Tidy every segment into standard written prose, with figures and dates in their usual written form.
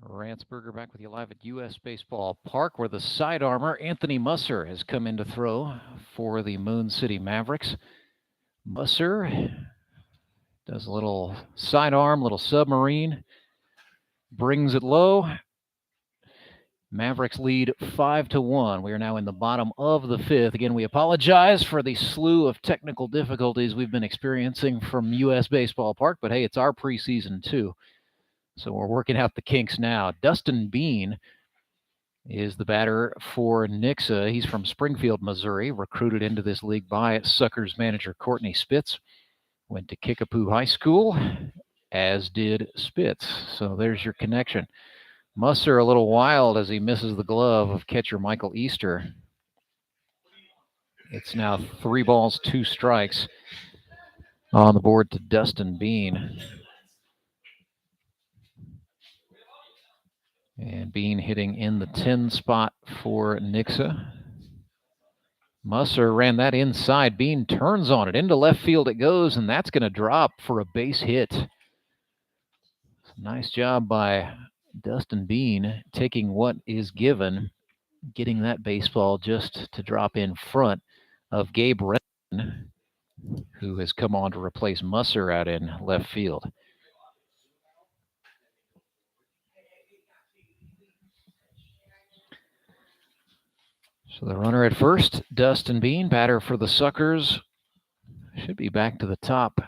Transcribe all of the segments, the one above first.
Ransberger back with you live at U.S. Baseball Park, where the side armor, Anthony Musser, has come in to throw for the Moon City Mavericks. Musser does a little sidearm, little submarine, brings it low. Mavericks lead 5-1. We are now in the bottom of the fifth. Again, we apologize for the slew of technical difficulties we've been experiencing from U.S. Baseball Park, but hey, it's our preseason too. So we're working out the kinks now. Dustin Bean is the batter for Nixa. He's from Springfield, Missouri, recruited into this league by Suckers manager Courtney Spitz. Went to Kickapoo High School, as did Spitz. So there's your connection. Musser a little wild as he misses the glove of catcher Michael Easter. It's now 3 balls, 2 strikes on the board to Dustin Bean. And Bean hitting in the 10 spot for Nixa. Musser ran that inside. Bean turns on it. Into left field it goes, and that's going to drop for a base hit. Nice job by Dustin Bean taking what is given, getting that baseball just to drop in front of Gabe Redden, who has come on to replace Musser out in left field. So the runner at first, Dustin Bean, batter for the Suckers, should be back to the top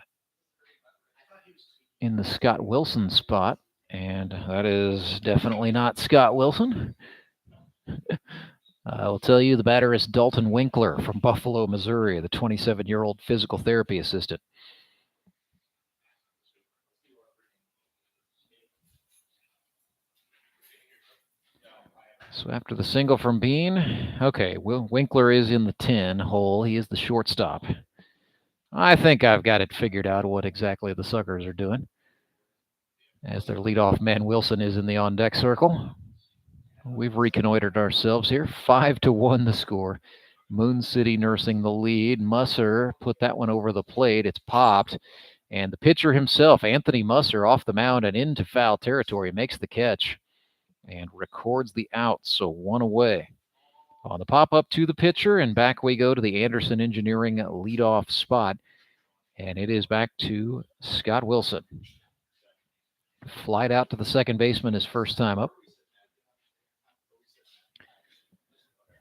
in the Scott Wilson spot, and that is definitely not Scott Wilson. I will tell you the batter is Dalton Winkler from Buffalo, Missouri, the 27-year-old physical therapy assistant. So after the single from Bean, okay, Winkler is in the 10 hole. He is the shortstop. I think I've got it figured out what exactly the Suckers are doing. As their leadoff man Wilson is in the on-deck circle. We've reconnoitered ourselves here. 5-1 the score. Moon City nursing the lead. Musser put that one over the plate. It's popped. And the pitcher himself, Anthony Musser, off the mound and into foul territory, makes the catch and records the out. So 1 away. On the pop-up to the pitcher, and back we go to the Anderson Engineering leadoff spot. And it is back to Scott Wilson. Flied out to the second baseman his first time up.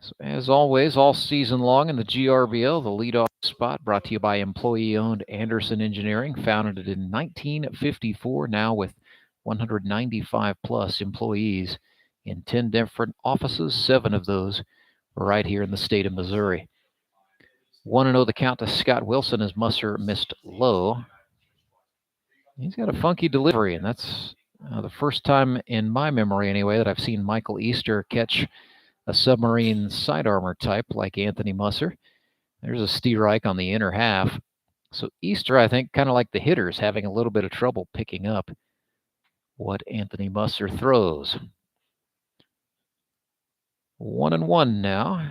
So as always, all season long in the GRBL, the leadoff spot brought to you by employee-owned Anderson Engineering, founded in 1954, now with 195-plus employees in 10 different offices, 7 of those right here in the state of Missouri. 1-0 the count to Scott Wilson as Musser missed low. He's got a funky delivery, and that's the first time in my memory anyway that I've seen Michael Easter catch a submarine side armor type like Anthony Musser. There's a strike on the inner half. So Easter, I think, kind of like the hitters, having a little bit of trouble picking up what Anthony Musser throws. 1-1 now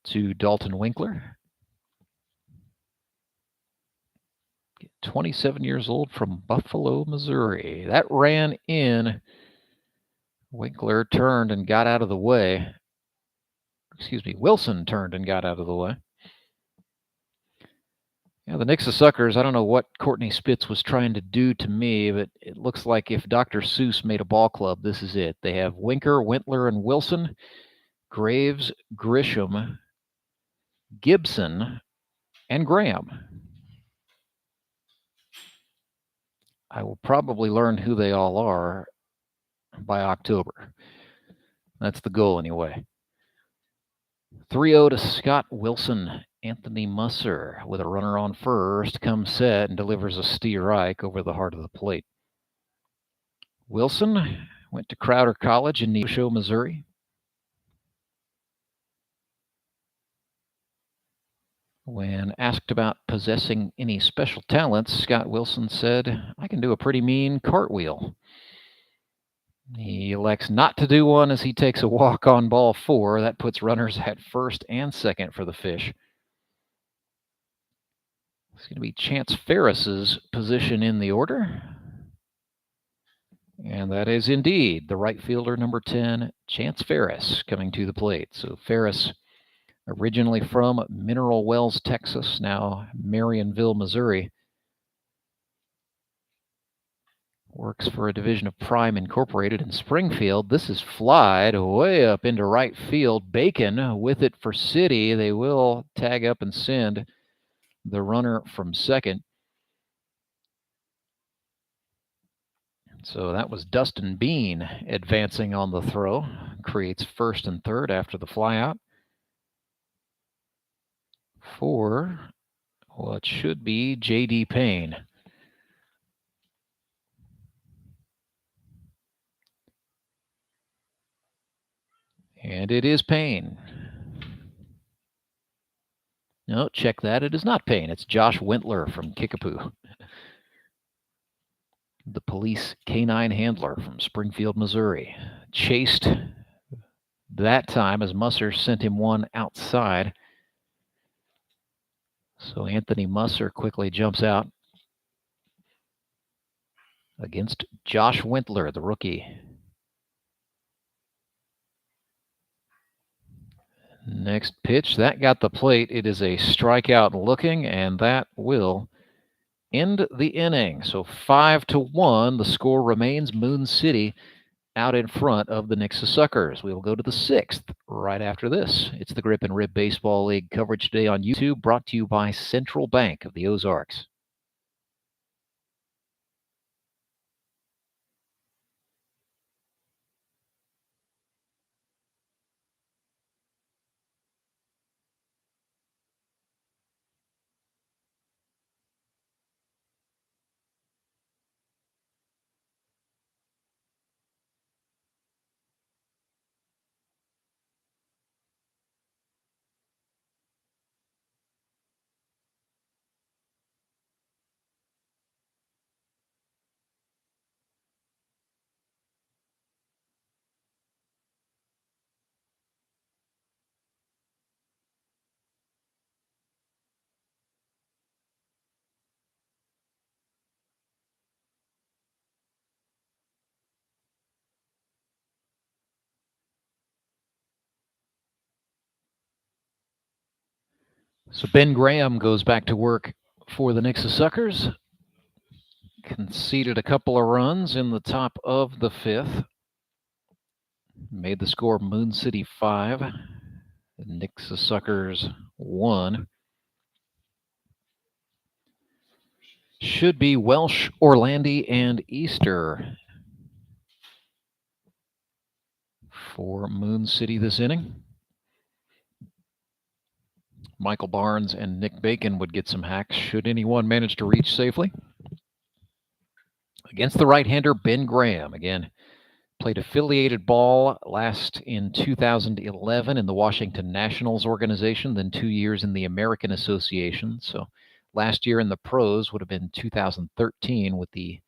to Dalton Winkler. 27 years old from Buffalo, Missouri. That ran in. Winkler turned and got out of the way. Wilson turned and got out of the way. Yeah, the Nixa Suckers, I don't know what Courtney Spitz was trying to do to me, but it looks like if Dr. Seuss made a ball club, this is it. They have Winker, Wentler, and Wilson, Graves, Grisham, Gibson, and Graham. I will probably learn who they all are by October. That's the goal anyway. 3-0 to Scott Wilson. Anthony Musser with a runner on first comes set and delivers a strike over the heart of the plate. Wilson went to Crowder College in Neosho, Missouri. When asked about possessing any special talents, Scott Wilson said, "I can do a pretty mean cartwheel." He elects not to do one as he takes a walk on ball 4. That puts runners at first and second for the Fish. It's going to be Chance Ferris's position in the order. And that is indeed the right fielder, number 10, Chance Ferris, coming to the plate. So Ferris, originally from Mineral Wells, Texas, now Marionville, Missouri, works for a division of Prime Incorporated in Springfield. This is flied way up into right field. Bacon with it for City. They will tag up and send the runner from second. So that was Dustin Bean advancing on the throw. Creates first and third after the flyout for what should be J.D. Payne. And it is Payne. No, check that. It is not Payne. It's Josh Wentler from Kickapoo. The police canine handler from Springfield, Missouri. Chased that time as Musser sent him one outside. So Anthony Musser quickly jumps out against Josh Wentler, the rookie. Next pitch, that got the plate. It is a strikeout looking, and that will end the inning. So 5-1, the score remains Moon City out in front of the Nixa Suckers. We will go to the sixth right after this. It's the Grip and Rib Baseball League coverage today on YouTube, brought to you by Central Bank of the Ozarks. So Ben Graham goes back to work for the Nixa Suckers. Conceded a couple of runs in the top of the fifth. Made the score Moon City 5, Nixa Suckers 1. Should be Welsh, Orlandi, and Easter for Moon City this inning. Michael Barnes and Nick Bacon would get some hacks should anyone manage to reach safely. Against the right-hander, Ben Graham. Again, played affiliated ball last in 2011 in the Washington Nationals organization, then 2 years in the American Association. So last year in the pros would have been 2013 with the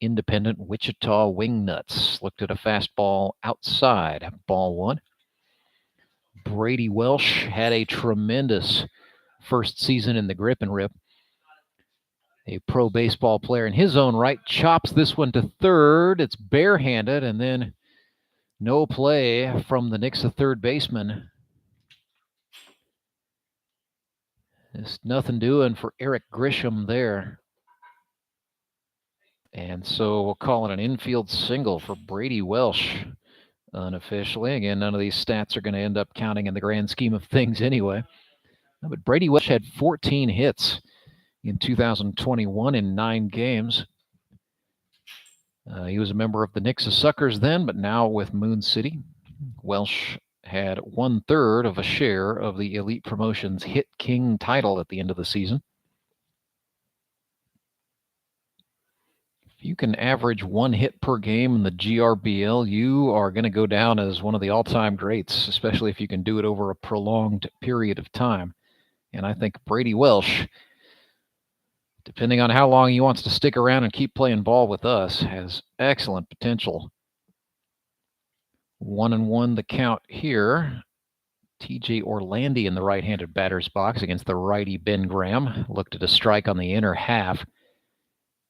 independent Wichita Wingnuts. Looked at a fastball outside, ball one. Brady Welsh had a tremendous first season in the Grip and Rip. A pro baseball player in his own right chops this one to third. It's barehanded, and then no play from the Nixa third baseman. There's nothing doing for Eric Grisham there. And so we'll call it an infield single for Brady Welsh unofficially. Again, none of these stats are going to end up counting in the grand scheme of things anyway. But Brady Welsh had 14 hits in 2021 in 9 games. He was a member of the Nixa Suckers then, but now with Moon City. Welsh had 1/3 of a share of the Elite Promotions Hit King title at the end of the season. If you can average 1 hit per game in the GRBL, you are going to go down as one of the all-time greats, especially if you can do it over a prolonged period of time. And I think Brady Welsh, depending on how long he wants to stick around and keep playing ball with us, has excellent potential. 1-1 the count here. TJ Orlandi in the right-handed batter's box against the righty Ben Graham. Looked at a strike on the inner half.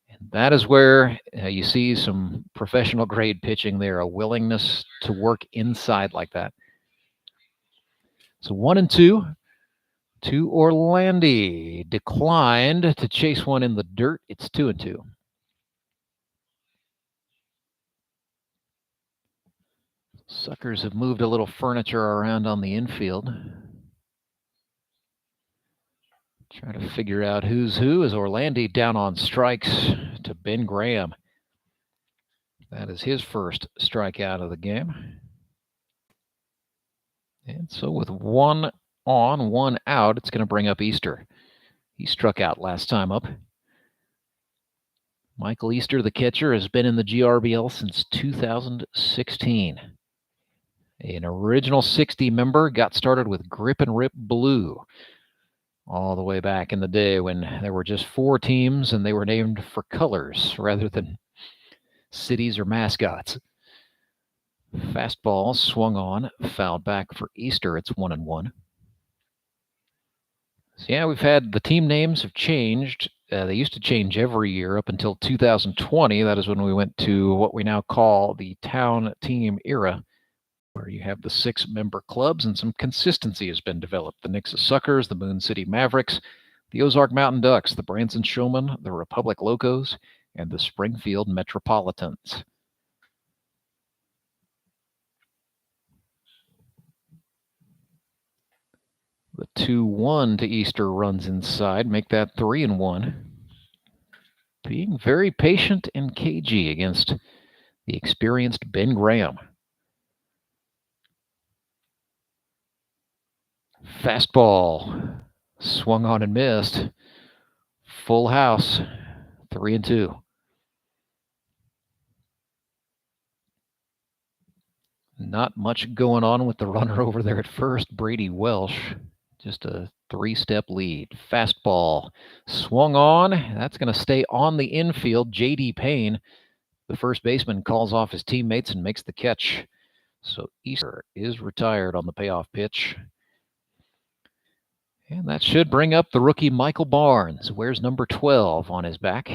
And That is where you see some professional grade pitching there, a willingness to work inside like that. So 1-2 to Orlandi. Declined to chase one in the dirt. It's 2-2. Suckers have moved a little furniture around on the infield. Try to figure out who's who as Orlandi down on strikes to Ben Graham. That is his first strikeout of the game. And so with 1 on, 1 out, it's going to bring up Easter. He struck out last time up. Michael Easter, the catcher, has been in the GRBL since 2016. An original 60 member, got started with Grip and Rip Blue all the way back in the day when there were just 4 teams and they were named for colors rather than cities or mascots. Fastball swung on, fouled back for Easter. It's 1-1. So yeah, we've had the team names have changed. They used to change every year up until 2020. That is when we went to what we now call the town team era, where you have the 6-member clubs and some consistency has been developed. The Nixa Suckers, the Moon City Mavericks, the Ozark Mountain Ducks, the Branson Showmen, the Republic Locos, and the Springfield Metropolitans. The 2-1 to Easter runs inside, make that 3-1. Being very patient and cagey against the experienced Ben Graham. Fastball swung on and missed. Full house, 3-2. Not much going on with the runner over there at first, Brady Welsh. Just a 3-step lead. Fastball swung on. That's going to stay on the infield. J.D. Payne, the first baseman, calls off his teammates and makes the catch. So Easter is retired on the payoff pitch. And that should bring up the rookie Michael Barnes. Wears number 12 on his back.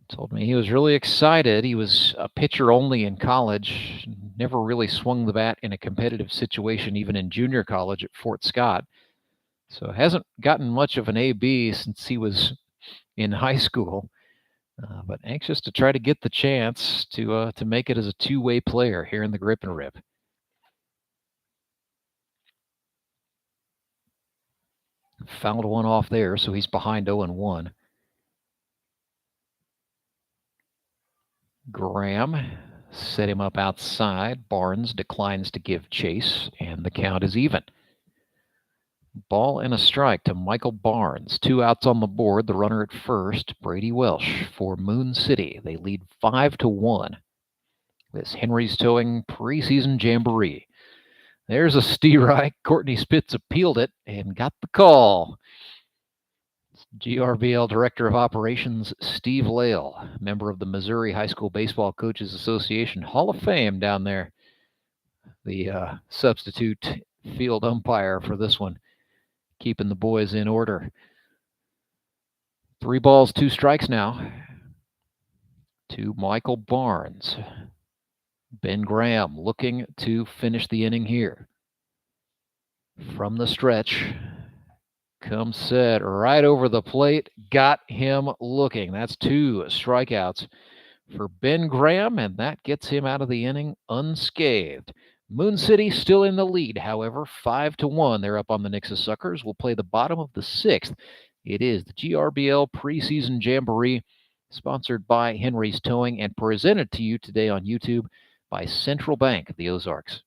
Told me he was really excited. He was a pitcher only in college. Never really swung the bat in a competitive situation, even in junior college at Fort Scott. So hasn't gotten much of an AB since he was in high school. But anxious to try to get the chance to make it as a two-way player here in the Grip and Rip. Fouled one off there, so he's behind 0-1. Graham set him up outside. Barnes declines to give chase, and the count is even. Ball and a strike to Michael Barnes. 2 outs on the board. The runner at first, Brady Welsh for Moon City. They lead 5-1. This Henry's Towing Preseason Jamboree. There's a strike. Courtney Spitz appealed it and got the call. GRBL Director of Operations Steve Lale, member of the Missouri High School Baseball Coaches Association Hall of Fame down there. The substitute field umpire for this one, keeping the boys in order. 3 balls, 2 strikes now to Michael Barnes. Ben Graham looking to finish the inning here. From the stretch, comes set right over the plate, got him looking. That's 2 strikeouts for Ben Graham, and that gets him out of the inning unscathed. Moon City still in the lead, however, 5-1. They're up on the Nixa Suckers. We'll play the bottom of the 6th. It is the GRBL Preseason Jamboree, sponsored by Henry's Towing and presented to you today on YouTube by Central Bank of the Ozarks.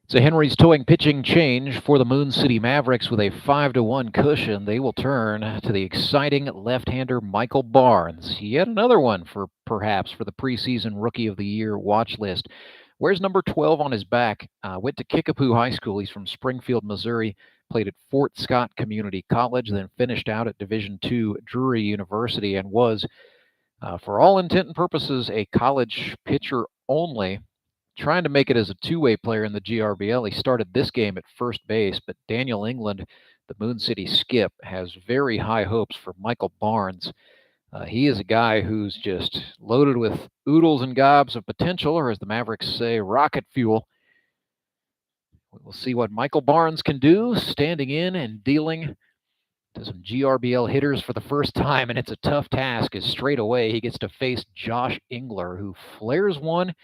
So Henry's towing pitching change for the Moon City Mavericks with a 5-1 cushion. They will turn to the exciting left-hander Michael Barnes. Yet another one for perhaps for the preseason Rookie of the Year watch list. Wears number 12 on his back. Went to Kickapoo High School. He's from Springfield, Missouri. Played at Fort Scott Community College, then finished out at Division II Drury University, and was, for all intent and purposes, a college pitcher only. Trying to make it as a two-way player in the GRBL. He started this game at first base, but Daniel England, the Moon City skip, has very high hopes for Michael Barnes. He is a guy who's just loaded with oodles and gobs of potential, or as the Mavericks say, rocket fuel. We'll see what Michael Barnes can do, standing in and dealing to some GRBL hitters for the first time, and it's a tough task as straight away he gets to face Josh Engler, who flares one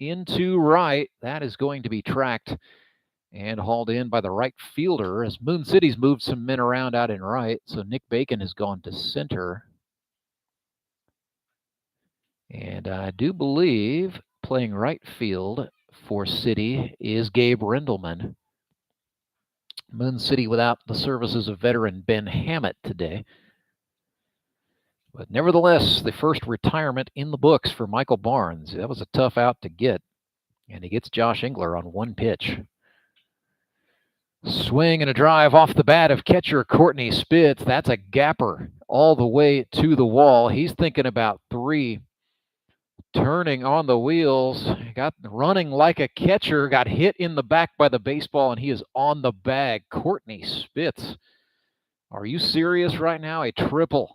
into right. That is going to be tracked and hauled in by the right fielder as Moon City's moved some men around out in right. So Nick Bacon has gone to center. And I do believe playing right field for City is Gabe Rendelman. Moon City without the services of veteran Ben Hammett today. But nevertheless, the first retirement in the books for Michael Barnes. That was a tough out to get. And he gets Josh Engler on one pitch. Swing and a drive off the bat of catcher Courtney Spitz. That's a gapper all the way to the wall. He's thinking about three. Turning on the wheels. Got running like a catcher. Got hit in the back by the baseball, and he is on the bag. Courtney Spitz. Are you serious right now? A triple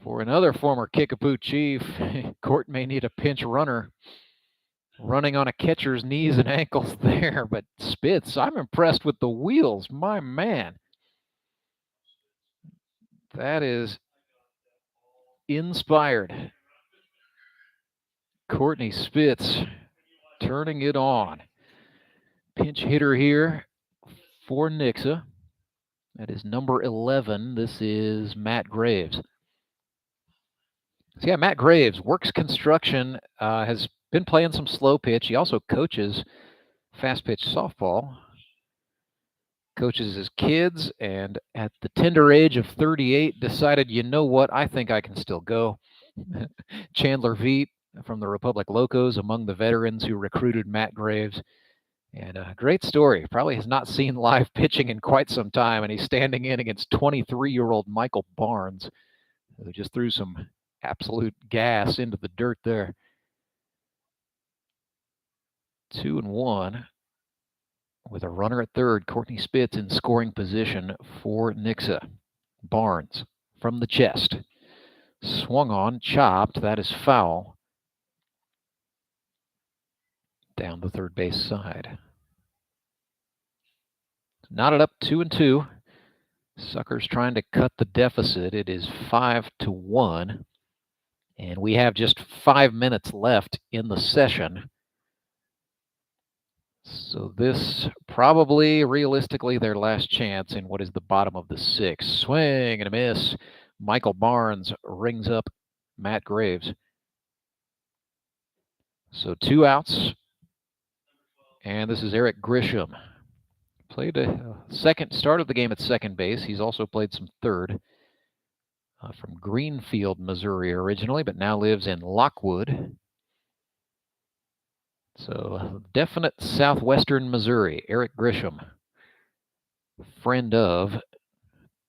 for another former Kickapoo Chief. Court may need a pinch runner. Running on a catcher's knees and ankles there, but Spitz, I'm impressed with the wheels. My man. That is inspired. Courtney Spitz turning it on. Pinch hitter here for Nixa. That is number 11. This is Matt Graves. So yeah, Matt Graves works construction, has been playing some slow pitch. He also coaches fast pitch softball. Coaches his kids, and at the tender age of 38, decided, you know what, I think I can still go. Chandler Veet from the Republic Locos, among the veterans who recruited Matt Graves. And a great story. Probably has not seen live pitching in quite some time, and he's standing in against 23-year-old Michael Barnes, who just threw some absolute gas into the dirt there. 2-1. With a runner at third, Courtney Spitz in scoring position for Nixa. Barnes from the chest. Swung on, chopped. That is foul. Down the third base side. Knotted up 2-2. Suckers trying to cut the deficit. It is 5-1. And we have just 5 minutes left in the session. So this probably, realistically, their last chance in what is the bottom of the sixth. Swing and a miss. Michael Barnes rings up Matt Graves. So 2 outs. And this is Eric Grisham. Played a start of the game at second base. He's also played some third. From Greenfield, Missouri originally, but now lives in Lockwood. So definite southwestern Missouri. Eric Grisham, friend of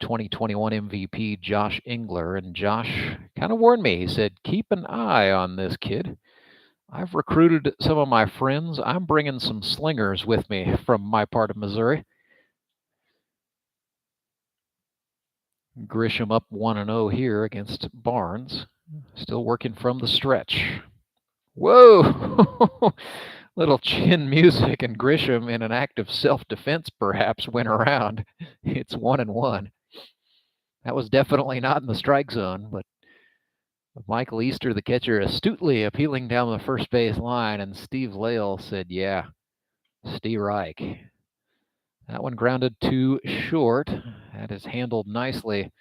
2021 MVP Josh Engler. And Josh kind of warned me. He said, keep an eye on this kid. I've recruited some of my friends. I'm bringing some slingers with me from my part of Missouri. Grisham up 1-0 here against Barnes. Still working from the stretch. Whoa! Little chin music, and Grisham, in an act of self-defense perhaps, went around. It's 1-1. That was definitely not in the strike zone, but Michael Easter, the catcher, astutely appealing down the first base line, and Steve Lale said, yeah, Steve Reich. That one grounded to short. That is handled nicely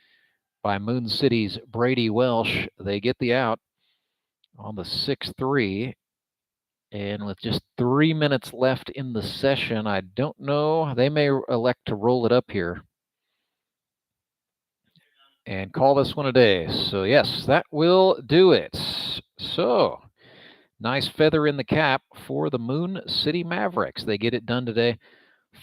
by Moon City's Brady Welsh. They get the out on the 6-3. And with just 3 minutes left in the session, I don't know. They may elect to roll it up here and call this one a day. So, yes, that will do it. So, nice feather in the cap for the Moon City Mavericks. They get it done today,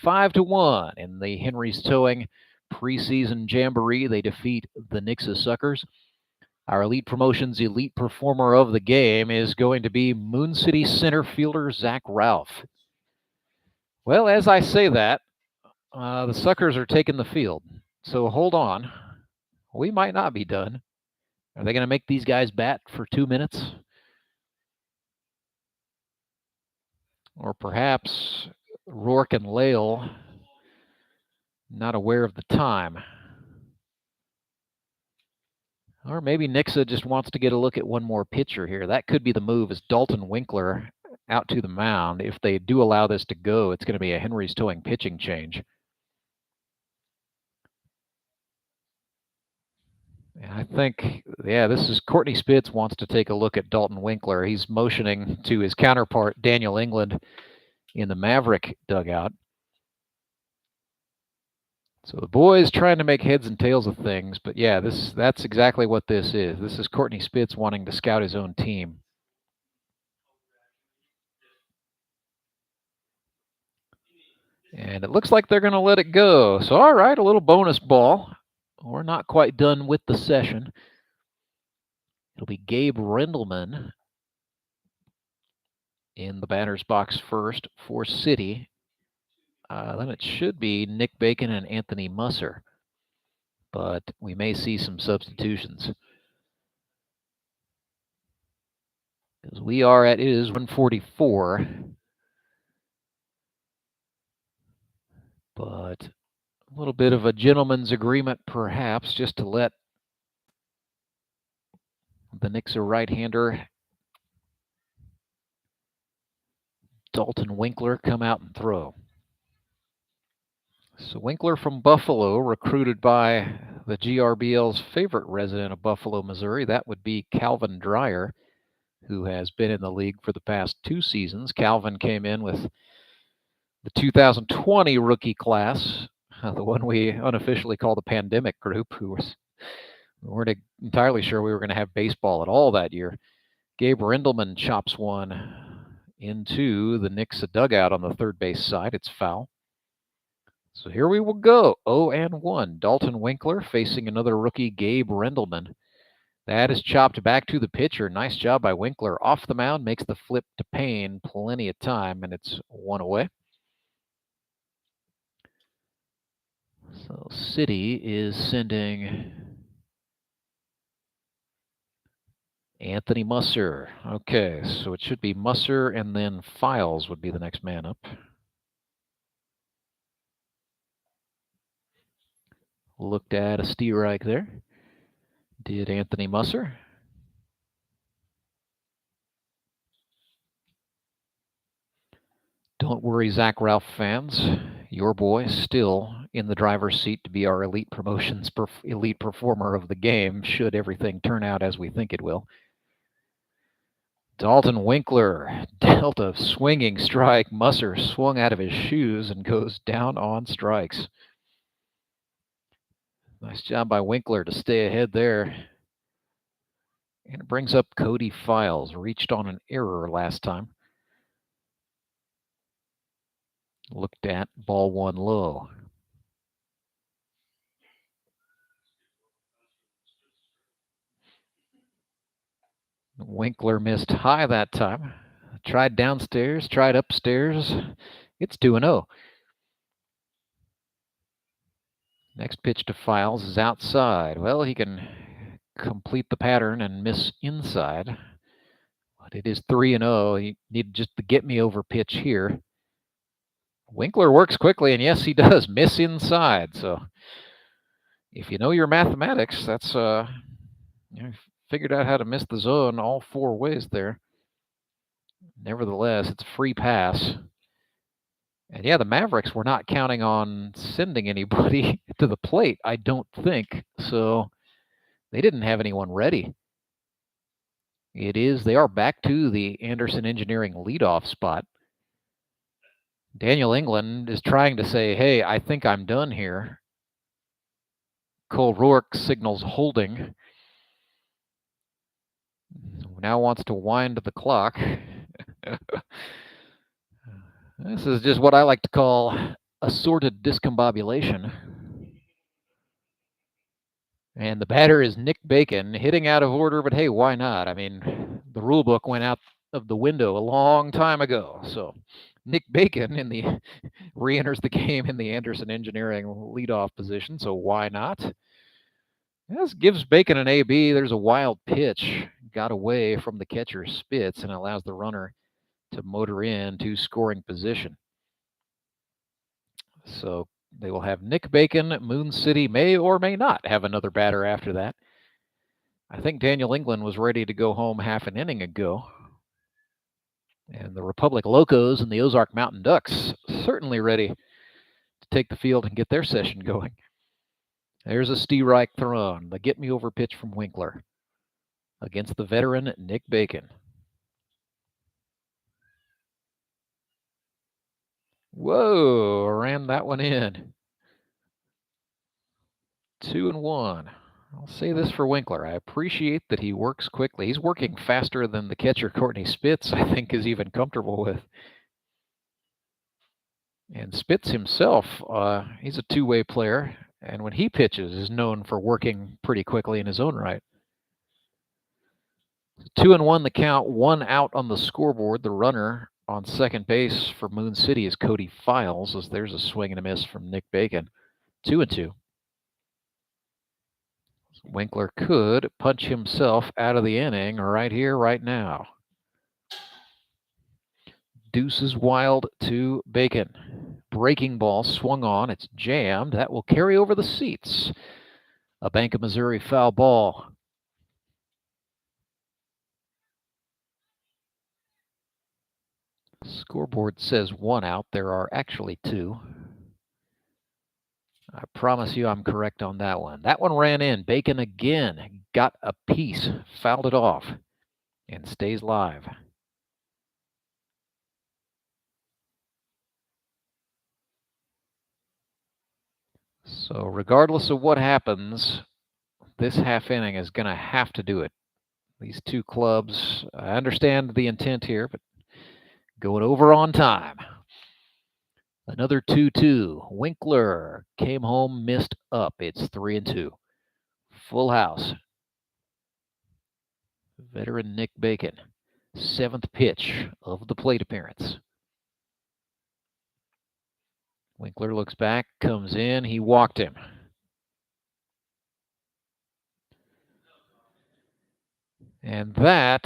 5-1 in the Henry's Towing Preseason Jamboree. They defeat the Nixa Suckers. Our Elite Promotions Elite Performer of the game is going to be Moon City center fielder Zach Ralph. Well, as I say that, the Suckers are taking the field. So hold on. We might not be done. Are they going to make these guys bat for 2 minutes? Or perhaps Rourke and Lale not aware of the time. Or maybe Nixa just wants to get a look at one more pitcher here. That could be the move, is Dalton Winkler out to the mound. If they do allow this to go, it's going to be a Henry's Towing pitching change. And I think, this is Courtney Spitz wants to take a look at Dalton Winkler. He's motioning to his counterpart, Daniel England, in the Maverick dugout. So the boys trying to make heads and tails of things, but that's exactly what this is. This is Courtney Spitz wanting to scout his own team. And it looks like they're going to let it go. So, all right, a little bonus ball. We're not quite done with the session. It'll be Gabe Rendelman in the batter's box first for City. Then it should be Nick Bacon and Anthony Musser. But we may see some substitutions. Because it is 144. But a little bit of a gentleman's agreement, perhaps, just to let the Nixa right-hander Dalton Winkler come out and throw. So Winkler from Buffalo, recruited by the GRBL's favorite resident of Buffalo, Missouri. That would be Calvin Dreyer, who has been in the league for the past 2 seasons. Calvin came in with the 2020 rookie class, the one we unofficially call the pandemic group, we weren't entirely sure we were going to have baseball at all that year. Gabe Rendelman chops one into the Nixa dugout on the third base side. It's foul. So here we will go, 0-1. Dalton Winkler facing another rookie, Gabe Rendelman. That is chopped back to the pitcher. Nice job by Winkler. Off the mound, makes the flip to Payne. Plenty of time, and it's 1 away. So City is sending Anthony Musser. Okay, so it should be Musser, and then Files would be the next man up. Looked at a strike there. Did Anthony Musser. Don't worry, Zach Ralph fans. Your boy still in the driver's seat to be our Elite Promotions Elite Performer of the game, should everything turn out as we think it will. Dalton Winkler dealt a swinging strike. Musser swung out of his shoes and goes down on strikes. Nice job by Winkler to stay ahead there. And it brings up Cody Files. Reached on an error last time. Looked at, ball 1 low. Winkler missed high that time. Tried downstairs, tried upstairs. It's 2-0. Next pitch to Files is outside. Well, he can complete the pattern and miss inside. But it is 3-0. He needed just the get-me-over pitch here. Winkler works quickly, and yes, he does miss inside. So if you know your mathematics, that's figured out how to miss the zone all 4 ways there. Nevertheless, it's a free pass. And the Mavericks were not counting on sending anybody to the plate, I don't think. So they didn't have anyone ready. It is. They are back to the Anderson Engineering leadoff spot. Daniel England is trying to say, hey, I think I'm done here. Cole Rourke signals holding. Now wants to wind the clock. This is just what I like to call assorted discombobulation. And the batter is Nick Bacon, hitting out of order, but hey, why not? I mean, the rule book went out of the window a long time ago. So Nick Bacon re-enters the game in the Anderson Engineering leadoff position, so why not? This gives Bacon an AB. There's a wild pitch. Got away from the catcher Spitz and allows the runner to motor in to scoring position. So they will have Nick Bacon. Moon City may or may not have another batter after that. I think Daniel England was ready to go home half an inning ago. And the Republic Locos and the Ozark Mountain Ducks certainly ready to take the field and get their session going. There's a Steerike thrown, the get-me-over pitch from Winkler against the veteran Nick Bacon. Whoa, ran that one in. 2-1. I'll say this for Winkler. I appreciate that he works quickly. He's working faster than the catcher Courtney Spitz, I think, is even comfortable with. And Spitz himself, he's a two-way player, and when he pitches is known for working pretty quickly in his own right. 2-1 the count, 1 out on the scoreboard. The runner on second base for Moon City is Cody Files, as there's a swing and a miss from Nick Bacon. 2-2. Winkler could punch himself out of the inning right here, right now. Deuces wild to Bacon. Breaking ball swung on. It's jammed. That will carry over the seats. A Bank of Missouri foul ball. Scoreboard says 1 out. There are actually 2. I promise you I'm correct on that one. That one ran in. Bacon again got a piece, fouled it off, and stays live. So regardless of what happens, this half inning is going to have to do it. These two clubs, I understand the intent here, but going over on time. Another 2-2. Winkler came home, missed up. It's 3-2. Full house. Veteran Nick Bacon, 7th pitch of the plate appearance. Winkler looks back, comes in. He walked him. And that,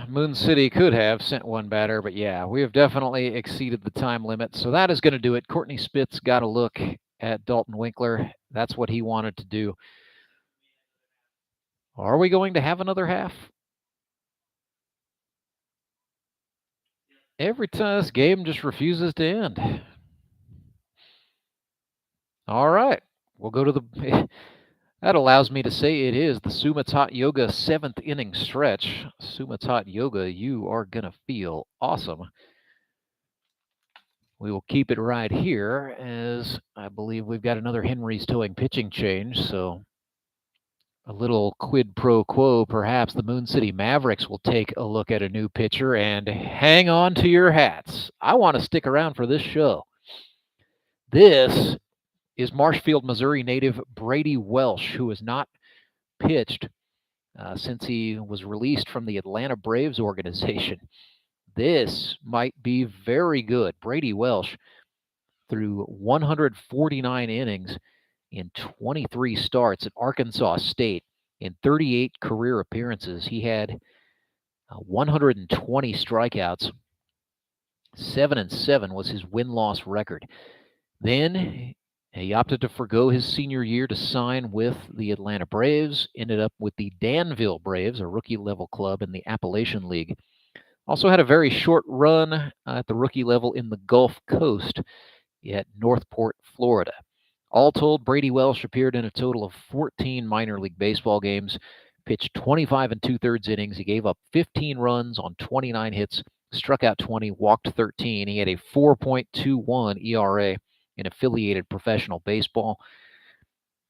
Moon City could have sent one batter, but yeah, we have definitely exceeded the time limit. So that is going to do it. Courtney Spitz got a look at Dalton Winkler. That's what he wanted to do. Are we going to have another half? Every time this game just refuses to end. All right, we'll go to the... That allows me to say it is the Sumit's Hot Yoga 7th inning stretch. Sumit's Hot Yoga, you are going to feel awesome. We will keep it right here, as I believe we've got another Henry's Towing pitching change. So a little quid pro quo, perhaps the Moon City Mavericks will take a look at a new pitcher, and hang on to your hats. I want to stick around for this show. This is Marshfield, Missouri native Brady Welsh, who has not pitched since he was released from the Atlanta Braves organization. This might be very good. Brady Welsh, through 149 innings in 23 starts at Arkansas State in 38 career appearances. He had 120 strikeouts. 7-7 was his win-loss record. Then he opted to forgo his senior year to sign with the Atlanta Braves, ended up with the Danville Braves, a rookie-level club in the Appalachian League. Also had a very short run at the rookie level in the Gulf Coast at Northport, Florida. All told, Brady Welsh appeared in a total of 14 minor league baseball games, Pitched 25 and 2/3 innings. He gave up 15 runs on 29 hits, struck out 20, walked 13. He had a 4.21 ERA in affiliated professional baseball.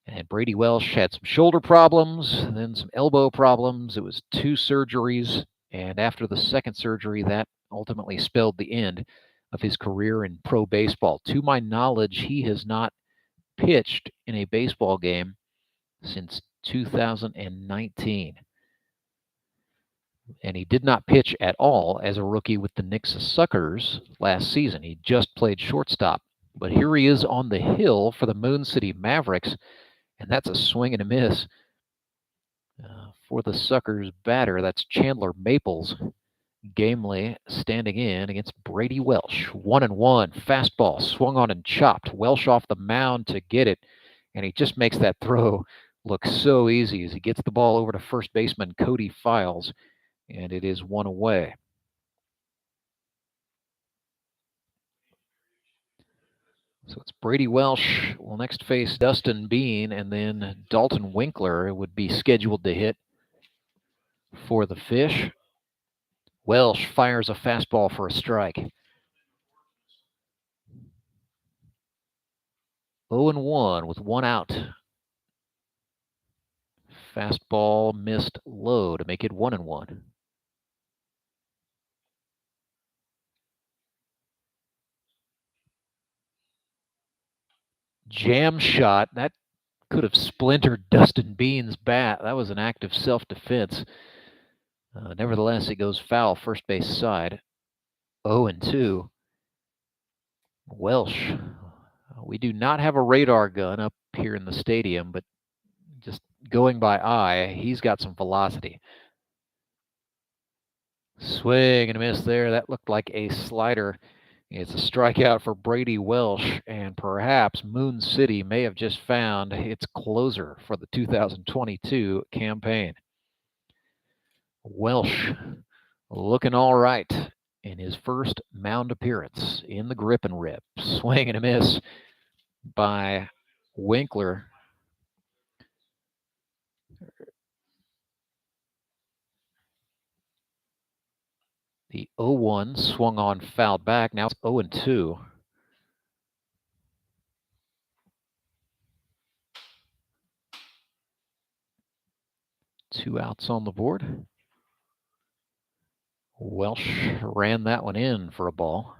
And Brady Welsh had some shoulder problems, then some elbow problems. It was 2 surgeries. And after the second surgery, that ultimately spelled the end of his career in pro baseball. To my knowledge, he has not pitched in a baseball game since 2019. And he did not pitch at all as a rookie with the Nixa Suckers last season. He just played shortstop. But here he is on the hill for the Moon City Mavericks, and that's a swing and a miss for the Suckers batter. That's Chandler Maples gamely standing in against Brady Welsh. 1-1. Fastball swung on and chopped. Welsh off the mound to get it, and he just makes that throw look so easy as he gets the ball over to first baseman Cody Files, and it is 1 away. So it's Brady Welsh will next face Dustin Bean, and then Dalton Winkler would be scheduled to hit for the Fish. Welsh fires a fastball for a strike. 0-1 with 1 out. Fastball missed low to make it 1-1. Jam shot. That could have splintered Dustin Bean's bat. That was an act of self-defense. Nevertheless, it goes foul first base side. 0-2. Welsh. We do not have a radar gun up here in the stadium, but just going by eye, he's got some velocity. Swing and a miss there. That looked like a slider. It's a strikeout for Brady Welsh, and perhaps Moon City may have just found its closer for the 2022 campaign. Welsh looking all right in his first mound appearance in the grip and rip. Swing and a miss by Winkler. The 0-1 swung on, fouled back. Now it's 0-2. Two outs on the board. Welsh ran that one in for a ball.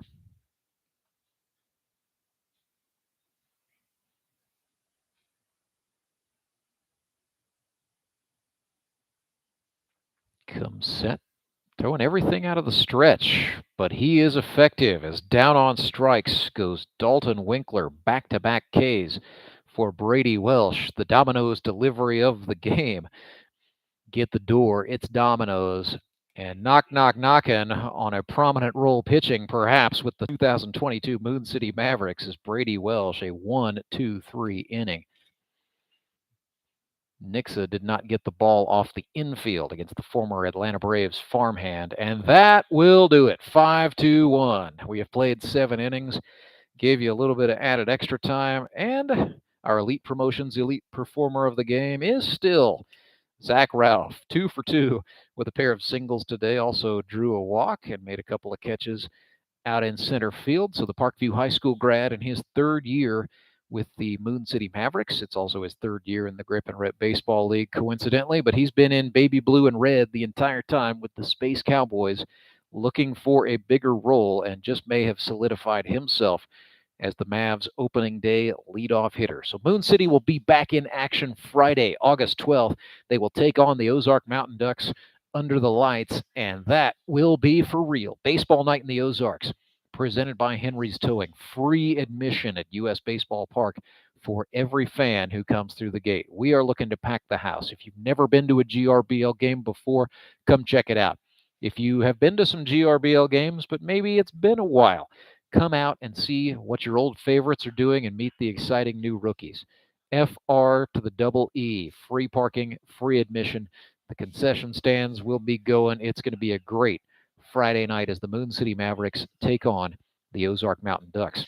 Comes set. Throwing everything out of the stretch, but he is effective as down on strikes goes Dalton Winkler. Back-to-back Ks for Brady Welsh. The Domino's delivery of the game. Get the door. It's Domino's. And knocking on a prominent role pitching, perhaps, with the 2022 Moon City Mavericks is Brady Welsh, a 1-2-3 inning. Nixa did not get the ball off the infield against the former Atlanta Braves farmhand, and that will do it. 5-1. We have played 7 innings, gave you a little bit of added extra time, and our Elite Promotions Elite Performer of the game is still Zach Ralph, 2 for 2 with a pair of singles today. Also drew a walk and made a couple of catches out in center field. So the Parkview High School grad in his 3rd year with the Moon City Mavericks. It's also his 3rd year in the Grip and Rip Baseball League, coincidentally, but he's been in baby blue and red the entire time with the Space Cowboys, looking for a bigger role, and just may have solidified himself as the Mavs opening day leadoff hitter. So Moon City will be back in action Friday, August 12th. They will take on the Ozark Mountain Ducks under the lights, and that will be for real. Baseball night in the Ozarks, presented by Henry's Towing. Free admission at US Baseball Park for every fan who comes through the gate. We are looking to pack the house. If you've never been to a GRBL game before, come check it out. If you have been to some GRBL games, but maybe it's been a while, come out and see what your old favorites are doing and meet the exciting new rookies. FR to the double E, free parking, free admission. The concession stands will be going. It's going to be a great Friday night as the Moon City Mavericks take on the Ozark Mountain Ducks.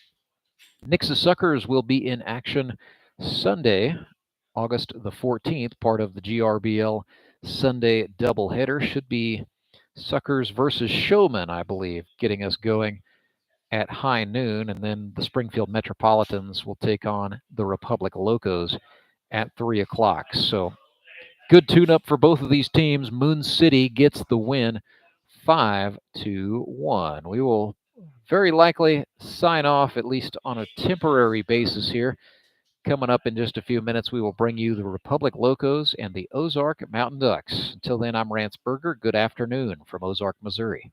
Nixa Suckers will be in action Sunday, August the 14th, part of the GRBL Sunday doubleheader. Should be Suckers versus Showmen, I believe, getting us going at high noon. And then the Springfield Metropolitans will take on the Republic Locos at 3 o'clock. So good tune-up for both of these teams. Moon City gets the win 5-1. We will very likely sign off, at least on a temporary basis here. Coming up in just a few minutes, we will bring you the Republic Locos and the Ozark Mountain Ducks. Until then, I'm Rance Berger. Good afternoon from Ozark, Missouri.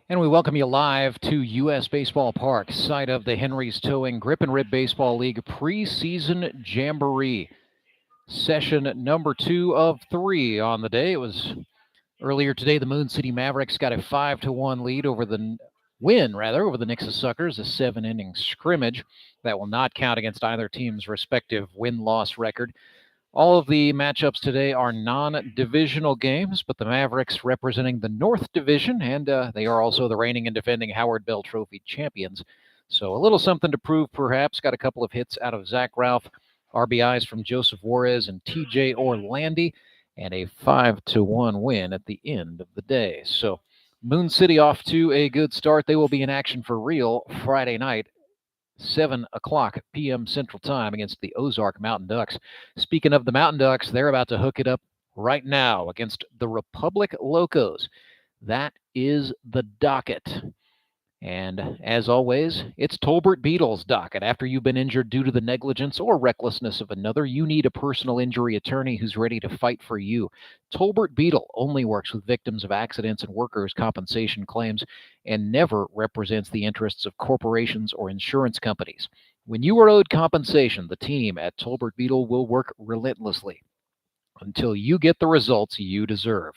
And we welcome you live to U.S. Baseball Park, site of the Henry's Towing Grip and Rip Baseball League Preseason Jamboree. Session number 2 of 3 on the day. It was earlier today. The Moon City Mavericks got a 5-1 lead over the Nixa Suckers, a 7-inning scrimmage that will not count against either team's respective win-loss record. All of the matchups today are non-divisional games, but the Mavericks representing the North Division, and they are also the reigning and defending Howard Bell Trophy champions. So a little something to prove, perhaps. Got a couple of hits out of Zach Ralph, RBIs from Joseph Juarez and TJ Orlandi, and a 5-1 win at the end of the day. So Moon City off to a good start. They will be in action for real Friday night, 7 o'clock p.m. Central Time against the Ozark Mountain Ducks. Speaking of the Mountain Ducks, they're about to hook it up right now against the Republic Locos. That is the docket. And as always, it's Tolbert Beetle's docket. After you've been injured due to the negligence or recklessness of another, you need a personal injury attorney who's ready to fight for you. Tolbert Beetle only works with victims of accidents and workers' compensation claims and never represents the interests of corporations or insurance companies. When you are owed compensation, the team at Tolbert Beetle will work relentlessly until you get the results you deserve.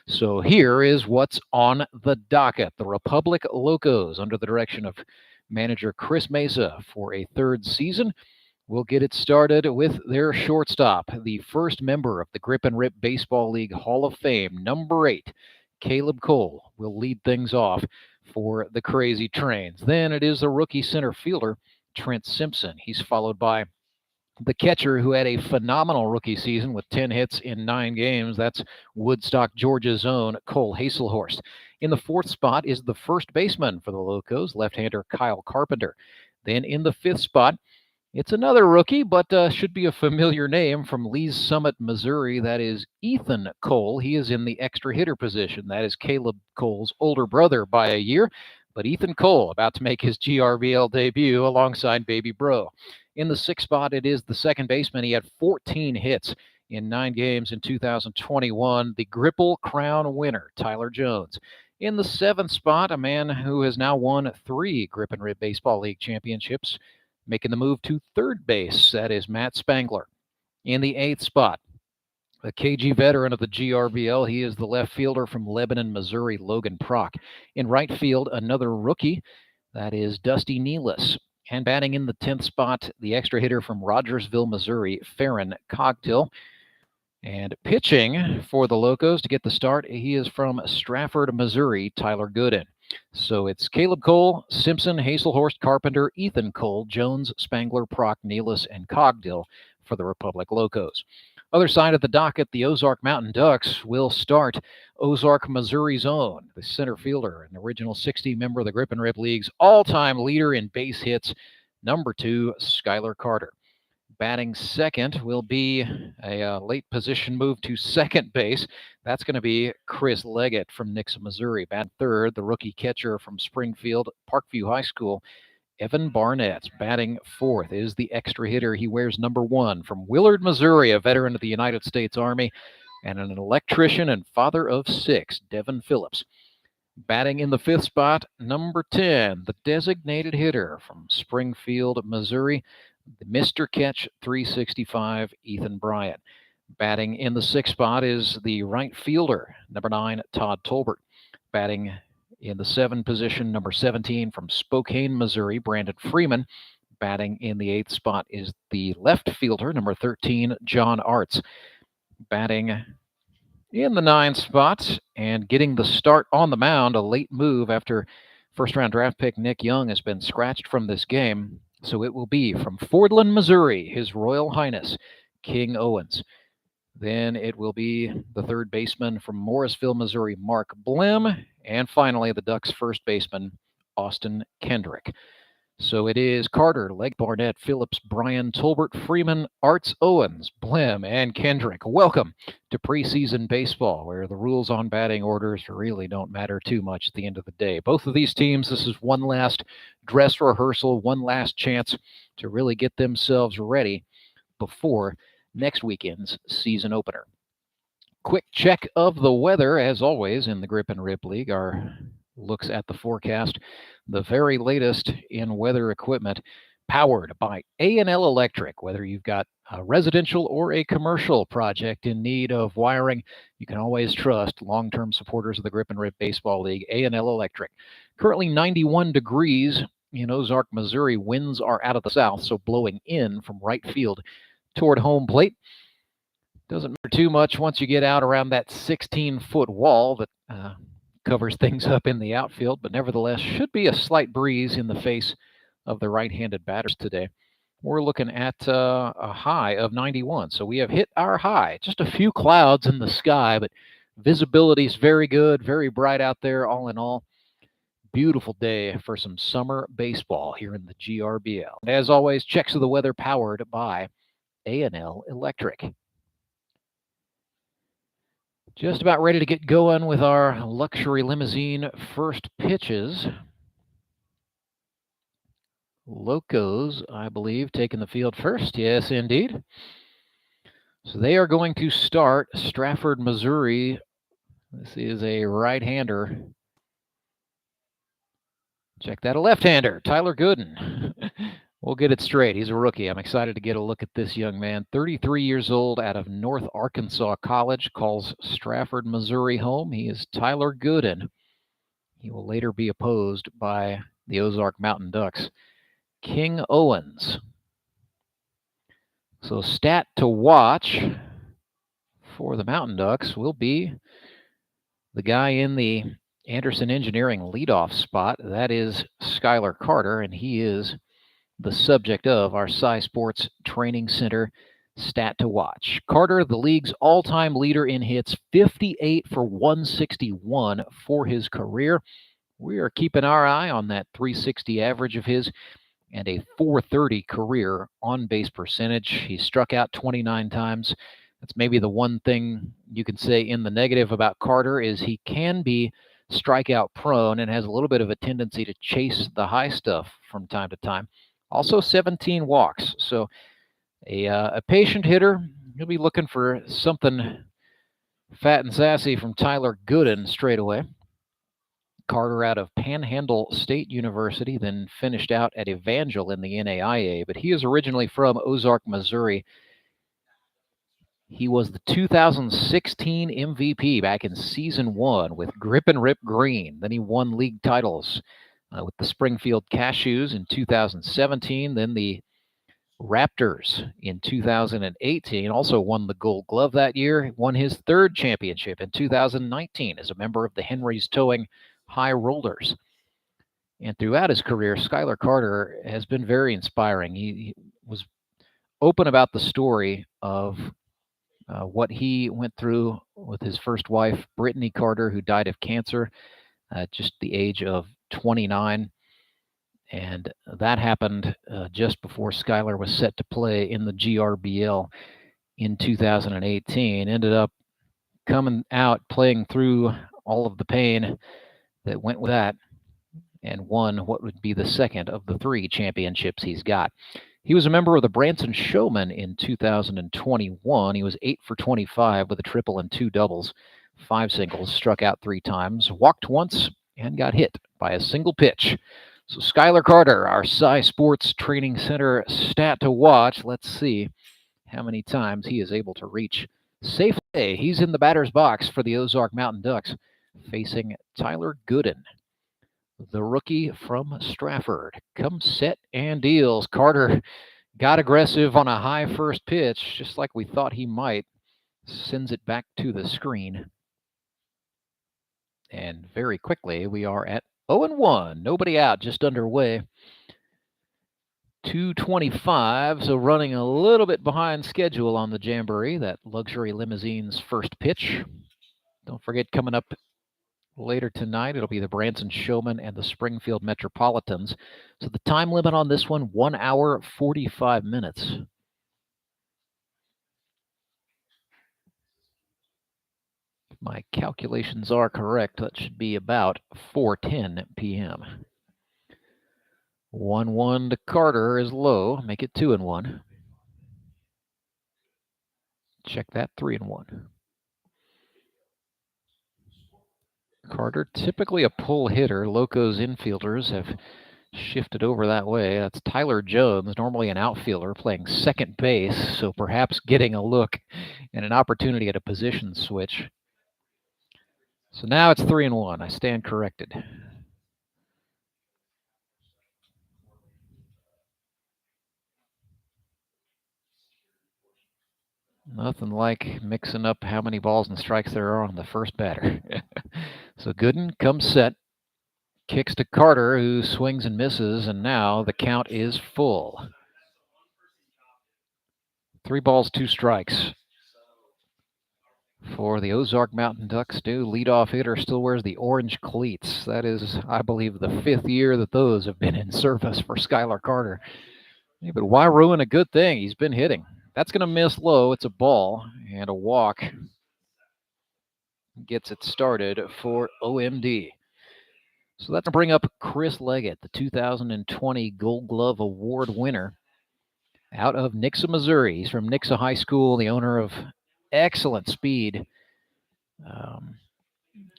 So here is what's on the docket. The Republic Locos, under the direction of manager Chris Mesa for a third season, will get it started with their shortstop, the first member of the Grip and Rip Baseball League Hall of Fame, number 8, Caleb Cole, will lead things off for the Crazy Trains. Then it is the rookie center fielder, Trent Simpson. He's followed by the catcher, who had a phenomenal rookie season with 10 hits in 9 games. That's Woodstock, Georgia's own Cole Haselhorst. In the 4th spot is the first baseman for the Locos, left-hander Kyle Carpenter. Then in the 5th spot, it's another rookie, but should be a familiar name, from Lee's Summit, Missouri. That is Ethan Cole. He is in the extra hitter position. That is Caleb Cole's older brother by a year, but Ethan Cole about to make his GRBL debut alongside Baby Bro. In the 6th spot, it is the second baseman. He had 14 hits in 9 games in 2021. The Gripple Crown winner, Tyler Jones. In the 7th spot, a man who has now won 3 Grip and Rib Baseball League championships, making the move to third base. That is Matt Spangler. In the 8th spot, a KG veteran of the GRBL, he is the left fielder from Lebanon, Missouri, Logan Prock. In right field, another rookie, that is Dusty Nealis. And batting in the 10th spot, the extra hitter from Rogersville, Missouri, Farron Cogdill. And pitching for the Locos to get the start, he is from Strafford, Missouri, Tyler Gooden. So it's Caleb Cole, Simpson, Haselhorst, Carpenter, Ethan Cole, Jones, Spangler, Prock, Nealis, and Cogdill for the Republic Locos. Other side of the docket, the Ozark Mountain Ducks will start Ozark, Missouri's own, the center fielder and original 60 member of the Grip and Rip League's all-time leader in base hits, number 2, Skylar Carter. Batting second will be a late position move to second base. That's going to be Chris Leggett from Nixa, Missouri. Batting third, the rookie catcher from Springfield, Parkview High School, Evan Barnett. Batting fourth is the extra hitter. He wears number 1 from Willard, Missouri, a veteran of the United States Army and an electrician and father of 6, Devin Phillips. Batting in the 5th spot, number 10, the designated hitter from Springfield, Missouri, the Mr. Catch 365, Ethan Bryant. Batting in the 6th spot is the right fielder, number 9, Todd Tolbert. Batting in the 7th position, number 17, from Spokane, Missouri, Brandon Freeman. Batting in the 8th spot is the left fielder, number 13, John Arts. Batting in the 9th spot and getting the start on the mound, a late move after first-round draft pick Nick Young has been scratched from this game. So it will be from Fordland, Missouri, His Royal Highness, King Owens. Then it will be the third baseman from Morrisville, Missouri, Mark Blim. And finally, the Ducks' first baseman, Austin Kendrick. So it is Carter, Legg, Barnett, Phillips, Bryan, Tolbert, Freeman, Arts, Owens, Blim, and Kendrick. Welcome to preseason baseball, where the rules on batting orders really don't matter too much at the end of the day. Both of these teams, this is one last dress rehearsal, one last chance to really get themselves ready before next weekend's season opener. Quick check of the weather, as always, in the Grip and Rip League. Our looks at the forecast, the very latest in weather equipment, powered by A&L Electric. Whether you've got a residential or a commercial project in need of wiring, you can always trust long-term supporters of the Grip and Rip Baseball League, A&L Electric. Currently 91 degrees in Ozark, Missouri. Winds are out of the south, so blowing in from right field toward home plate. Doesn't matter too much once you get out around that 16-foot wall that covers things up in the outfield, but nevertheless should be a slight breeze in the face of the right-handed batters today. We're looking at a high of 91, so we have hit our high. Just a few clouds in the sky, but visibility is very good, very bright out there. All in all, beautiful day for some summer baseball here in the GRBL. And as always, checks of the weather powered by A&L Electric. Just about ready to get going with our luxury limousine first pitches. Locos, I believe, taking the field first. Yes, indeed. So they are going to start Stratford, Missouri. This is a right-hander. Check that, a left-hander, Tyler Gooden. We'll get it straight. He's a rookie. I'm excited to get a look at this young man. 33 years old, out of North Arkansas College, calls Stratford, Missouri home. He is Tyler Gooden. He will later be opposed by the Ozark Mountain Ducks. King Owens. So stat to watch for the Mountain Ducks will be the guy in the Anderson Engineering leadoff spot. That is Skylar Carter, and he is the subject of our Cy Sports Training Center stat to watch. Carter, the league's all-time leader in hits, 58 for 161 for his career. We are keeping our eye on that 360 average of his and a 430 career on-base percentage. He struck out 29 times. That's maybe the one thing you can say in the negative about Carter is he can be strikeout prone and has a little bit of a tendency to chase the high stuff from time to time. Also 17 walks. So a patient hitter. He'll be looking for something fat and sassy from Tyler Gooden straight away. Carter out of Panhandle State University, then finished out at Evangel in the NAIA, but he is originally from Ozark, Missouri. He was the 2016 MVP back in Season 1 with Grip and Rip Green. Then he won league titles with the Springfield Cashews in 2017, then the Raptors in 2018, also won the Gold Glove that year, won his third championship in 2019 as a member of the Henry's Towing High Rollers. And throughout his career, Skylar Carter has been very inspiring. He was open about the story of what he went through with his first wife, Brittany Carter, who died of cancer at just the age of 29. And that happened just before Skylar was set to play in the GRBL in 2018. Ended up coming out, playing through all of the pain that went with that, and won what would be the second of the 3 championships he's got. He was a member of the Branson Showmen in 2021. He was 8 for 25 with a triple and 2 doubles, 5 singles, struck out 3 times, walked once, and got hit by a single pitch. So Skylar Carter, our Cy Sports Training Center stat to watch. Let's see how many times he is able to reach safely. He's in the batter's box for the Ozark Mountain Ducks, facing Tyler Gooden, the rookie from Stratford. Comes set and deals. Carter got aggressive on a high first pitch, just like we thought he might. Sends it back to the screen. And very quickly, we are at 0-1. Nobody out, just underway. 2:25, so running a little bit behind schedule on the Jamboree, that luxury limousine's first pitch. Don't forget, coming up later tonight, it'll be the Branson Showmen and the Springfield Metropolitans. So the time limit on this one, 1 hour, 45 minutes. If my calculations are correct, that should be about 4:10 p.m. 1-1 to Carter is low. Make it 2-1. Check that, 3-1. Carter, typically a pull hitter. Locos infielders have shifted over that way. That's Tyler Jones, normally an outfielder, playing second base, so perhaps getting a look and an opportunity at a position switch. So now it's 3-1. I stand corrected. Nothing like mixing up how many balls and strikes there are on the first batter. So Gooden comes set, kicks to Carter, who swings and misses, and now the count is full. 3 balls, 2 strikes. For the Ozark Mountain Ducks, new leadoff hitter still wears the orange cleats. That is, I believe, the 5th year that those have been in service for Skylar Carter. Yeah, but why ruin a good thing? He's been hitting. That's going to miss low. It's a ball and a walk. Gets it started for OMD. So that's going to bring up Chris Leggett, the 2020 Gold Glove Award winner out of Nixa, Missouri. He's from Nixa High School, the owner of excellent speed.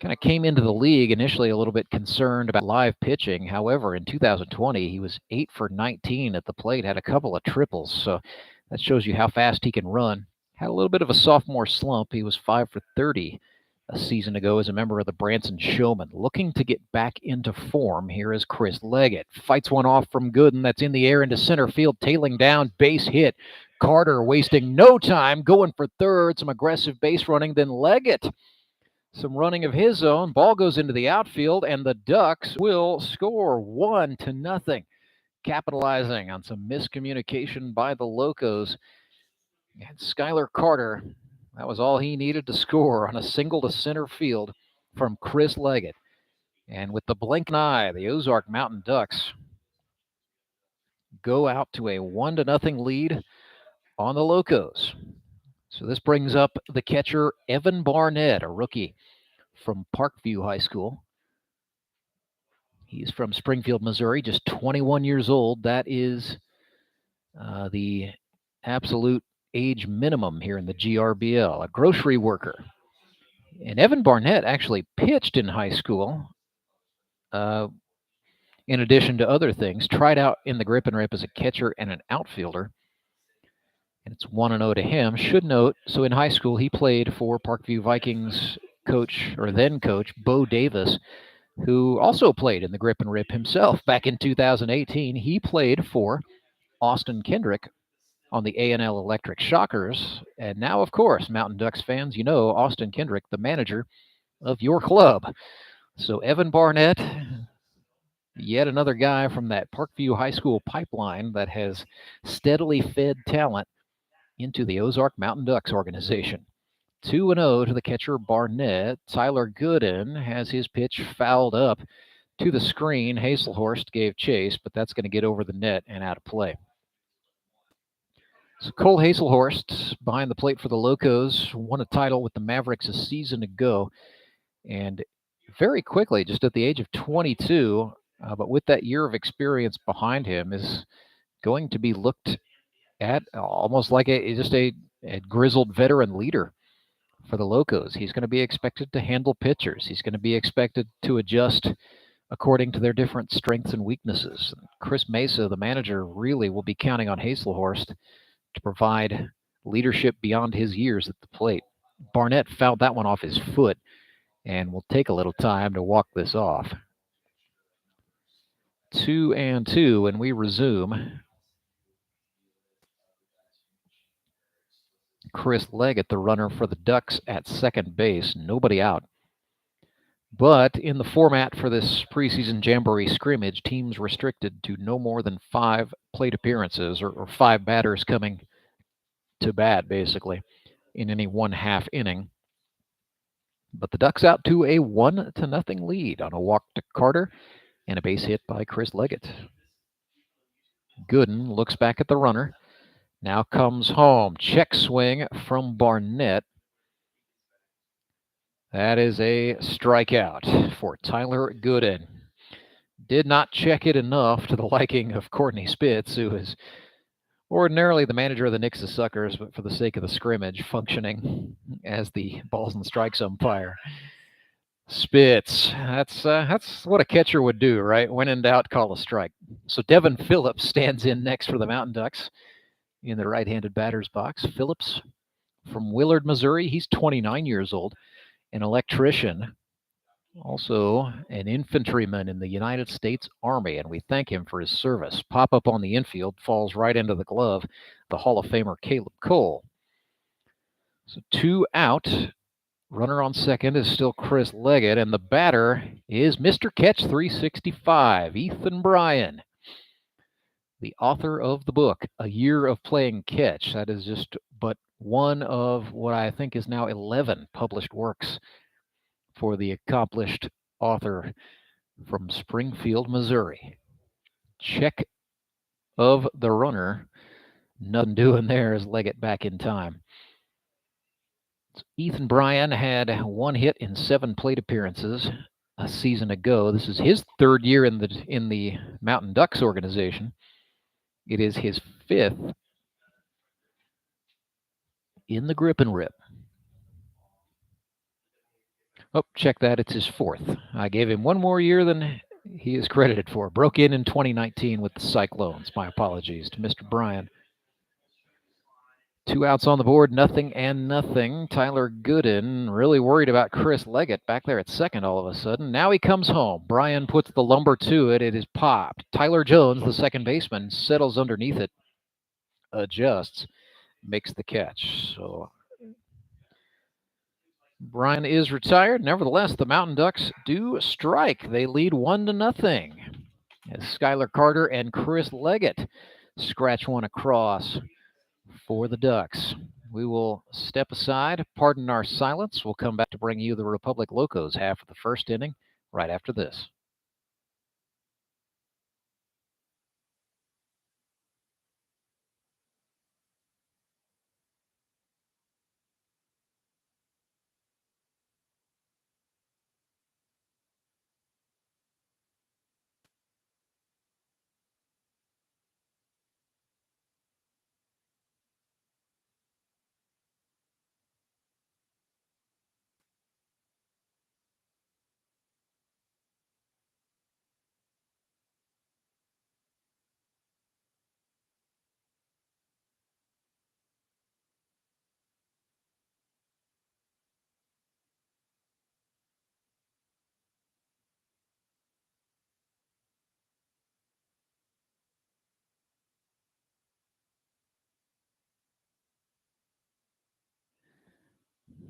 Kind of came into the league initially a little bit concerned about live pitching. However, in 2020, he was 8 for 19 at the plate, had a couple of triples. So that shows you how fast he can run. Had a little bit of a sophomore slump. He was 5 for 30 a season ago as a member of the Branson Showmen. Looking to get back into form, here is Chris Leggett. Fights one off from Gooden. That's in the air into center field, tailing down, base hit. Carter wasting no time, going for third. Some aggressive base running. Then Leggett, some running of his own. Ball goes into the outfield, and the Ducks will score 1-0, capitalizing on some miscommunication by the Locos. And Skylar Carter, that was all he needed to score on a single to center field from Chris Leggett. And with the blink of an eye, the Ozark Mountain Ducks go out to a 1-0 lead on the Locos. So this brings up the catcher, Evan Barnett, a rookie from Parkview High School. He's from Springfield, Missouri, just 21 years old. That is the absolute age minimum here in the GRBL, a grocery worker. And Evan Barnett actually pitched in high school, in addition to other things. Tried out in the grip and rip as a catcher and an outfielder. And it's 1-0 to him. Should note, so in high school, he played for Parkview Vikings coach, or then coach, Bo Davis, who also played in the grip and rip himself back in 2018. He played for Austin Kendrick on the A&L Electric Shockers. And now, of course, Mountain Ducks fans, you know Austin Kendrick, the manager of your club. So Evan Barnett, yet another guy from that Parkview High School pipeline that has steadily fed talent into the Ozark Mountain Ducks organization. 2-0 to the catcher Barnett. Tyler Gooden has his pitch fouled up to the screen. Hazelhorst gave chase, but that's going to get over the net and out of play. So Cole Hazelhorst behind the plate for the Locos, won a title with the Mavericks a season ago, and very quickly, just at the age of 22, but with that year of experience behind him, is going to be looked at almost like a grizzled veteran leader for the Locos. He's going to be expected to handle pitchers. He's going to be expected to adjust according to their different strengths and weaknesses. Chris Mesa, the manager, really will be counting on Hazelhorst to provide leadership beyond his years at the plate. Barnett fouled that one off his foot and will take a little time to walk this off. 2-2, and we resume. Chris Leggett, the runner for the Ducks at second base. Nobody out. But in the format for this preseason Jamboree scrimmage, teams restricted to no more than 5 plate appearances, or 5 batters coming to bat, basically, in any 1/2 inning. But the Ducks out to a 1-0 lead on a walk to Carter and a base hit by Chris Leggett. Gooden looks back at the runner. Now comes home. Check swing from Barnett. That is a strikeout for Tyler Gooden. Did not check it enough to the liking of Courtney Spitz, who is ordinarily the manager of the Nixa Suckers, but for the sake of the scrimmage, functioning as the balls and strikes umpire. Spits. That's what a catcher would do, right? When in doubt, call a strike. So Devin Phillips stands in next for the Mountain Ducks in the right-handed batter's box. Phillips from Willard, Missouri. He's 29 years old, an electrician, also an infantryman in the United States Army, and we thank him for his service. Pop up on the infield, falls right into the glove, the Hall of Famer Caleb Cole. So 2 out. Runner on second is still Chris Leggett, and the batter is Mr. Catch 365, Ethan Bryan, the author of the book, A Year of Playing Catch. That is just but one of what I think is now 11 published works for the accomplished author from Springfield, Missouri. Check of the runner. Nothing doing there as Leggett back in time. Ethan Bryan had 1 hit in 7 plate appearances a season ago. This is his 3rd year in the Mountain Ducks organization. It is his 5th in the Grip and Rip. Oh, check that. It's his 4th. I gave him 1 more year than he is credited for. Broke in 2019 with the Cyclones. My apologies to Mr. Bryan. 2 outs on the board, nothing and nothing. Tyler Gooden really worried about Chris Leggett back there at second all of a sudden. Now he comes home. Bryan puts the lumber to it. It is popped. Tyler Jones, the second baseman, settles underneath it, adjusts, makes the catch. So Bryan is retired. Nevertheless, the Mountain Ducks do strike. They lead 1-0 as Skylar Carter and Chris Leggett scratch one across for the Ducks. We will step aside, pardon our silence. We'll come back to bring you the Republic Locos half of the first inning right after this.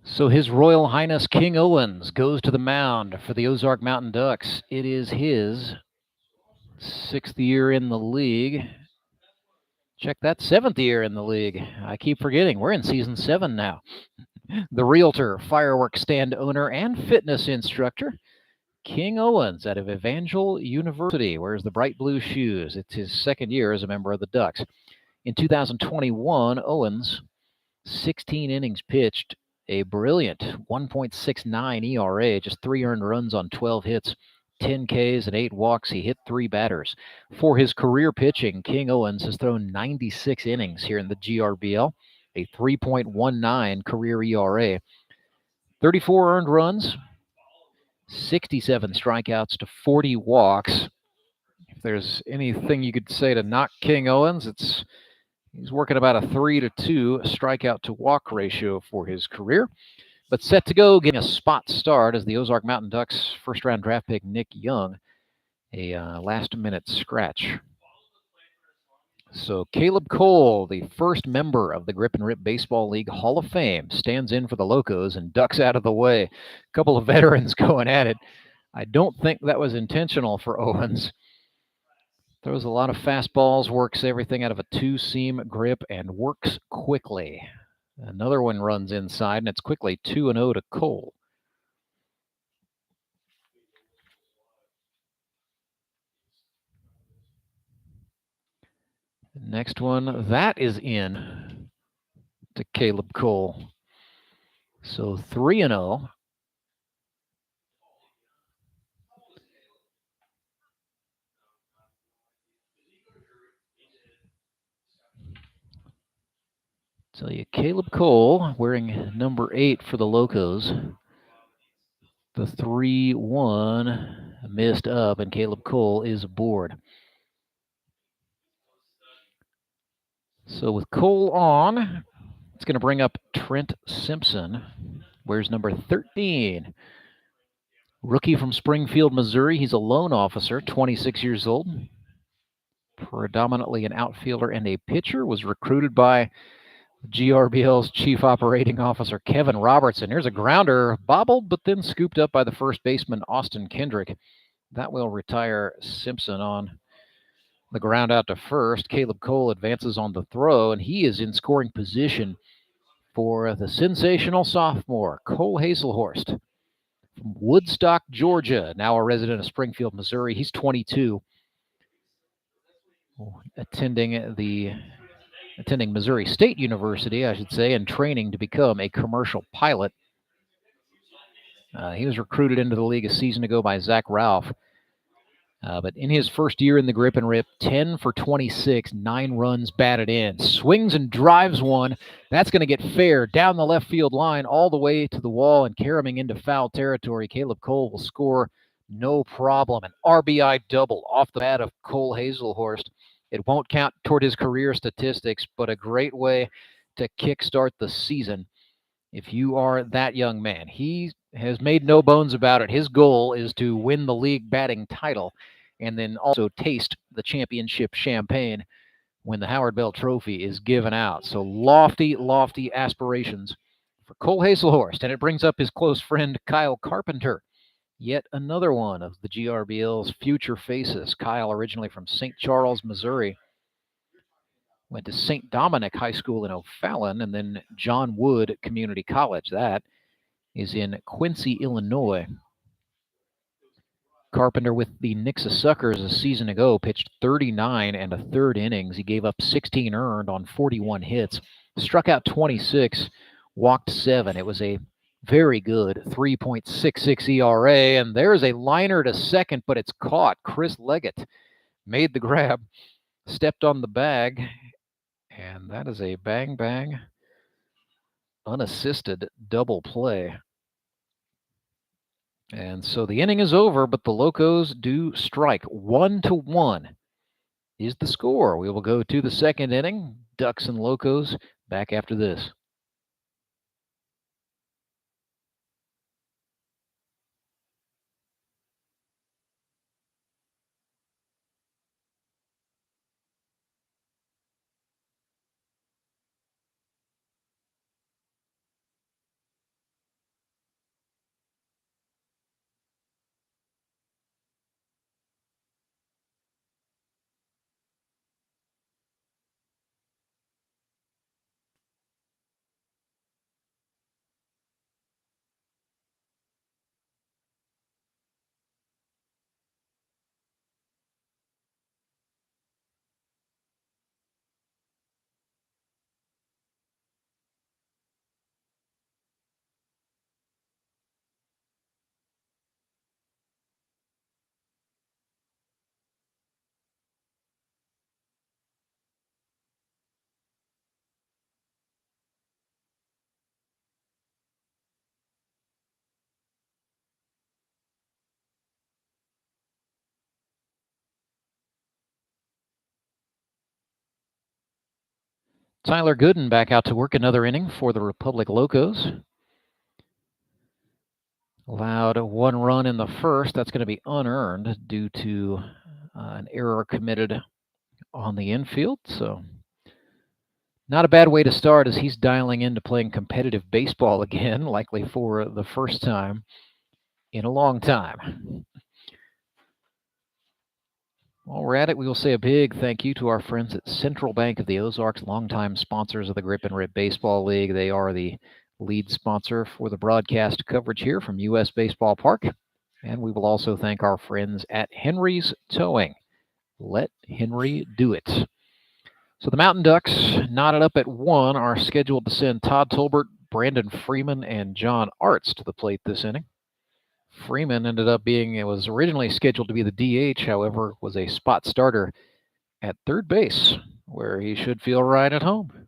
So His Royal Highness King Owens goes to the mound for the Ozark Mountain Ducks. It is his 6th year in the league. Check that, 7th year in the league. I keep forgetting. We're in season 7 now. The realtor, fireworks stand owner, and fitness instructor, King Owens out of Evangel University wears the bright blue shoes. It's his 2nd year as a member of the Ducks. In 2021, Owens, 16 innings pitched, a brilliant 1.69 ERA, just 3 earned runs on 12 hits, 10 Ks and 8 walks. He hit 3 batters. For his career pitching, King Owens has thrown 96 innings here in the GRBL, a 3.19 career ERA, 34 earned runs, 67 strikeouts to 40 walks. If there's anything you could say to knock King Owens, he's working about a 3-2 strikeout to walk ratio for his career. But set to go, getting a spot start as the Ozark Mountain Ducks first-round draft pick Nick Young, a last-minute scratch. So Caleb Cole, the first member of the Grip and Rip Baseball League Hall of Fame, stands in for the Locos and ducks out of the way. A couple of veterans going at it. I don't think that was intentional for Owens. Throws a lot of fastballs, works everything out of a 2-seam grip, and works quickly. Another one runs inside, and it's quickly 2-0 to Cole. Next one, that is in to Caleb Cole. So 3-0. Tell you, Caleb Cole wearing number 8 for the Locos. The 3-1 missed up, and Caleb Cole is aboard. So with Cole on, it's going to bring up Trent Simpson. Where's number 13? Rookie from Springfield, Missouri. He's a loan officer, 26 years old. Predominantly an outfielder and a pitcher. Was recruited by GRBL's Chief Operating Officer, Kevin Robertson. Here's a grounder, bobbled, but then scooped up by the first baseman, Austin Kendrick. That will retire Simpson on the ground out to first. Caleb Cole advances on the throw, and he is in scoring position for the sensational sophomore, Cole Hazelhorst, from Woodstock, Georgia, now a resident of Springfield, Missouri. He's 22, attending Missouri State University, I should say, and training to become a commercial pilot. He was recruited into the league a season ago by Zach Ralph. But in his first year in the Grip and Rip, 10 for 26, 9 runs batted in. Swings and drives one. That's going to get fair down the left field line all the way to the wall and caroming into foul territory. Caleb Cole will score no problem. An RBI double off the bat of Cole Hazelhorst. It won't count toward his career statistics, but a great way to kickstart the season. If you are that young man, he has made no bones about it. His goal is to win the league batting title and then also taste the championship champagne when the Howard Bell Trophy is given out. So lofty, lofty aspirations for Cole Hazelhorst. And it brings up his close friend, Kyle Carpenter, yet another one of the GRBL's future faces. Kyle, originally from St. Charles, Missouri, went to St. Dominic High School in O'Fallon and then John Wood Community College. That is in Quincy, Illinois. Carpenter with the Nixa Suckers a season ago pitched 39 and a third innings. He gave up 16 earned on 41 hits, struck out 26, walked 7. It was a very good 3.66 ERA, and there's a liner to second, but it's caught. Chris Leggett made the grab, stepped on the bag, and that is a bang-bang unassisted double play. And so the inning is over, but the Locos do strike. 1-1 is the score. We will go to the second inning. Ducks and Locos back after this. Tyler Gooden back out to work another inning for the Republic Locos. Allowed 1 run in the first. That's going to be unearned due to an error committed on the infield. So not a bad way to start as he's dialing into playing competitive baseball again, likely for the first time in a long time. While we're at it, we will say a big thank you to our friends at Central Bank of the Ozarks, longtime sponsors of the Grip and Rip Baseball League. They are the lead sponsor for the broadcast coverage here from U.S. Baseball Park. And we will also thank our friends at Henry's Towing. Let Henry do it. So the Mountain Ducks, knotted up at 1, are scheduled to send Todd Tolbert, Brandon Freeman, and John Arts to the plate this inning. Freeman ended up it was originally scheduled to be the DH, however, was a spot starter at third base, where he should feel right at home.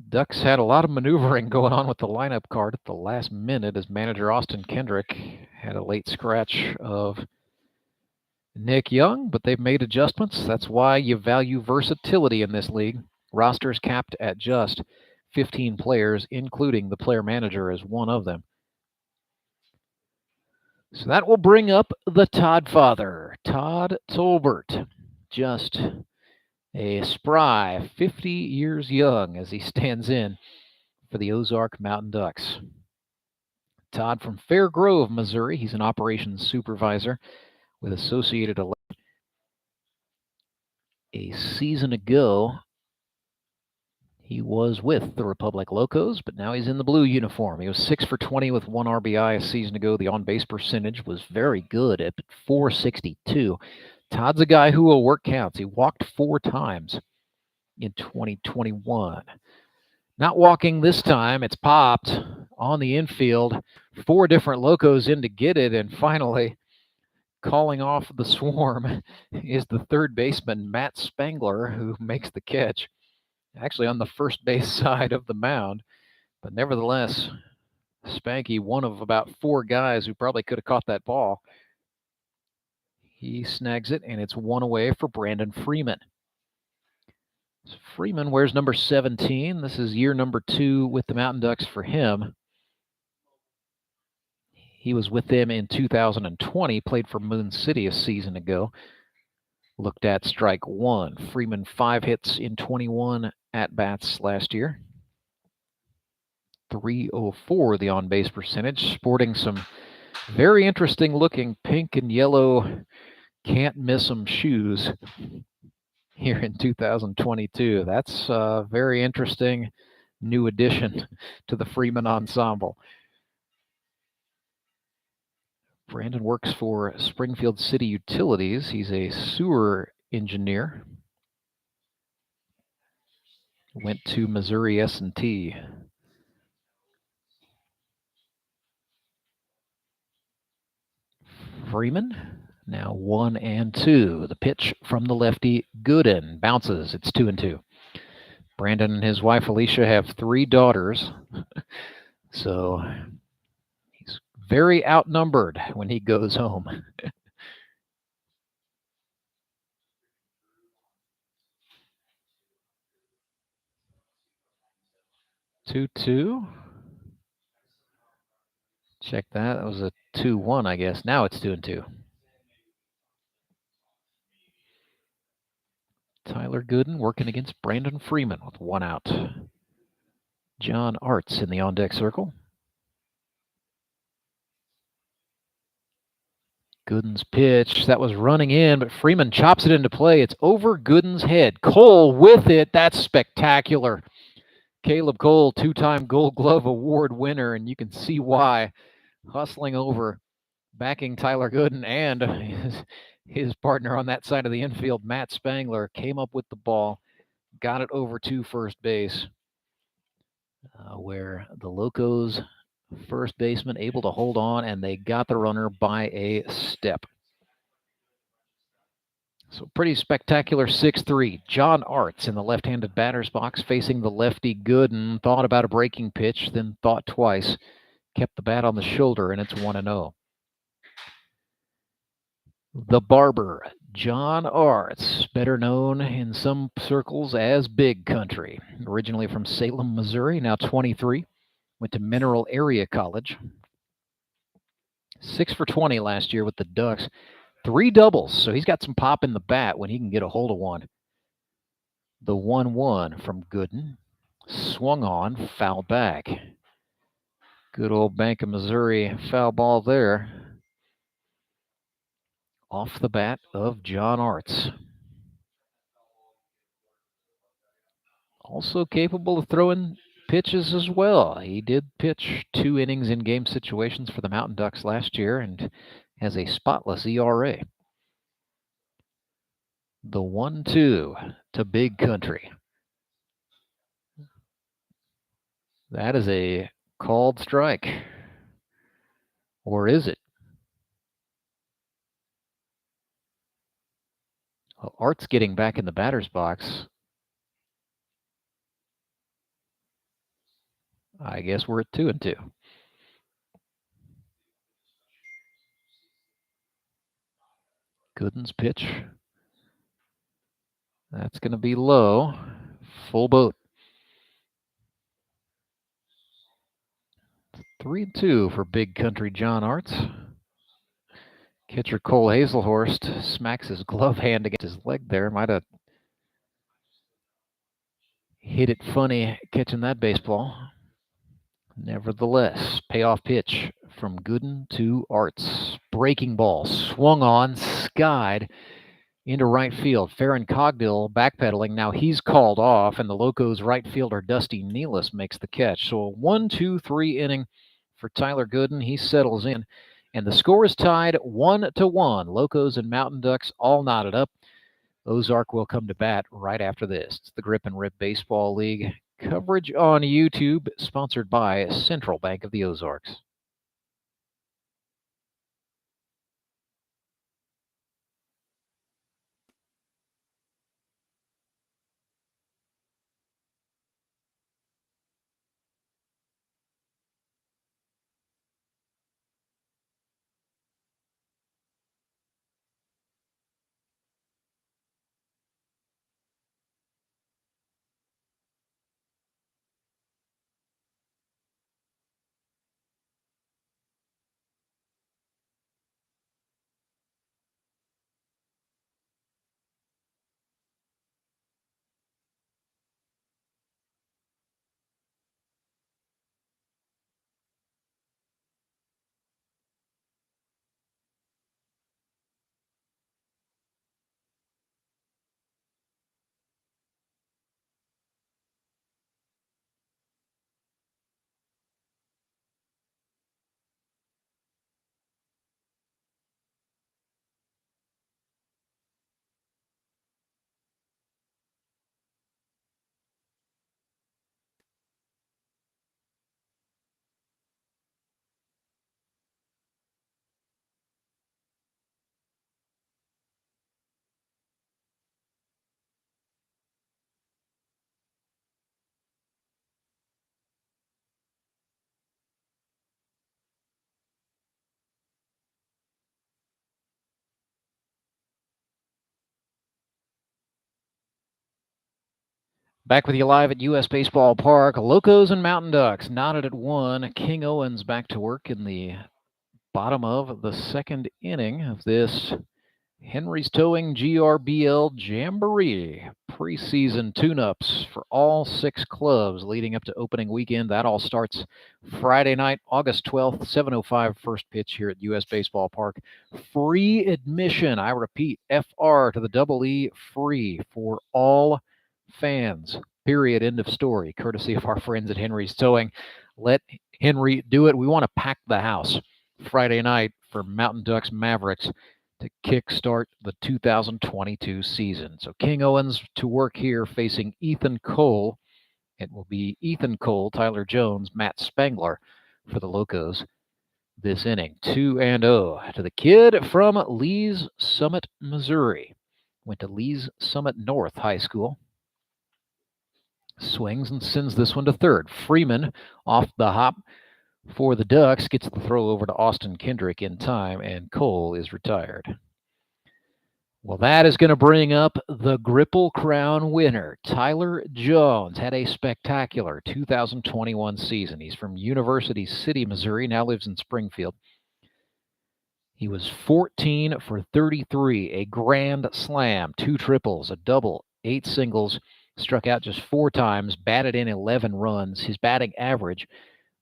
Ducks had a lot of maneuvering going on with the lineup card at the last minute as manager Austin Kendrick had a late scratch of Nick Young, but they've made adjustments. That's why you value versatility in this league. Rosters capped at just 15 players, including the player manager as one of them. So that will bring up the Todd father, Todd Tolbert. Just a spry 50 years young as he stands in for the Ozark Mountain Ducks. Todd from Fair Grove, Missouri. He's an operations supervisor with Associated Electric. A season ago, he was with the Republic Locos, but now he's in the blue uniform. He was 6 for 20 with 1 RBI a season ago. The on-base percentage was very good at .462. Todd's a guy who will work counts. He walked 4 times in 2021. Not walking this time. It's popped on the infield. 4 different Locos in to get it, and finally calling off the swarm is the third baseman, Matt Spangler, who makes the catch. Actually on the first base side of the mound, but nevertheless, Spanky, one of about 4 guys who probably could have caught that ball. He snags it, and it's 1 away for Brandon Freeman. So Freeman wears number 17. This is year number 2 with the Mountain Ducks for him. He was with them in 2020, played for Moon City a season ago. Looked at strike 1. Freeman 5 hits in 21 at-bats last year. .304 the on-base percentage, sporting some very interesting looking pink and yellow can't miss 'em shoes here in 2022. That's a very interesting new addition to the Freeman ensemble. Brandon works for Springfield City Utilities. He's a sewer engineer. Went to Missouri S&T. Freeman, now 1-2. The pitch from the lefty, Gooden, bounces. It's 2-2. Brandon and his wife Alicia have 3 daughters, so he's very outnumbered when he goes home. 2-2. Check that. That was a 2-1, I guess. Now it's 2-2. Tyler Gooden working against Brandon Freeman with 1 out. John Arts in the on-deck circle. Gooden's pitch, that was running in, but Freeman chops it into play. It's over Gooden's head. Cole with it. That's spectacular. Caleb Cole, 2-time Gold Glove Award winner, and you can see why. Hustling over, backing Tyler Gooden and his partner on that side of the infield, Matt Spangler, came up with the ball, got it over to first base, where the Locos first baseman able to hold on, and they got the runner by a step. So pretty spectacular 6-3. John Arts in the left-handed batter's box facing the lefty Gooden. Thought about a breaking pitch, then thought twice. Kept the bat on the shoulder, and it's 1-0. The Barber, John Arts, better known in some circles as Big Country. Originally from Salem, Missouri, now 23. Went to Mineral Area College. 6 for 20 last year with the Ducks. 3 doubles, so he's got some pop in the bat when he can get a hold of one. The 1-1 from Gooden. Swung on, foul back. Good old Bank of Missouri foul ball there. Off the bat of John Arts. Also capable of throwing pitches as well. He did pitch 2 innings in game situations for the Mountain Ducks last year and has a spotless ERA. The 1-2 to Big Country. That is a called strike. Or is it? Well, Art's getting back in the batter's box. I guess we're at 2-2. Gooden's pitch. That's going to be low. Full boat. 3-2 for Big Country John Arts. Catcher Cole Hazelhorst smacks his glove hand against his leg there. Might have hit it funny catching that baseball. Nevertheless, payoff pitch from Gooden to Arts. Breaking ball, swung on, skied into right field. Farron Cogdill backpedaling. Now he's called off, and the Locos right fielder Dusty Nealis makes the catch. So a 1-2-3 inning for Tyler Gooden. He settles in, and the score is tied 1-1. Locos and Mountain Ducks all knotted up. Ozark will come to bat right after this. It's the Grip and Rip Baseball League. Coverage on YouTube, sponsored by Central Bank of the Ozarks. Back with you live at U.S. Baseball Park. Locos and Mountain Ducks knotted at 1. King Owens back to work in the bottom of the second inning of this Henry's Towing GRBL Jamboree. Preseason tune-ups for all 6 clubs leading up to opening weekend. That all starts Friday night, August 12th, 7:05 first pitch here at U.S. Baseball Park. Free admission. I repeat, FR to the double E, free for all fans. Period. End of story. Courtesy of our friends at Henry's Towing. Let Henry do it. We want to pack the house Friday night for Mountain Ducks Mavericks to kickstart the 2022 season. So King Owens to work here facing Ethan Cole. It will be Ethan Cole, Tyler Jones, Matt Spangler for the Locos this inning. 2-0 to the kid from Lee's Summit, Missouri. Went to Lee's Summit North High School. Swings and sends this one to third. Freeman off the hop for the Ducks, gets the throw over to Austin Kendrick in time, and Cole is retired. Well, that is going to bring up the Gripple Crown winner. Tyler Jones had a spectacular 2021 season. He's from University City, Missouri, now lives in Springfield. He was 14 for 33, a grand slam, 2 triples, a double, 8 singles, struck out just 4 times, batted in 11 runs. His batting average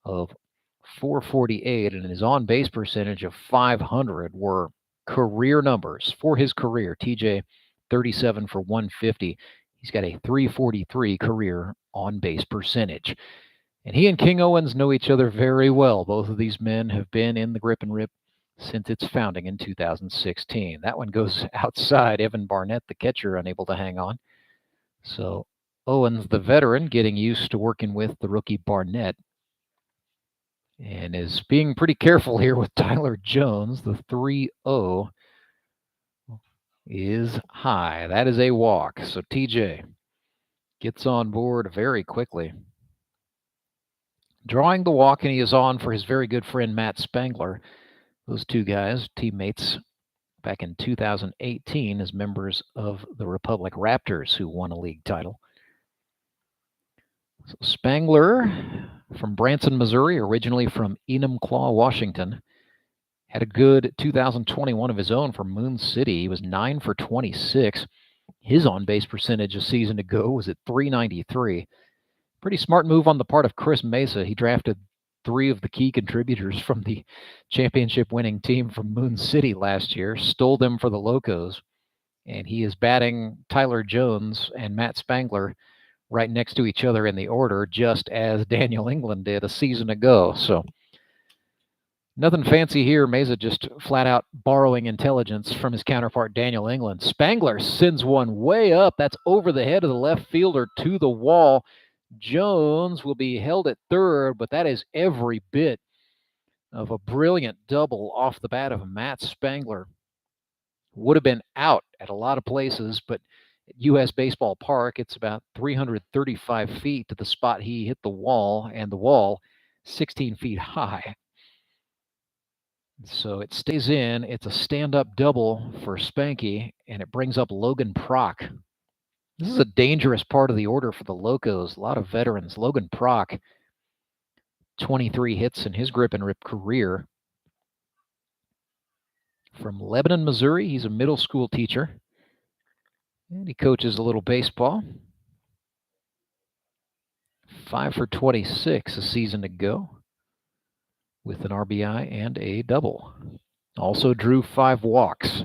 of 448 and his on-base percentage of 500 were career numbers for his career. TJ, 37 for 150. He's got a 343 career on-base percentage. And he and King Owens know each other very well. Both of these men have been in the Grip and Rip since its founding in 2016. That one goes outside. Evan Barnett, the catcher, unable to hang on. So Owens, the veteran, getting used to working with the rookie Barnett, and is being pretty careful here with Tyler Jones. The 3-0 is high. That is a walk. So TJ gets on board very quickly. drawing the walk, and he is on for his very good friend Matt Spangler. Those two guys, teammates back in 2018 as members of the Republic Raptors, who won a league title. So Spangler from Branson, Missouri, originally from Enumclaw, Washington, had a good 2021 of his own for Moon City. He was 9 for 26. His on-base percentage a season ago was at .393. Pretty smart move on the part of Chris Mesa. He drafted 3 of the key contributors from the championship-winning team from Moon City last year, stole them for the Locos, and he is batting Tyler Jones and Matt Spangler right next to each other in the order, just as Daniel England did a season ago. So nothing fancy here. Mesa just flat out borrowing intelligence from his counterpart, Daniel England. Spangler sends one way up. That's over the head of the left fielder to the wall. Jones will be held at third, but that is every bit of a brilliant double off the bat of Matt Spangler. Would have been out at a lot of places, but at U.S. Baseball Park, it's about 335 feet to the spot he hit the wall, and the wall 16 feet high. So it stays in. It's a stand-up double for Spanky, and it brings up Logan Prock. This is a dangerous part of the order for the Locos. A lot of veterans. Logan Prock, 23 hits in his grip and rip career. From Lebanon, Missouri, he's a middle school teacher, and he coaches a little baseball. 5 for 26 a season ago with an RBI and a double. Also drew 5 walks.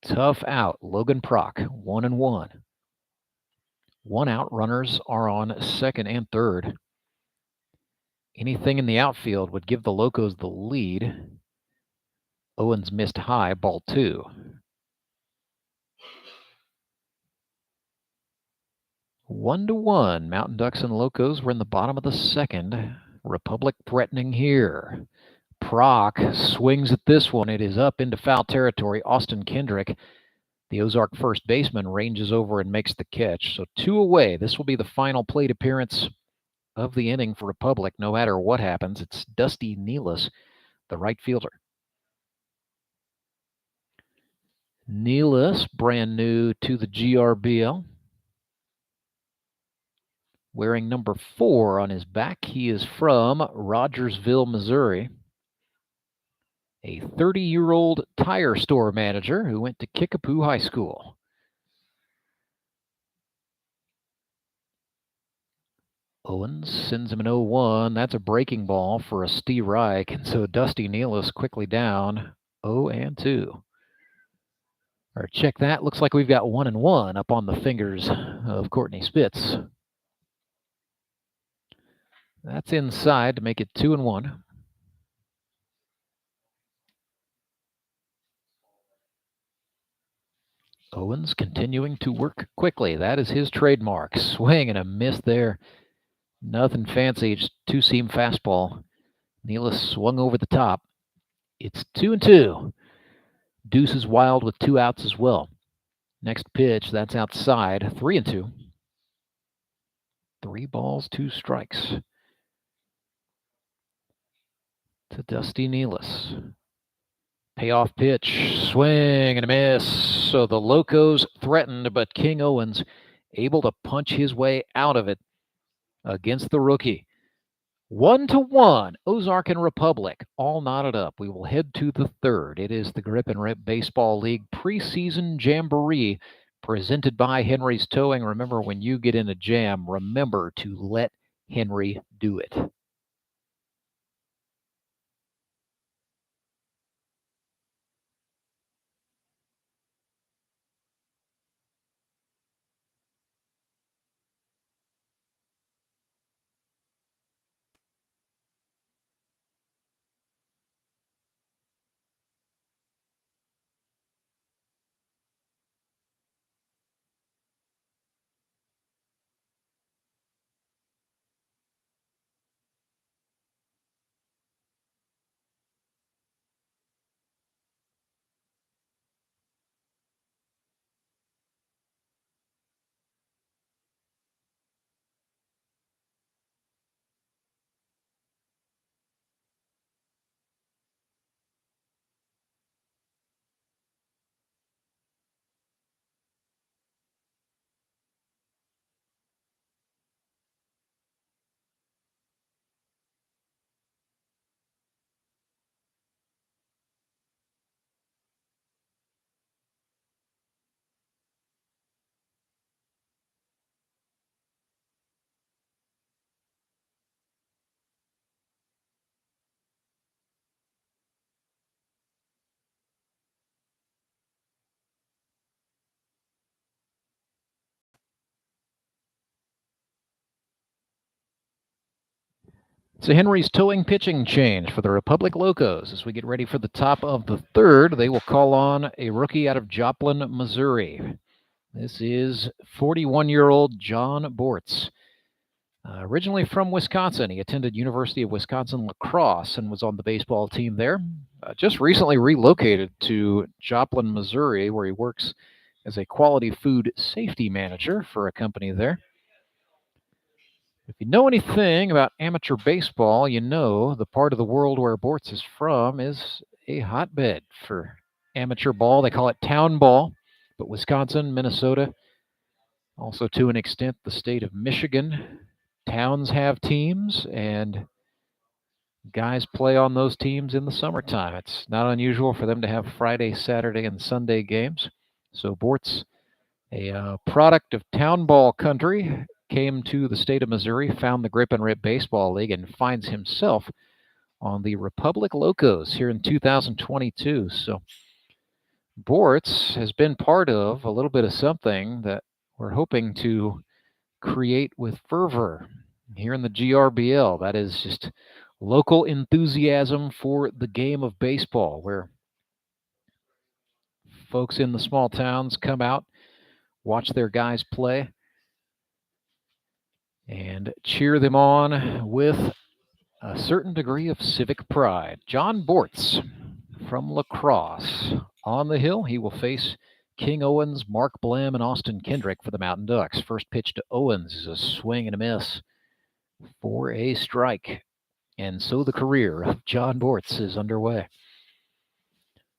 Tough out, Logan Prock, 1-1. 1 out, runners are on second and third. Anything in the outfield would give the Locos the lead. Owens missed high, ball 2. 1-1. Mountain Ducks and Locos were in the bottom of the second. Republic threatening here. Prock swings at this one. It is up into foul territory. Austin Kendrick, the Ozark first baseman, ranges over and makes the catch. So 2 away. This will be the final plate appearance of the inning for Republic. No matter what happens, it's Dusty Nealis, the right fielder. Nealis, brand new to the GRBL. Wearing number 4 on his back. He is from Rogersville, Missouri. A 30-year-old tire store manager who went to Kickapoo High School. Owens sends him an 0-1. That's a breaking ball for a Steve Reich. And so Dusty Nealis quickly down 0-2. Or check that. Looks like we've got 1-1 up on the fingers of Courtney Spitz. That's inside to make it 2-1. Owens continuing to work quickly. That is his trademark. Swing and a miss there. Nothing fancy, just 2-seam fastball. Nealis swung over the top. It's 2-2. Deuce is wild with 2 outs as well. Next pitch, that's outside. 3-2. 3 balls, 2 strikes to Dusty Nealis. Payoff pitch, swing and a miss. So the Locos threatened, but King Owens able to punch his way out of it against the rookie. 1-1, Ozark and Republic, all knotted up. We will head to the third. It is the Grip and Rip Baseball League Preseason Jamboree presented by Henry's Towing. Remember, when you get in a jam, remember to let Henry do it. It's a Henry's towing pitching change for the Republic Locos. As we get ready for the top of the third, they will call on a rookie out of Joplin, Missouri. This is 41-year-old John Bortz. Originally from Wisconsin, he attended University of Wisconsin La Crosse and was on the baseball team there. Just recently relocated to Joplin, Missouri, where he works as a quality food safety manager for a company there. If you know anything about amateur baseball, you know the part of the world where Bortz is from is a hotbed for amateur ball. They call it town ball, but Wisconsin, Minnesota, also to an extent the state of Michigan, towns have teams, and guys play on those teams in the summertime. It's not unusual for them to have Friday, Saturday, and Sunday games. So Bortz, a product of town ball country, came to the state of Missouri, found the Grip and Rip Baseball League, and finds himself on the Republic Locos here in 2022. So Bortz has been part of a little bit of something that we're hoping to create with fervor here in the GRBL. That is just local enthusiasm for the game of baseball, where folks in the small towns come out, watch their guys play, and cheer them on with a certain degree of civic pride. John Bortz from La Crosse. On the hill, he will face King Owens, Mark Blem, and Austin Kendrick for the Mountain Ducks. First pitch to Owens is a swing and a miss for a strike. And so the career of John Bortz is underway.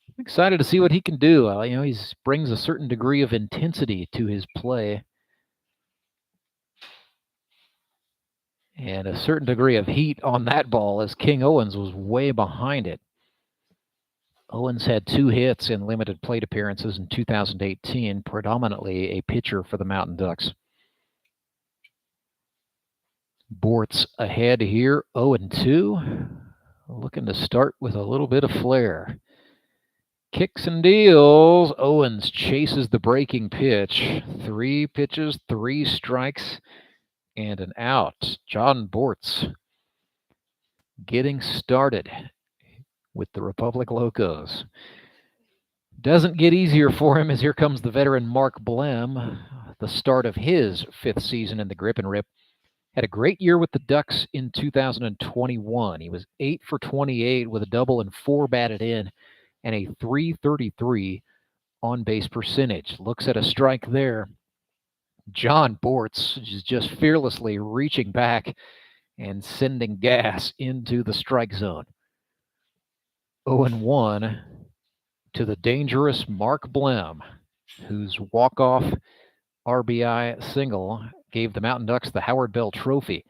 I'm excited to see what he can do. He brings a certain degree of intensity to his play and a certain degree of heat on that ball, as King Owens was way behind it. Owens had 2 hits in limited plate appearances in 2018, predominantly a pitcher for the Mountain Ducks. Bortz ahead here, 0-2. Looking to start with a little bit of flair. Kicks and deals. Owens chases the breaking pitch. 3 pitches, 3 strikes, and an out. John Bortz getting started with the Republic Locos. Doesn't get easier for him as here comes the veteran Mark Blem, the start of his 5th season in the Grip and Rip. Had a great year with the Ducks in 2021. He was 8 for 28 with a double and 4 batted in and a .333 on-base percentage. Looks at a strike there. John Bortz is just fearlessly reaching back and sending gas into the strike zone. 0-1 to the dangerous Mark Blem, whose walk-off RBI single gave the Mountain Ducks the Howard Bell Trophy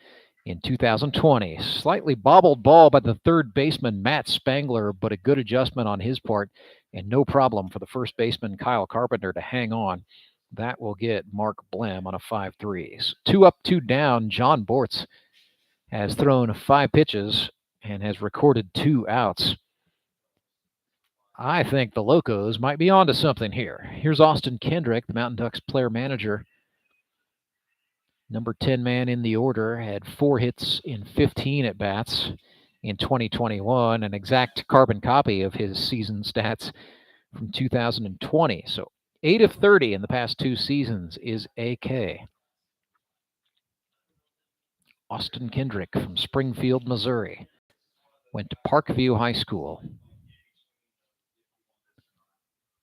in 2020. Slightly bobbled ball by the third baseman, Matt Spangler, but a good adjustment on his part, and no problem for the first baseman, Kyle Carpenter, to hang on. That will get Mark Blem on a 5-3. 2 up, 2 down. John Bortz has thrown 5 pitches and has recorded 2 outs. I think the Locos might be onto something here. Here's Austin Kendrick, the Mountain Ducks player manager. Number 10 man in the order, had 4 hits in 15 at-bats in 2021, an exact carbon copy of his season stats from 2020. So 8 of 30 in the past 2 seasons is AK. Austin Kendrick from Springfield, Missouri. Went to Parkview High School.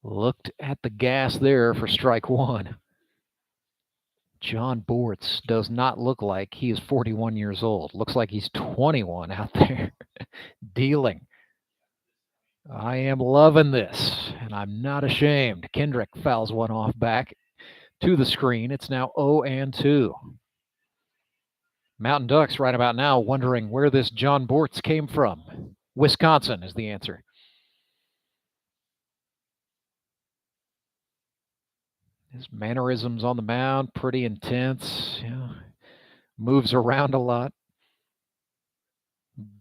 Looked at the gas there for strike 1. John Bortz does not look like he is 41 years old. Looks like he's 21 out there dealing. I am loving this, and I'm not ashamed. Kendrick fouls one off back to the screen. It's now 0-2. Mountain Ducks right about now wondering where this John Bortz came from. Wisconsin is the answer. His mannerisms on the mound, pretty intense. Moves around a lot.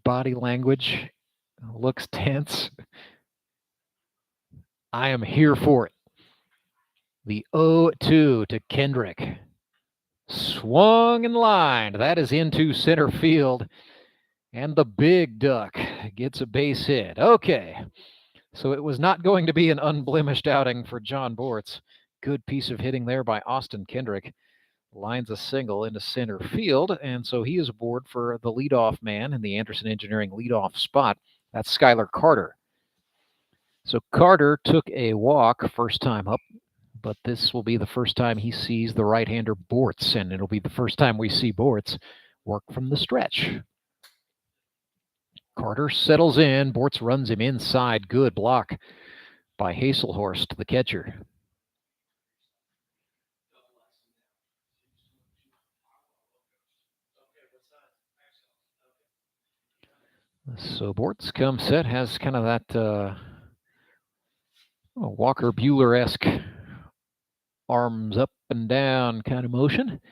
Body language looks tense. I am here for it. The 0-2 to Kendrick. Swung and lined. That is into center field. And the big duck gets a base hit. Okay, so it was not going to be an unblemished outing for John Bortz. Good piece of hitting there by Austin Kendrick. Lines a single into center field, and so he is aboard for the leadoff man in the Anderson Engineering leadoff spot. That's Skylar Carter. So Carter took a walk first time up, but this will be the first time he sees the right-hander Bortz, and it'll be the first time we see Bortz work from the stretch. Carter settles in. Bortz runs him inside. Good block by Haselhorst, the catcher. So Bortz comes set, has kind of that Walker Buehler-esque arms up and down kind of motion.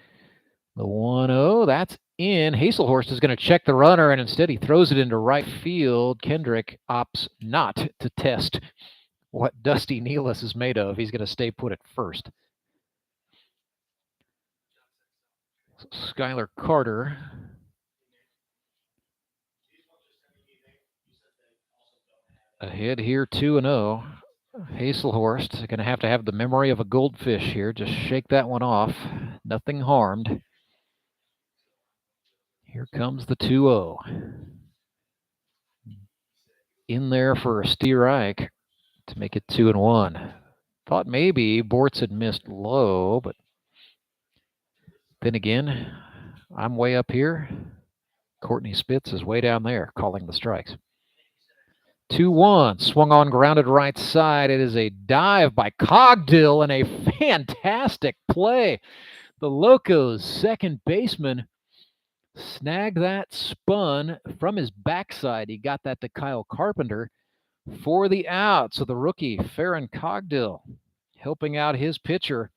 The 1-0, that's in. Haselhorst is going to check the runner, and instead he throws it into right field. Kendrick opts not to test what Dusty Nealis is made of. He's going to stay put at first. Skylar Carter. Ahead here, 2-0. Haselhorst is going to have the memory of a goldfish here. Just shake that one off. Nothing harmed. Here comes the 2-0. In there for a strike to make it 2-1. Thought maybe Bortz had missed low, but then again, I'm way up here. Courtney Spitz is way down there calling the strikes. 2-1, swung on, grounded right side. It is a dive by Cogdill and a fantastic play. The Locos' second baseman snagged that, spun from his backside. He got that to Kyle Carpenter for the out. So the rookie, Farron Cogdill, helping out his pitcher.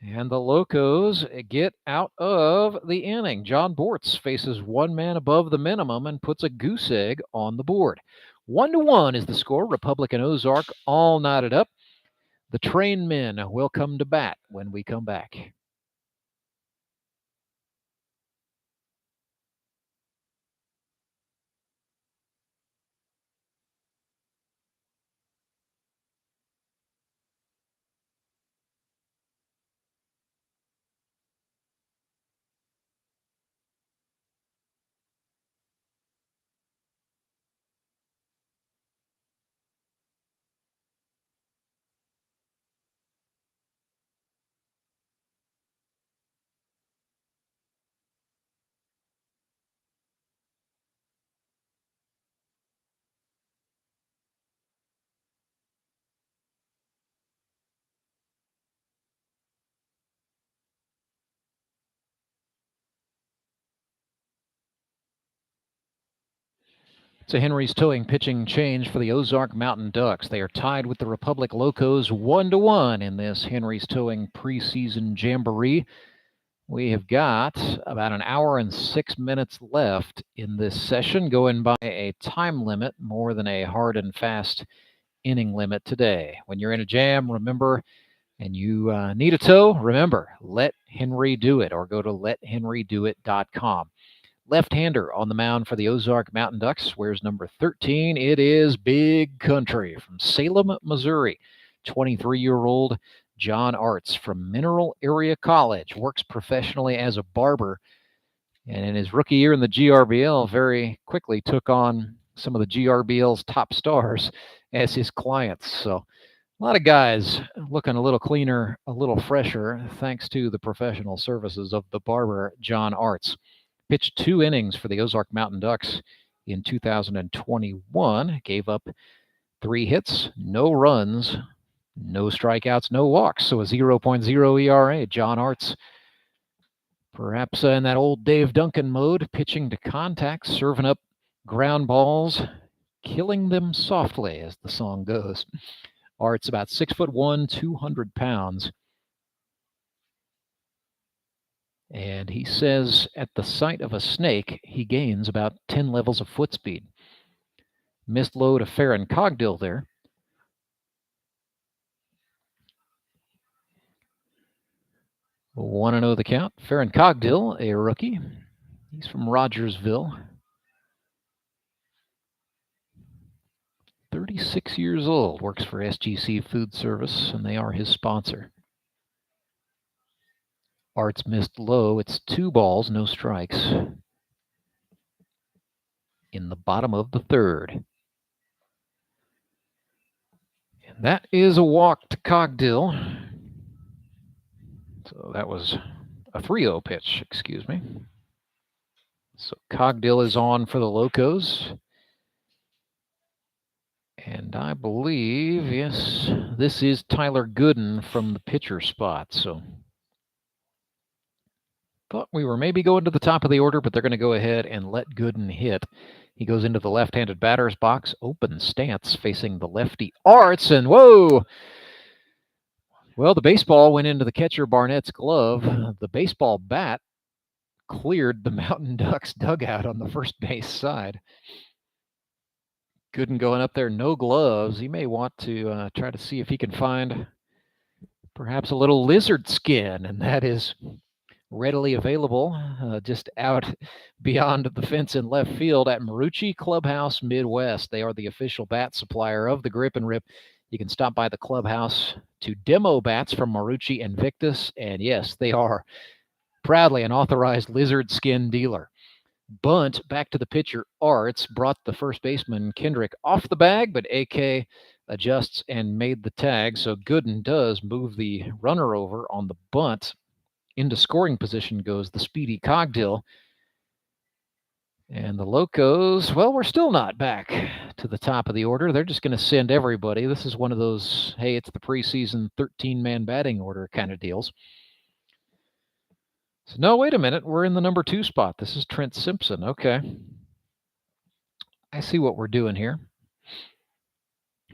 And the Locos get out of the inning. John Bortz faces one man above the minimum and puts a goose egg on the board. 1-1 is the score. Republic and Ozark all knotted up. The train men will come to bat when we come back. It's a Henry's Towing pitching change for the Ozark Mountain Ducks. They are tied with the Republic Locos 1-1 in this Henry's Towing preseason jamboree. We have got about an hour and 6 minutes left in this session, going by a time limit more than a hard and fast inning limit today. When you're in a jam, remember, and you need a tow, remember, let Henry do it, or go to lethenrydoit.com. Left-hander on the mound for the Ozark Mountain Ducks wears number 13. It is Big Country from Salem, Missouri. 23-year-old John Arts from Mineral Area College. Works professionally as a barber. And in his rookie year in the GRBL, very quickly took on some of the GRBL's top stars as his clients. So a lot of guys looking a little cleaner, a little fresher, thanks to the professional services of the barber, John Arts. Pitched 2 innings for the Ozark Mountain Ducks in 2021. Gave up 3 hits, no runs, no strikeouts, no walks. So a 0.0 ERA. John Arts, perhaps in that old Dave Duncan mode, pitching to contact, serving up ground balls, killing them softly, as the song goes. Arts about 6'1", 200 pounds. And he says at the sight of a snake, he gains about 10 levels of foot speed. Missed low to Farron Cogdill there. 1-0 the count. Farron Cogdill, a rookie. He's from Rogersville. 6 years old, works for SGC Food Service, and they are his sponsor. Arts missed low. It's 2 balls, no strikes. In the bottom of the third. And that is a walk to Cogdill. So that was a 3-0 pitch, excuse me. So Cogdill is on for the Locos. And I believe, yes, this is Tyler Gooden from the pitcher spot. So thought we were maybe going to the top of the order, but they're going to go ahead and let Gooden hit. He goes into the left-handed batter's box, open stance, facing the lefty Arts, and whoa! Well, the baseball went into the catcher Barnett's glove. The baseball bat cleared the Mountain Ducks dugout on the first base side. Gooden going up there, no gloves. He may want to try to see if he can find perhaps a little lizard skin, and that is readily available just out beyond the fence in left field at Marucci Clubhouse Midwest. They are the official bat supplier of the Grip and Rip. You can stop by the clubhouse to demo bats from Marucci and Victus, and yes, they are proudly an authorized lizard skin dealer. Bunt back to the pitcher, Arts, brought the first baseman, Kendrick, off the bag, but AK adjusts and made the tag, so Gooden does move the runner over on the bunt. Into scoring position goes the speedy Cogdill. And the Locos, well, we're still not back to the top of the order. They're just going to send everybody. This is one of those, hey, it's the preseason 13-man batting order kind of deals. So, no, wait a minute. We're in the number 2 spot. This is Trent Simpson. Okay. I see what we're doing here.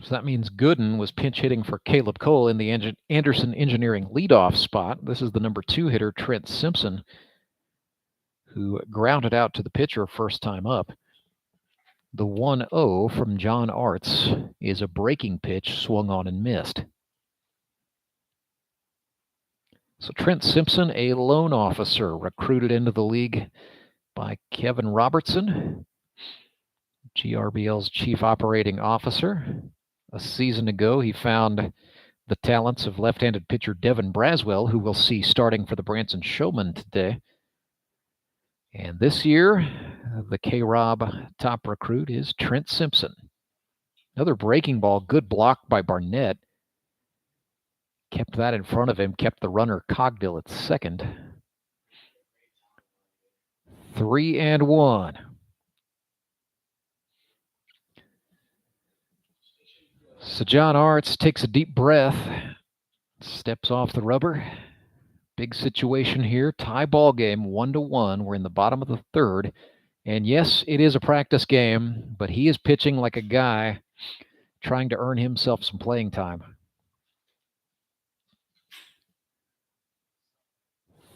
So that means Gooden was pinch hitting for Caleb Cole in the Anderson Engineering leadoff spot. This is the number 2 hitter, Trent Simpson, who grounded out to the pitcher first time up. The 1-0 from John Arts is a breaking pitch swung on and missed. So Trent Simpson, a loan officer, recruited into the league by Kevin Robertson, GRBL's chief operating officer. A season ago, he found the talents of left-handed pitcher Devin Braswell, who we'll see starting for the Branson Showmen today. And this year, the K-Rob top recruit is Trent Simpson. Another breaking ball, good block by Barnett. Kept that in front of him, kept the runner Cogdill at second. 3-1. So John Arts takes a deep breath, steps off the rubber. Big situation here. Tie ball game, 1-1. We're in the bottom of the third. And yes, it is a practice game, but he is pitching like a guy trying to earn himself some playing time.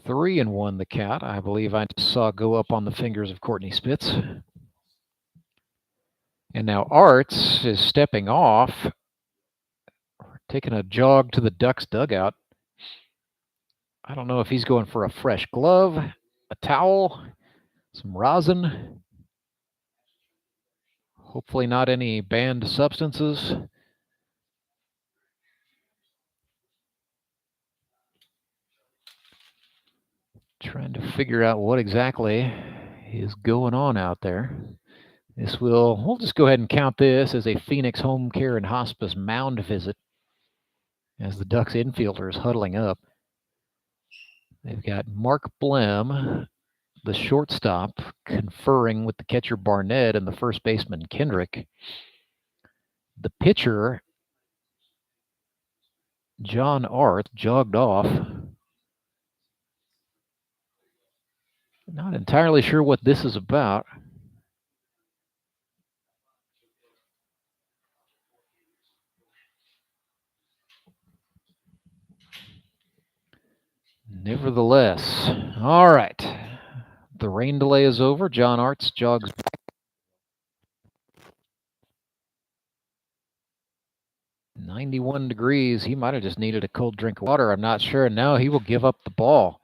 3-1 the count. I believe I saw go up on the fingers of Courtney Spitz. And now Arts is stepping off, taking a jog to the Ducks dugout. I don't know if he's going for a fresh glove, a towel, some rosin. Hopefully not any banned substances. Trying to figure out what exactly is going on out there. We'll just go ahead and count this as a Phoenix Home Care and Hospice mound visit as the Ducks infielder is huddling up. They've got Mark Blem, the shortstop, conferring with the catcher Barnett and the first baseman Kendrick. The pitcher, John Arts, jogged off. Not entirely sure what this is about. Nevertheless, all right. The rain delay is over. John Arts jogs. $91. He might have just needed a cold drink of water. I'm not sure. No, he will give up the ball.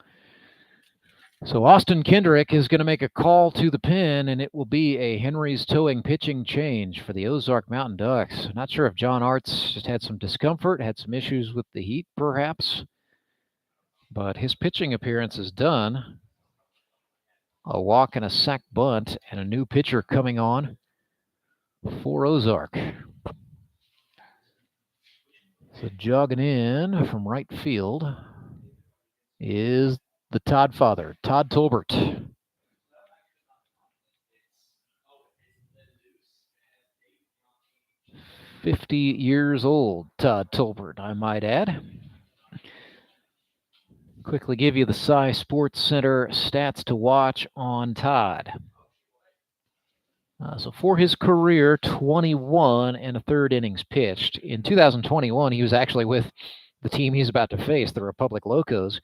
So Austin Kendrick is going to make a call to the pen, and it will be a Henry's Towing pitching change for the Ozark Mountain Ducks. Not sure if John Arts just had some discomfort, had some issues with the heat, perhaps, but his pitching appearance is done. A walk and a sac bunt, and a new pitcher coming on for Ozark. So jogging in from right field is the Todd father, Todd Tolbert. 50 years old, Todd Tolbert, I might add. Quickly give you the Cy Sports Center stats to watch on Todd. So for his career, 21 and a third innings pitched. In 2021, he was actually with the team he's about to face, the Republic Locos.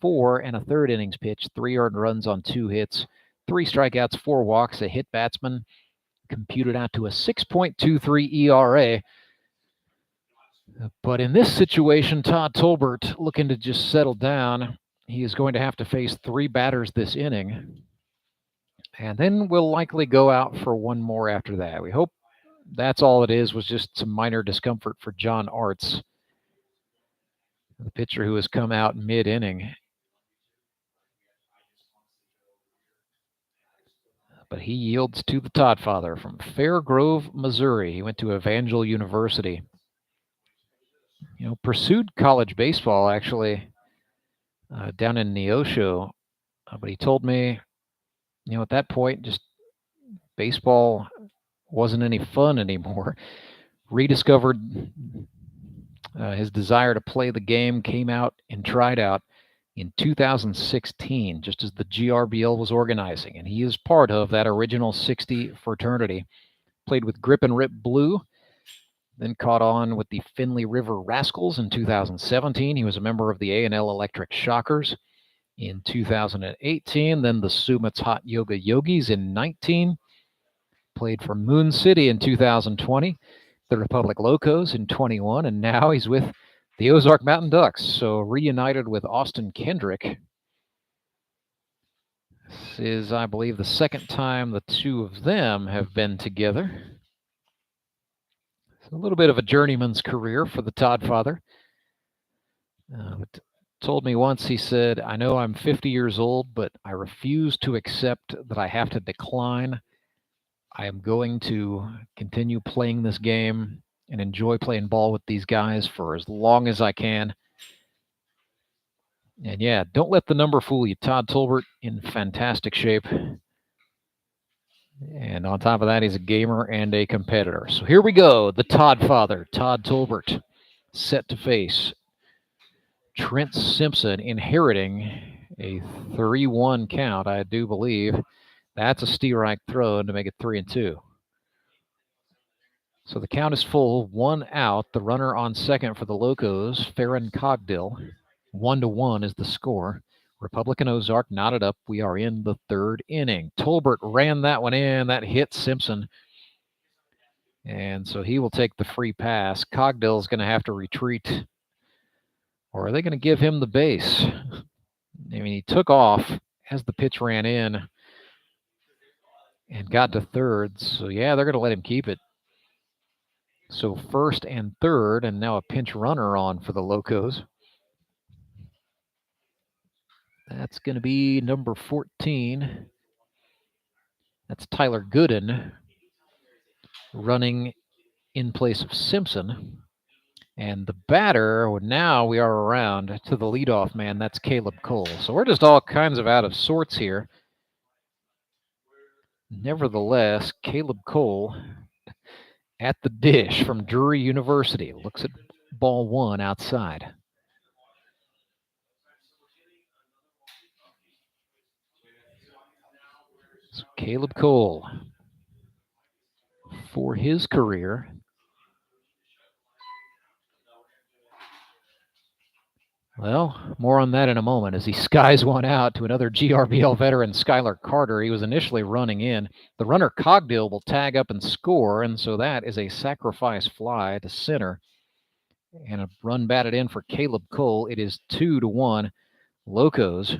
4 and a third innings pitched, 3 earned runs on 2 hits, 3 strikeouts, 4 walks, a hit batsman, computed out to a 6.23 ERA. But in this situation, Todd Tolbert looking to just settle down. He is going to have to face 3 batters this inning. And then we'll likely go out for one more after that. We hope that's all it is, was just some minor discomfort for John Arts, the pitcher who has come out mid-inning. But he yields to the Todd father from Fair Grove, Missouri. He went to Evangel University. Pursued college baseball, actually, down in Neosho. But he told me, at that point, just baseball wasn't any fun anymore. Rediscovered his desire to play the game, came out and tried out in 2016, just as the GRBL was organizing. And he is part of that original 60 fraternity. Played with Grip and Rip Blue, then caught on with the Finley River Rascals in 2017. He was a member of the A&L Electric Shockers in 2018, then the Sumit's Hot Yoga Yogis in 19. Played for Moon City in 2020, the Republic Locos in 21, and now he's with the Ozark Mountain Ducks, so reunited with Austin Kendrick. This is, I believe, the second time the two of them have been together. It's a little bit of a journeyman's career for the Todd father. Told me once, he said, I know I'm 50 years old, but I refuse to accept that I have to decline. I am going to continue playing this game and enjoy playing ball with these guys for as long as I can. And yeah, don't let the number fool you. Todd Tolbert in fantastic shape. And on top of that, he's a gamer and a competitor. So here we go. The Todd father, Todd Tolbert, set to face Trent Simpson, inheriting a 3-1 count, I do believe. That's a steer-right throw to make it 3-2. So the count is full, 1 out. The runner on second for the Locos, Farron Cogdill. 1-1 is the score. Republican Ozark knotted up. We are in the third inning. Tolbert ran that one in. That hit Simpson. And so he will take the free pass. Cogdill is going to have to retreat. Or are they going to give him the base? I mean, he took off as the pitch ran in and got to third. So, yeah, they're going to let him keep it. So first and third, and now a pinch runner on for the Locos. That's going to be number 14. That's Tyler Gooden running in place of Simpson. And the batter, now we are around to the leadoff man. That's Caleb Cole. So we're just all kinds of out of sorts here. Nevertheless, Caleb Cole at the dish from Drury University. Looks at ball 1 outside. So Caleb Cole, for his career, well, more on that in a moment as he skies one out to another GRBL veteran, Skylar Carter. He was initially running in. The runner Cogdill will tag up and score, and so that is a sacrifice fly to center. And a run batted in for Caleb Cole. It is 2-1 Locos.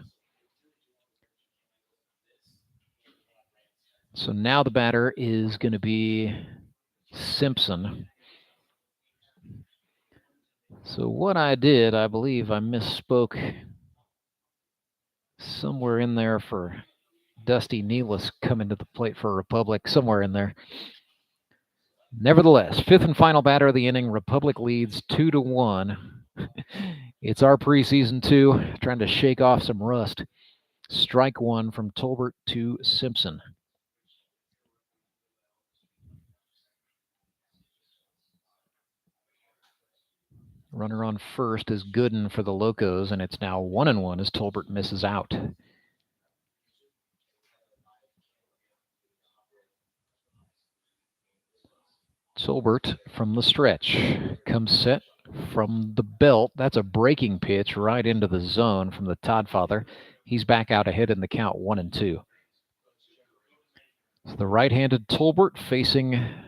So now the batter is going to be Simpson. So what I did, I believe I misspoke somewhere in there for Dusty Nealis coming to the plate for Republic, somewhere in there. Nevertheless, fifth and final batter of the inning, Republic leads 2-1. It's our preseason 2, trying to shake off some rust. Strike one from Tolbert to Simpson. Runner on first is Gooden for the Locos, and it's now 1-1 as Tolbert misses out. Tolbert from the stretch comes set from the belt. That's a breaking pitch right into the zone from the Toddfather. He's back out ahead in the count, 1-2. So the right-handed Tolbert facing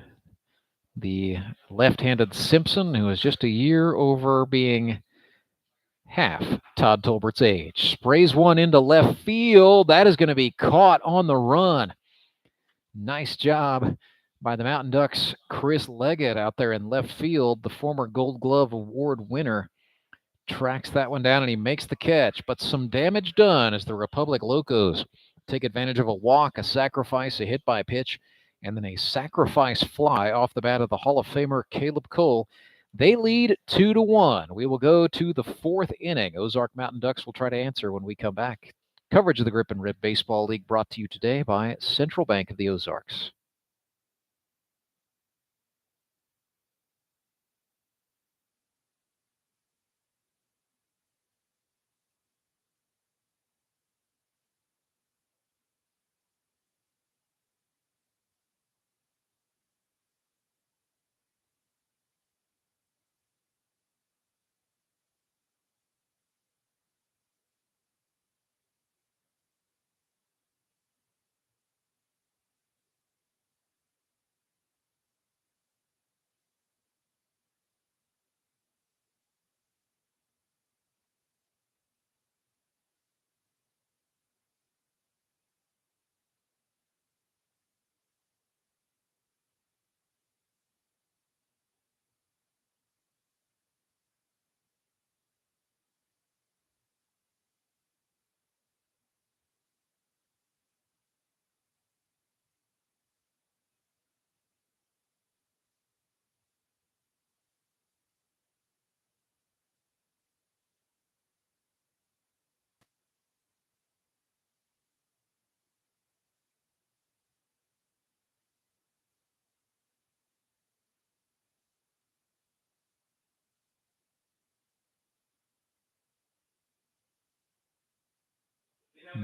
the left-handed Simpson, who is just a year over being half Todd Tolbert's age. Sprays one into left field. That is going to be caught on the run. Nice job by the Mountain Ducks' Chris Leggett out there in left field. The former Gold Glove Award winner tracks that one down and he makes the catch. But some damage done as the Republic Locos take advantage of a walk, a sacrifice, a hit by pitch, and then a sacrifice fly off the bat of the Hall of Famer Caleb Cole. They lead 2-1. We will go to the fourth inning. Ozark Mountain Ducks will try to answer when we come back. Coverage of the Grip and Rip Baseball League brought to you today by Central Bank of the Ozarks.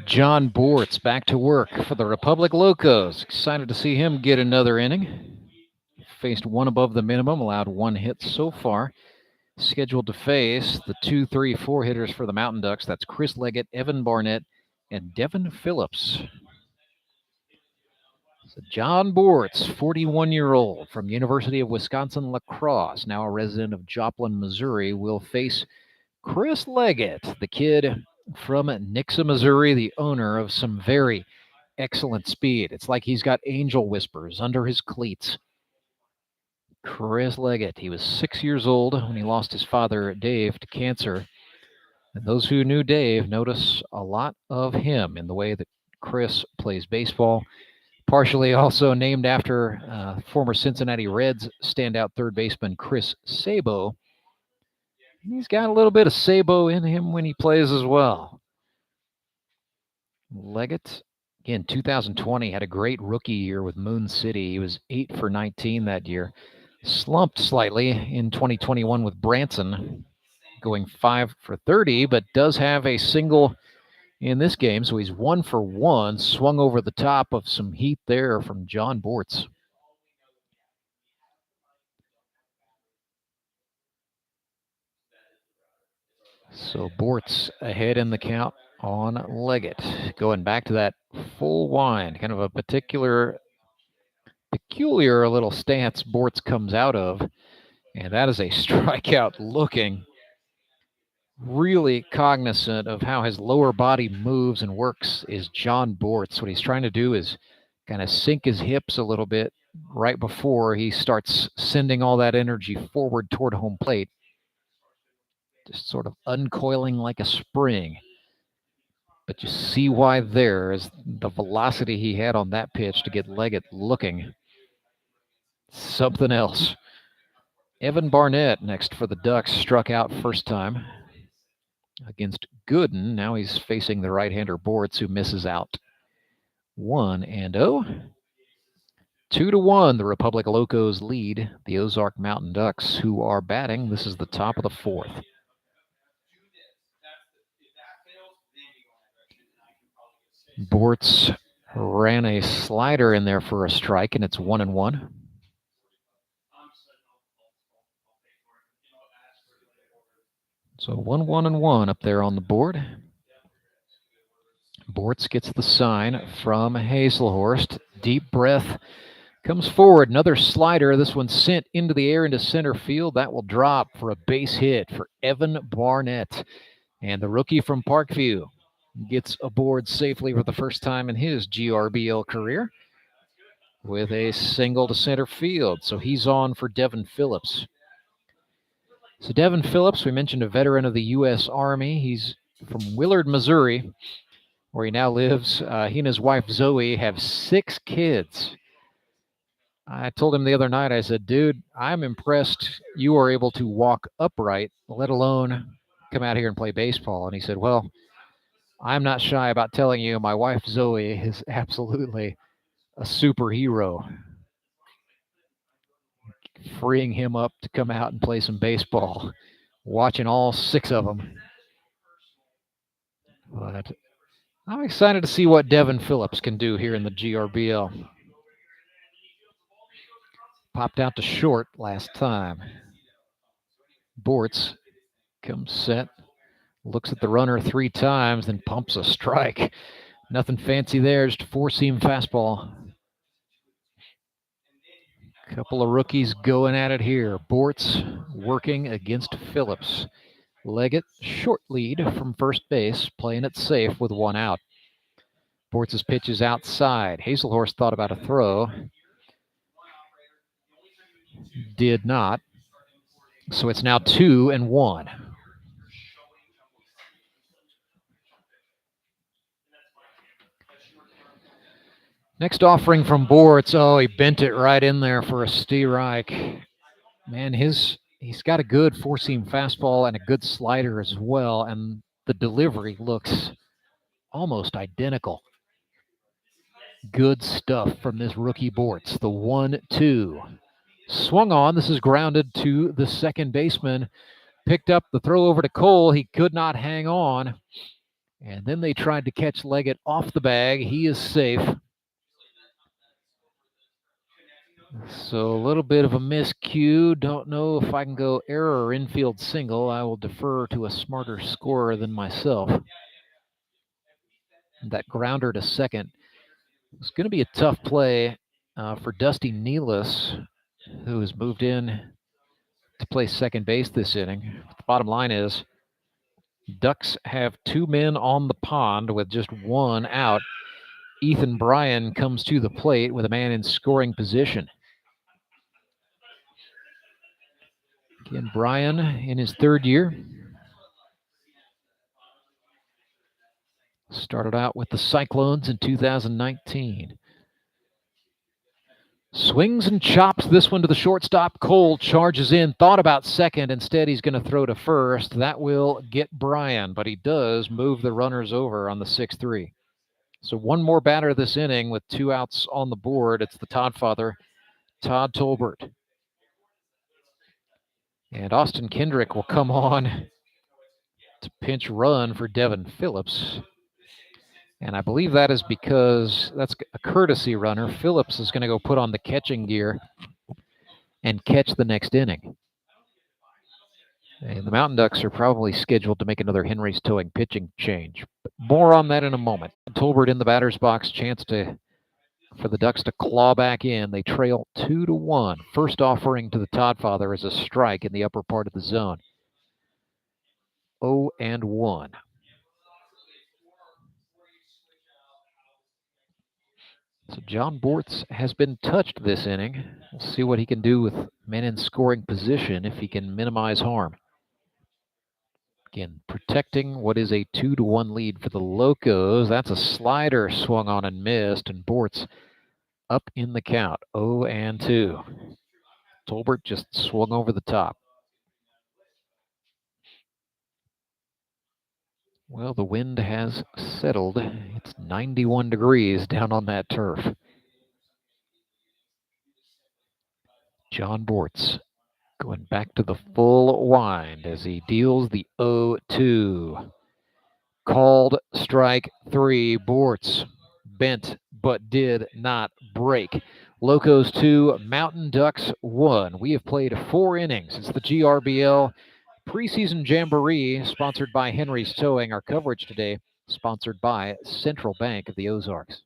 John Bortz back to work for the Republic Locos. Excited to see him get another inning. Faced one above the minimum, allowed one hit so far. Scheduled to face the 2, 3, 4 hitters for the Mountain Ducks. That's Chris Leggett, Evan Barnett, and Devin Phillips. So John Bortz, 41-year-old from University of Wisconsin-La Crosse, now a resident of Joplin, Missouri, will face Chris Leggett, the kid from Nixa, Missouri, the owner of some very excellent speed. It's like he's got angel whispers under his cleats. Chris Leggett, he was 6 years old when he lost his father, Dave, to cancer. And those who knew Dave notice a lot of him in the way that Chris plays baseball. Partially also named after former Cincinnati Reds standout third baseman Chris Sabo. He's got a little bit of Sabo in him when he plays as well. Leggett, again, 2020, had a great rookie year with Moon City. He was 8 for 19 that year. Slumped slightly in 2021 with Branson, going 5 for 30, but does have a single in this game. So he's 1 for 1, swung over the top of some heat there from John Bortz. So Bortz ahead in the count on Leggett. Going back to that full wind, kind of a peculiar little stance Bortz comes out of. And that is a strikeout looking. Really cognizant of how his lower body moves and works is John Bortz. What he's trying to do is kind of sink his hips a little bit right before he starts sending all that energy forward toward home plate. Just sort of uncoiling like a spring. But you see why there is the velocity he had on that pitch to get Leggett looking. Something else. Evan Barnett next for the Ducks, struck out first time against Gooden. Now he's facing the right-hander Bortz, who misses out. 1-0. 2-1, the Republic Locos lead the Ozark Mountain Ducks, who are batting. This is the top of the fourth. Bortz ran a slider in there for a strike, and it's 1-1. So 1-1 up there on the board. Bortz gets the sign from Hazelhorst. Deep breath. Comes forward, another slider. This one sent into the air into center field. That will drop for a base hit for Evan Barnett. And the rookie from Parkview gets aboard safely for the first time in his GRBL career with a single to center field. So he's on for Devin Phillips. So Devin Phillips, we mentioned, a veteran of the U.S. Army. He's from Willard, Missouri, where he now lives. He and his wife Zoe have 6 kids. I told him the other night, I said, dude, I'm impressed you are able to walk upright, let alone come out here and play baseball. And he said, well, I'm not shy about telling you my wife Zoe is absolutely a superhero. Freeing him up to come out and play some baseball, watching all 6 of them. But I'm excited to see what Devin Phillips can do here in the GRBL. Popped out to short last time. Bortz comes set, looks at the runner 3 times, then pumps a strike. Nothing fancy there, just a 4-seam fastball. Couple of rookies going at it here. Bortz working against Phillips. Leggett, short lead from first base, playing it safe with 1 out. Bortz's pitch is outside. Hazelhorst thought about a throw. Did not. So it's now 2-1. Next offering from Bortz. Oh, he bent it right in there for a strike. Man, he's got a good 4-seam fastball and a good slider as well, and the delivery looks almost identical. Good stuff from this rookie Bortz. The 1-2. Swung on. This is grounded to the second baseman. Picked up the throw over to Cole. He could not hang on. And then they tried to catch Leggett off the bag. He is safe. So a little bit of a miscue. Don't know if I can go error or infield single. I will defer to a smarter scorer than myself. That grounder to second. It's going to be a tough play for Dusty Nealis, who has moved in to play second base this inning. The bottom line is Ducks have 2 men on the pond with just 1 out. Ethan Bryan comes to the plate with a man in scoring position. Again, Bryan in his 3rd year. Started out with the Cyclones in 2019. Swings and chops this one to the shortstop. Cole charges in, thought about second. Instead, he's going to throw to first. That will get Bryan, but he does move the runners over on the 6-3. So 1 more batter this inning with 2 outs on the board. It's the Todd father, Todd Tolbert. And Austin Kendrick will come on to pinch run for Devin Phillips. And I believe that is because that's a courtesy runner. Phillips is going to go put on the catching gear and catch the next inning. And the Mountain Ducks are probably scheduled to make another Henry's Towing pitching change. But more on that in a moment. Tolbert in the batter's box, chance for the Ducks to claw back in. They trail 2-1. First offering to the Todd father is a strike in the upper part of the zone. 0-1. So John Bortz has been touched this inning. We'll see what he can do with men in scoring position if he can minimize harm. Again, protecting what is a 2-1 lead for the Locos. That's a slider swung on and missed, and Bortz up in the count, 0-2. Tolbert just swung over the top. Well, the wind has settled. It's 91 degrees down on that turf. John Bortz going back to the full wind as he deals the 0-2. Called strike 3. Bortz bent but did not break. Locos 2, Mountain Ducks 1. We have played 4 innings. It's the GRBL Preseason Jamboree, sponsored by Henry's Towing. Our coverage today, sponsored by Central Bank of the Ozarks.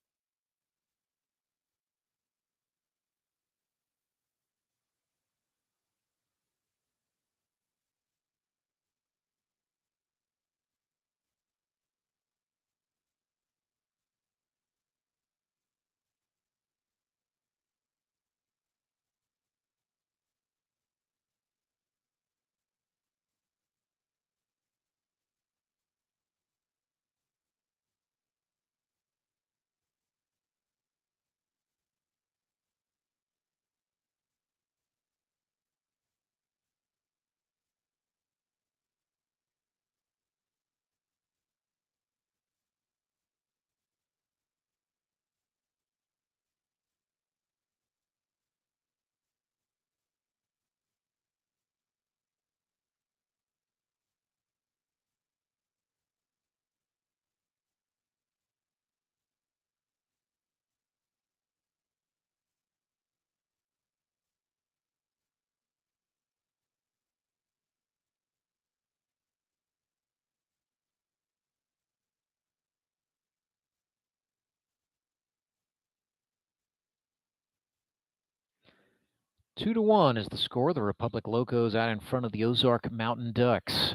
Two to one is the score. The Republic Locos out in front of the Ozark Mountain Ducks.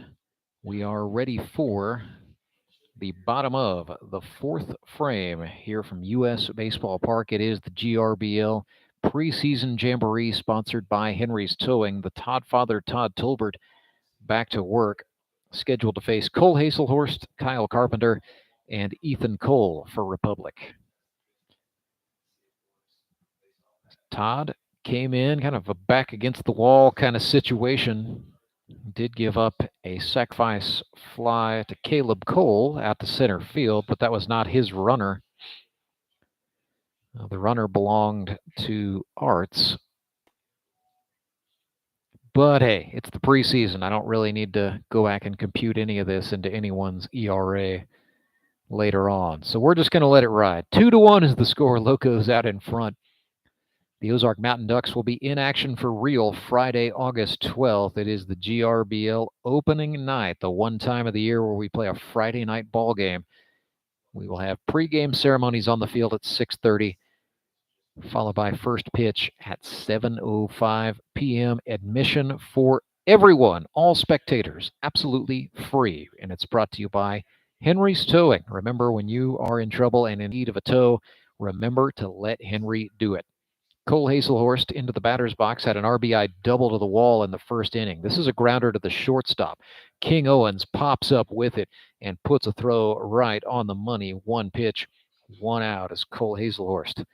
We are ready for the bottom of the 4th frame here from U.S. Baseball Park. It is the GRBL Preseason Jamboree, sponsored by Henry's Towing. The Todd father, Todd Tolbert, back to work, scheduled to face Cole Hazelhorst, Kyle Carpenter, and Ethan Cole for Republic. Todd came in kind of a back against the wall kind of situation. Did give up a sacrifice fly to Caleb Cole out to center field, but that was not his runner. The runner belonged to Arts. But hey, it's the preseason. I don't really need to go back and compute any of this into anyone's ERA later on. So we're just going to let it ride. 2-1 is the score. Locos out in front. The Ozark Mountain Ducks will be in action for real Friday, August 12th. It is the GRBL opening night, the one time of the year where we play a Friday night ball game. We will have pregame ceremonies on the field at 6:30, followed by first pitch at 7:05 p.m. Admission for everyone, all spectators, absolutely free. And it's brought to you by Henry's Towing. Remember, when you are in trouble and in need of a tow, remember to let Henry do it. Cole Hazelhorst into the batter's box, had an RBI double to the wall in the first inning. This is a grounder to the shortstop. King Owens pops up with it and puts a throw right on the money. 1 pitch, 1 out as Cole Hazelhorst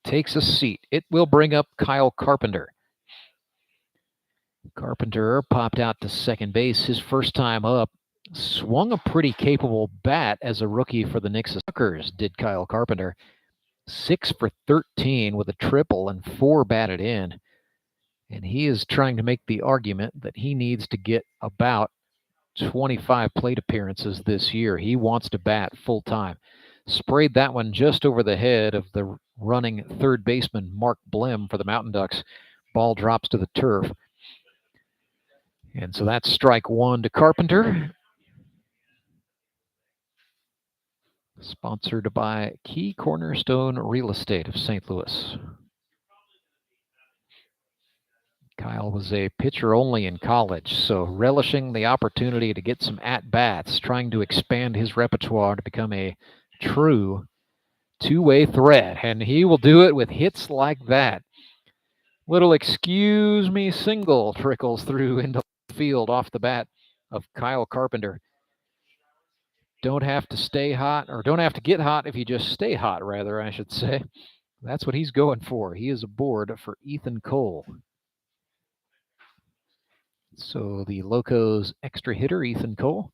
takes a seat. It will bring up Kyle Carpenter. Carpenter popped out to second base his first time up. Swung a pretty capable bat as a rookie for the Knicks Suckers, did Kyle Carpenter. 6 for 13 with a triple and 4 batted in. And he is trying to make the argument that he needs to get about 25 plate appearances this year. He wants to bat full time. Sprayed that one just over the head of the running third baseman, Mark Blim, for the Mountain Ducks. Ball drops to the turf. And so that's strike 1 to Carpenter. Sponsored by Key Cornerstone Real Estate of St. Louis. Kyle was a pitcher only in college, so relishing the opportunity to get some at-bats, trying to expand his repertoire to become a true two-way threat, and he will do it with hits like that. Little excuse me single trickles through into the field off the bat of Kyle Carpenter. Don't have to stay hot, or don't have to get hot if you just stay hot, rather, I should say. That's what he's going for. He is aboard for Ethan Cole. So the Locos extra hitter, Ethan Cole,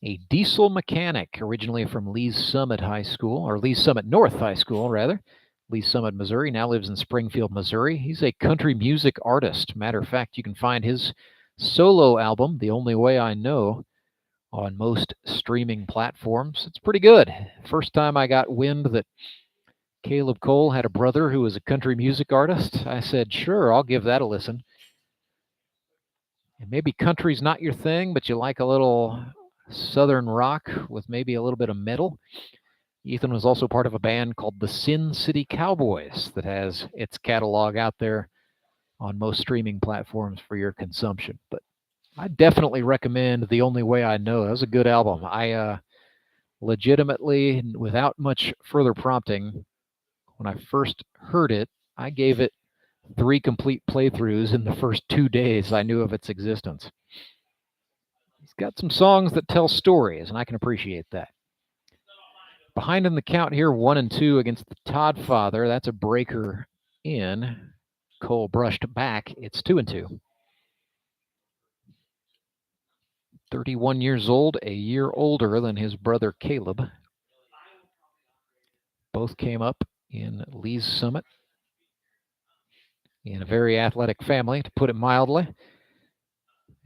a diesel mechanic, originally from Lee's Summit High School, or Lee's Summit North High School, rather. Lee's Summit, Missouri, now lives in Springfield, Missouri. He's a country music artist. Matter of fact, you can find his solo album, The Only Way I Know, on most streaming platforms. It's pretty good. First time I got wind that Caleb Cole had a brother who was a country music artist, I said, sure, I'll give that a listen. And maybe country's not your thing, but you like a little southern rock with maybe a little bit of metal. Ethan was also part of a band called the Sin City Cowboys that has its catalog out there on most streaming platforms for your consumption. But I definitely recommend The Only Way I Know. That was a good album. I legitimately, without much further prompting, when I first heard it, I gave it 3 complete playthroughs in the first 2 days I knew of its existence. He's got some songs that tell stories, and I can appreciate that. Behind in the count here, 1-2 against the Todd Father. That's a breaker in. Cole brushed back. It's 2-2. 31 years old, a year older than his brother Caleb. Both came up in Lee's Summit in a very athletic family, to put it mildly.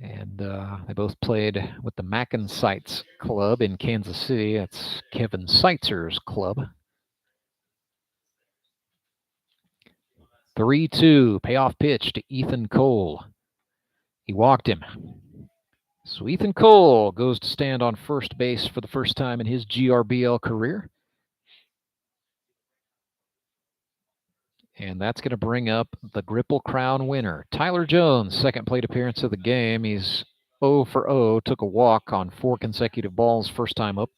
And they both played with the Mackin Sights Club in Kansas City. That's Kevin Seitzer's club. 3-2, payoff pitch to Ethan Cole. He walked him. So Ethan Cole goes to stand on first base for the first time in his GRBL career. And that's going to bring up the Gripple Crown winner, Tyler Jones, second plate appearance of the game. He's 0 for 0, took a walk on 4 consecutive balls first time up.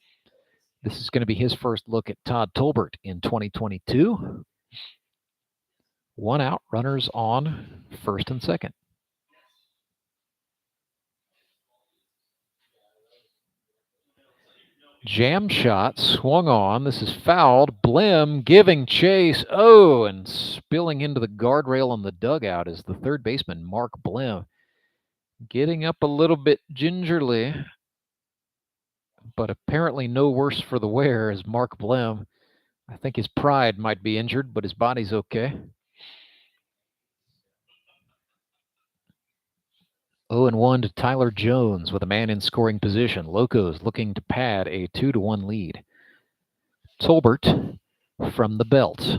This is going to be his first look at Todd Tolbert in 2022. 1 out, runners on first and second. Jam shot swung on. This is fouled. Blim giving chase. Oh, and spilling into the guardrail on the dugout is the third baseman, Mark Blim. Getting up a little bit gingerly, but apparently no worse for the wear as Mark Blim. I think his pride might be injured, but his body's okay. 0-1 to Tyler Jones with a man in scoring position. Locos looking to pad a 2-1 lead. Tolbert from the belt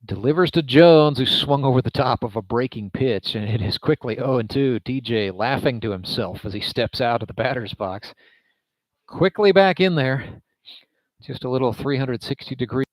delivers to Jones, who swung over the top of a breaking pitch, and it is quickly 0-2. TJ laughing to himself as he steps out of the batter's box. Quickly back in there. Just a little 360-degree.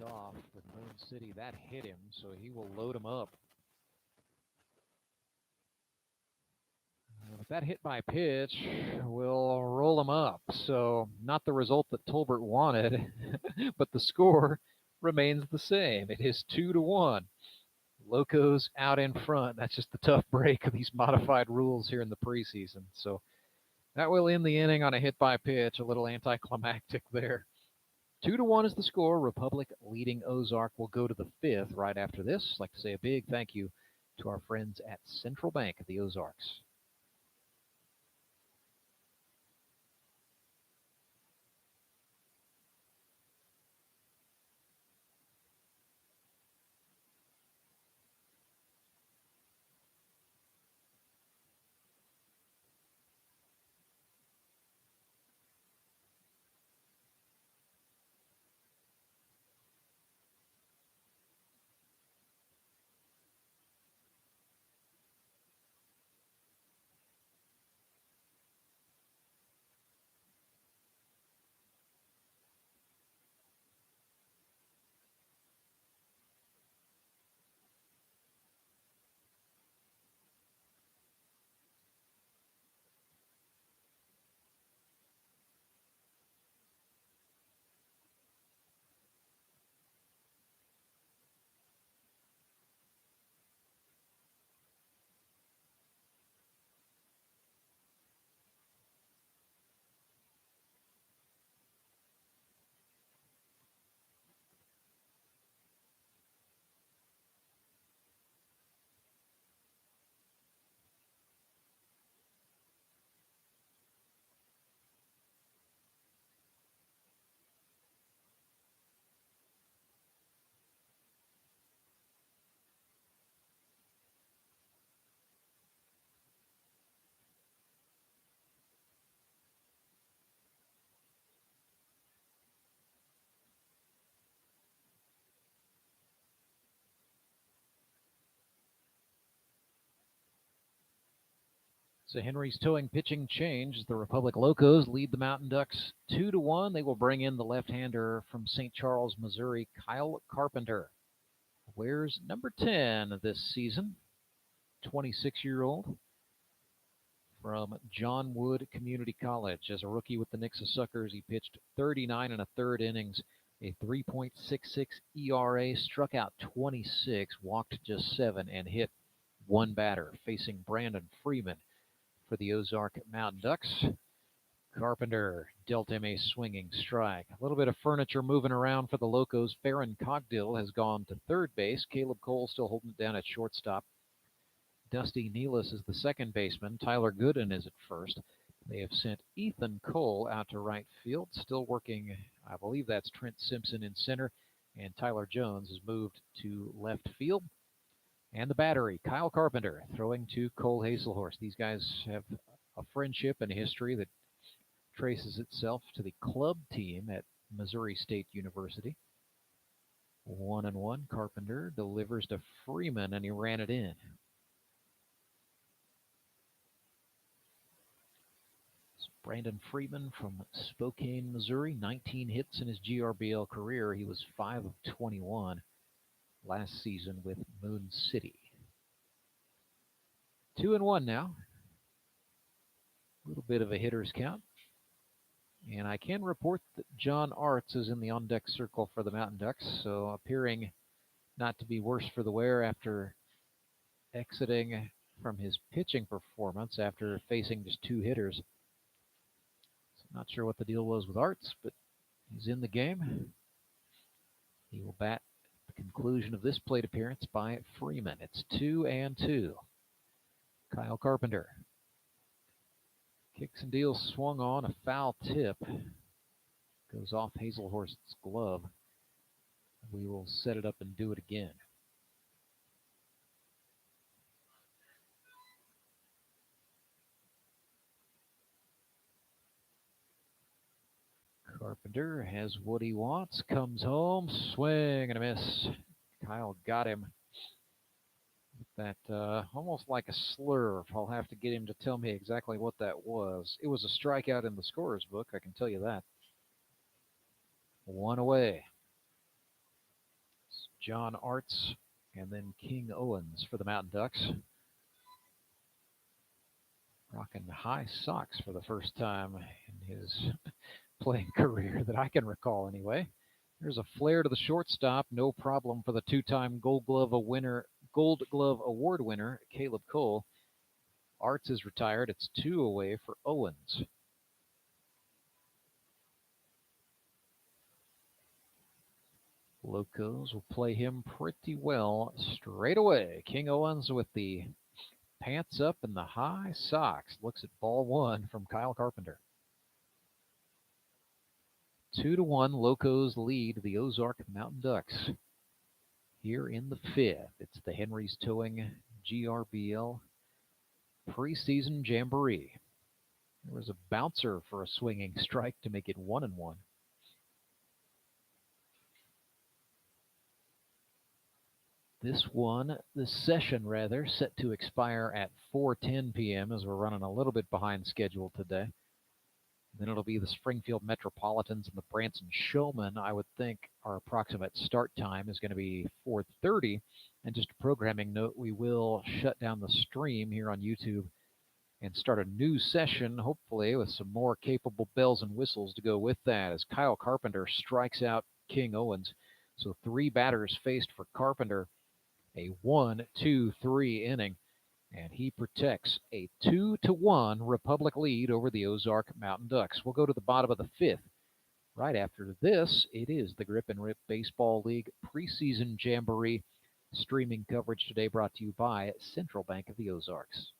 picked off with Moon City. That hit him, so he will load him up. But that hit by pitch will roll him up. So not the result that Tolbert wanted, but the score remains the same. It is 2-1. Locos out in front. That's just the tough break of these modified rules here in the preseason. So that will end the inning on a hit by pitch. A little anticlimactic there. 2-1 is the score. Republic leading Ozark. Will go to the fifth right after this. I'd like to say a big thank you to our friends at Central Bank of the Ozarks. So Henry's towing pitching change. The Republic Locos lead the Mountain Ducks 2-1. They will bring in the left-hander from St. Charles, Missouri, Kyle Carpenter. Wears number 10 this season. 26-year-old from John Wood Community College. As a rookie with the Nixa Suckers, he pitched 39 1/3 innings, a 3.66 ERA, struck out 26, walked just 7, and hit one batter, facing Brandon Freeman for the Ozark Mountain Ducks. Carpenter dealt him a swinging strike. A little bit of furniture moving around for the Locos. Farron Cogdill has gone to third base. Caleb Cole still holding it down at shortstop. Dusty Nealis is the second baseman. Tyler Gooden is at first. They have sent Ethan Cole out to right field. Still working, I believe that's Trent Simpson in center. And Tyler Jones has moved to left field. And the battery, Kyle Carpenter, throwing to Cole Hazelhorst. These guys have a friendship and a history that traces itself to the club team at Missouri State University. 1-1. Carpenter delivers to Freeman, and he ran it in. It's Brandon Freeman from Spokane, Missouri. 19 hits in his GRBL career. He was 5 of 21 last season with Moon City. 2-1 now. A little bit of a hitter's count. And I can report that John Arts is in the on-deck circle for the Mountain Ducks, so appearing not to be worse for the wear after exiting from his pitching performance after facing just 2 hitters. So not sure what the deal was with Arts, but he's in the game. He will bat at the conclusion of this plate appearance by Freeman. It's 2-2. Kyle Carpenter. Kicks and deals swung on, a foul tip. Goes off Hazelhorst's glove. We will set it up and do it again. Carpenter has what he wants, comes home, swing and a miss. Kyle got him. That almost like a slurve. I'll have to get him to tell me exactly what that was. It was a strikeout in the scorer's book, I can tell you that. 1 away. John Arts, and then King Owens for the Mountain Ducks. Rocking high socks for the first time in his playing career that I can recall anyway. There's a flare to the shortstop, no problem for the two-time Gold Glove Award winner, Caleb Cole. Arts is retired. It's 2 away for Owens. Locos will play him pretty well straight away. King Owens with the pants up and the high socks. Looks at ball 1 from Kyle Carpenter. 2-1, Locos lead the Ozark Mountain Ducks. Here in the 5th, it's the Henry's Towing GRBL Preseason Jamboree. There was a bouncer for a swinging strike to make it 1-1. This session set to expire at 4:10 p.m. as we're running a little bit behind schedule today. Then it'll be the Springfield Metropolitans and the Branson Showmen. I would think our approximate start time is going to be 4:30. And just a programming note, we will shut down the stream here on YouTube and start a new session, hopefully with some more capable bells and whistles to go with that, as Kyle Carpenter strikes out King Owens. So 3 batters faced for Carpenter, a 1-2-3 inning, and he protects a 2-1 Republic lead over the Ozark Mountain Ducks. We'll go to the bottom of the 5th. Right after this, it is the Grip and Rip Baseball League Preseason Jamboree. Streaming coverage today brought to you by Central Bank of the Ozarks.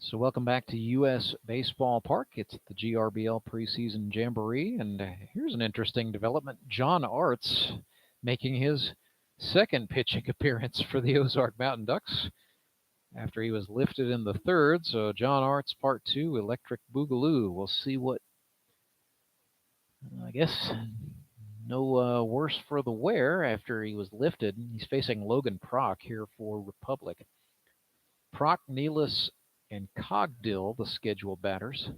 So welcome back to U.S. Baseball Park. It's the GRBL Preseason Jamboree, and here's an interesting development. John Arts making his second pitching appearance for the Ozark Mountain Ducks after he was lifted in the 3rd. So John Arts, Part 2, Electric Boogaloo. We'll see what, I guess, no worse for the wear after he was lifted. He's facing Logan Prock here for Republic. Prock, Nealis, and Cogdill, the scheduled batters.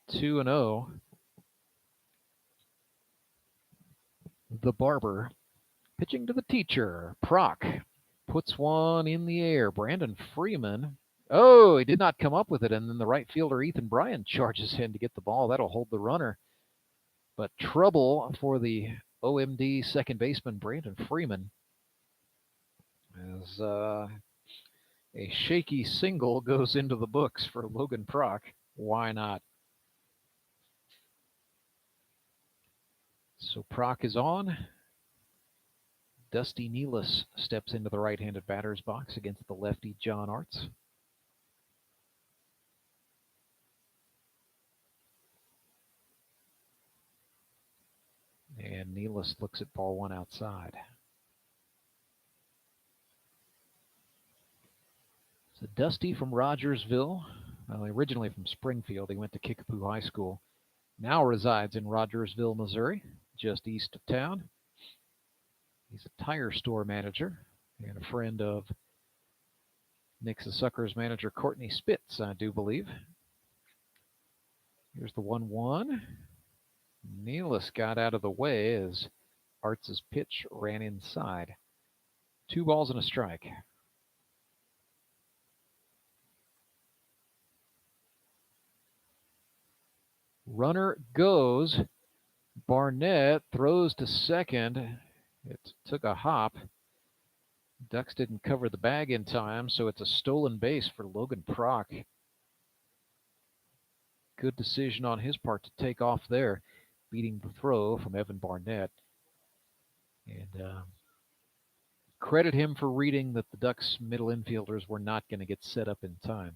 Two and 0. The barber pitching to the teacher. Prock puts one in the air. Brandon Freeman. Oh, he did not come up with it. And then the right fielder, Ethan Bryan, charges in to get the ball. That'll hold the runner. But trouble for the OMD second baseman, Brandon Freeman, as a shaky single goes into the books for Logan Prock. Why not? So Prock is on. Dusty Nealis steps into the right-handed batter's box against the lefty John Arts. And Nealis looks at ball 1 outside. So Dusty from Rogersville, Well, originally from Springfield, he went to Kickapoo High School. Now resides in Rogersville, Missouri, just east of town. He's a tire store manager and a friend of Nick's the Suckers manager Courtney Spitz, I do believe. Here's the 1-1. Nealis got out of the way as Arts' pitch ran inside. 2 balls and a strike. Runner goes. Barnett throws to second. It took a hop. Ducks didn't cover the bag in time, so it's a stolen base for Logan Prock. Good decision on his part to take off there, beating the throw from Evan Barnett. And credit him for reading that the Ducks middle infielders were not going to get set up in time.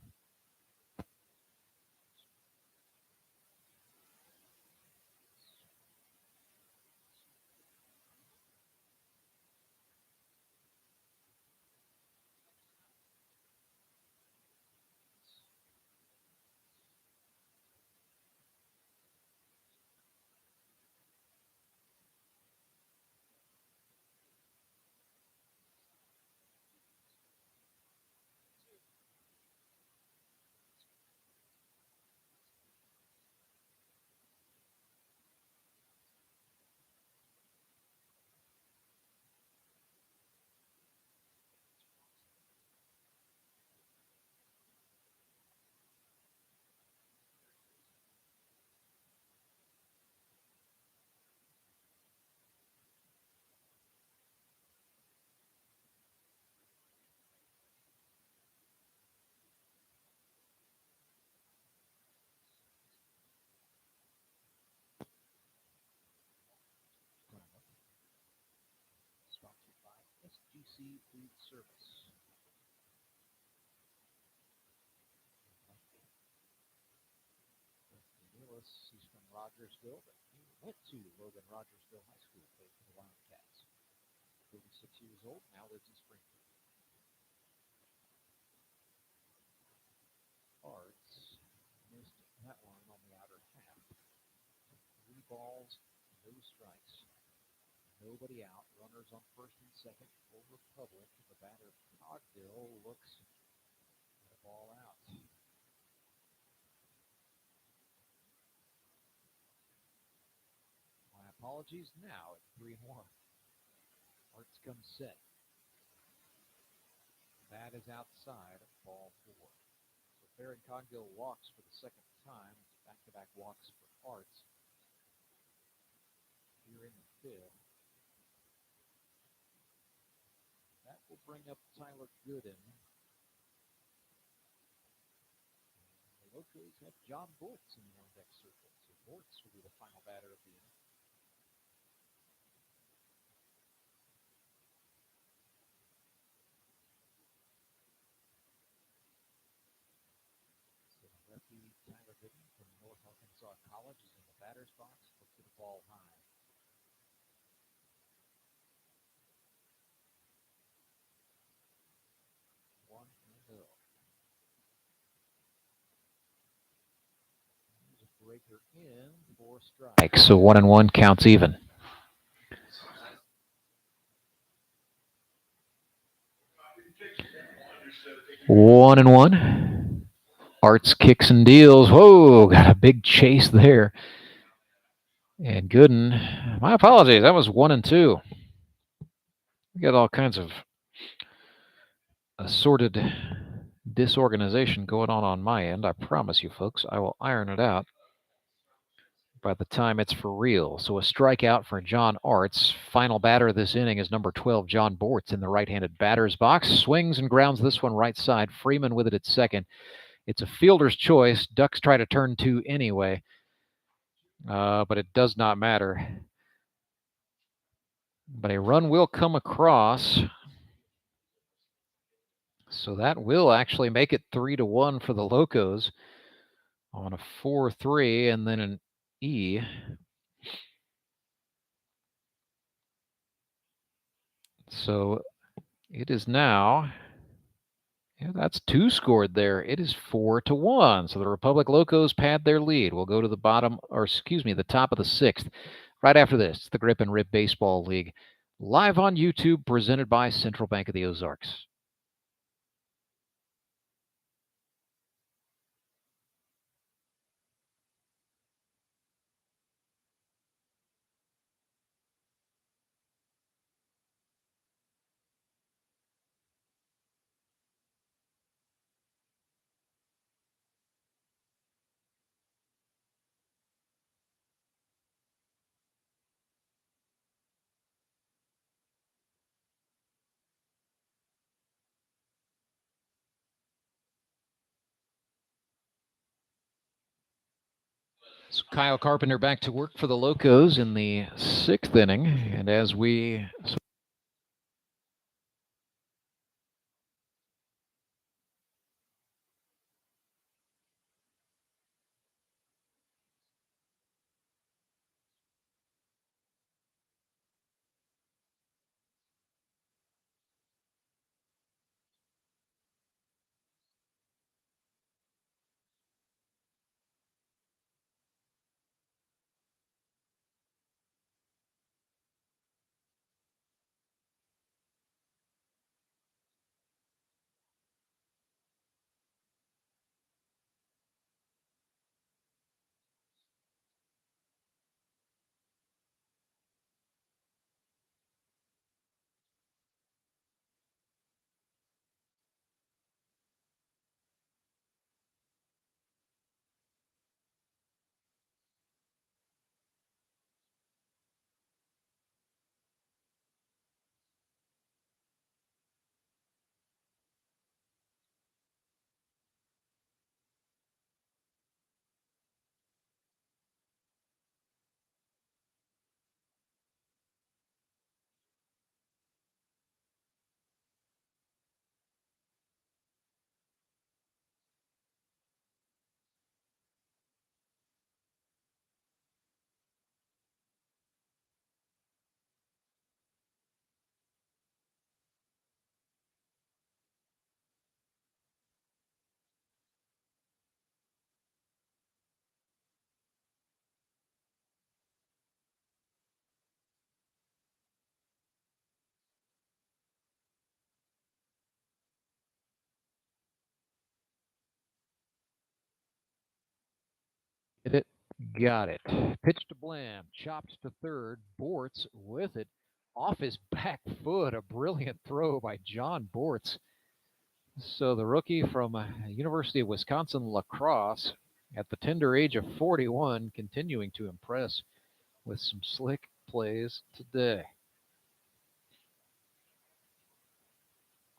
Sponsored by SGC Food Service. Nealis, he's from Rogersville, but he went to Logan Rogersville High School, played for the Wildcats. 36 years old, now lives in Springfield. Arts missed that one on the outer half. 3 balls, no strikes. Nobody out. Runners on first and second for Republic. The batter, Cogdill, looks at a ball out. My apologies now at 3-1. Arts comes set. That is outside, ball 4. So Farron Cogdill walks for the second time. Back-to-back walks for Arts. Here in the 5th. That will bring up Tyler Gooden. The Locos have John Bortz in the on-deck circle. So Bortz will be the final batter of the inning. Lefty Tyler Gooden from North Arkansas College is in the batter's box. Looks at the ball high. 1-0. There's a breaker in for strike. So 1-1 counts even. One and one. Arts kicks and deals. Whoa, got a big chase there. And Gooden, my apologies, that was 1-2. We got all kinds of assorted disorganization going on my end. I promise you, folks, I will iron it out by the time it's for real. So a strikeout for John Arts. Final batter of this inning is number 12, John Bortz, in the right-handed batter's box. Swings and grounds this one right side. Freeman with it at second. It's a fielder's choice. Ducks try to turn 2 anyway, but it does not matter. But a run will come across. So that will actually make it 3-1 for the Locos on a 4-3 and then an E. So it is now Yeah, that's 2 scored there. It is 4-1. So the Republic Locos pad their lead. We'll go to the the top of the 6th. Right after this, the Grip and Rip Baseball League, live on YouTube, presented by Central Bank of the Ozarks. So Kyle Carpenter back to work for the Locos in the 6th inning. And as we hit it, got it. Pitch to Blam, chopped to third. Bortz with it off his back foot. A brilliant throw by John Bortz. So the rookie from University of Wisconsin La Crosse, at the tender age of 41, continuing to impress with some slick plays today.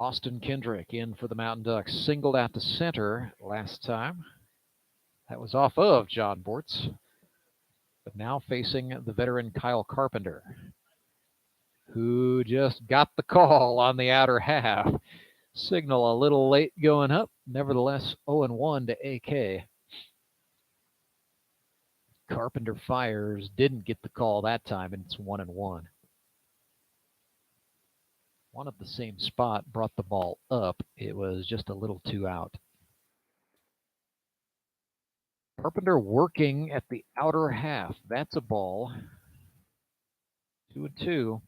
Austin Kendrick in for the Mountain Ducks, singled out to center last time. That was off of John Bortz, but now facing the veteran Kyle Carpenter, who just got the call on the outer half. Signal a little late going up. Nevertheless, 0-1 to AK. Carpenter fires, didn't get the call that time, and it's 1-1. One of the same spot brought the ball up. It was just a little too out. Carpenter working at the outer half. That's a ball. 2-2.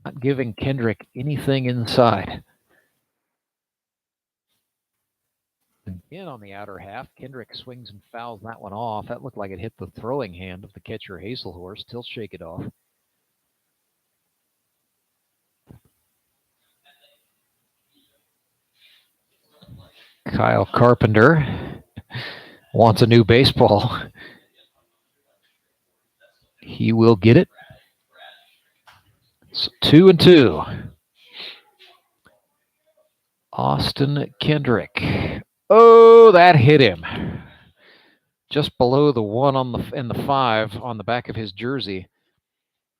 Not giving Kendrick anything inside. Again on the outer half, Kendrick swings and fouls that one off. That looked like it hit the throwing hand of the catcher Hazelhorst. He'll shake it off. Kyle Carpenter wants a new baseball. He will get it. It's 2-2. Austin Kendrick. Oh, that hit him. Just below the 1 on the 5 on the back of his jersey.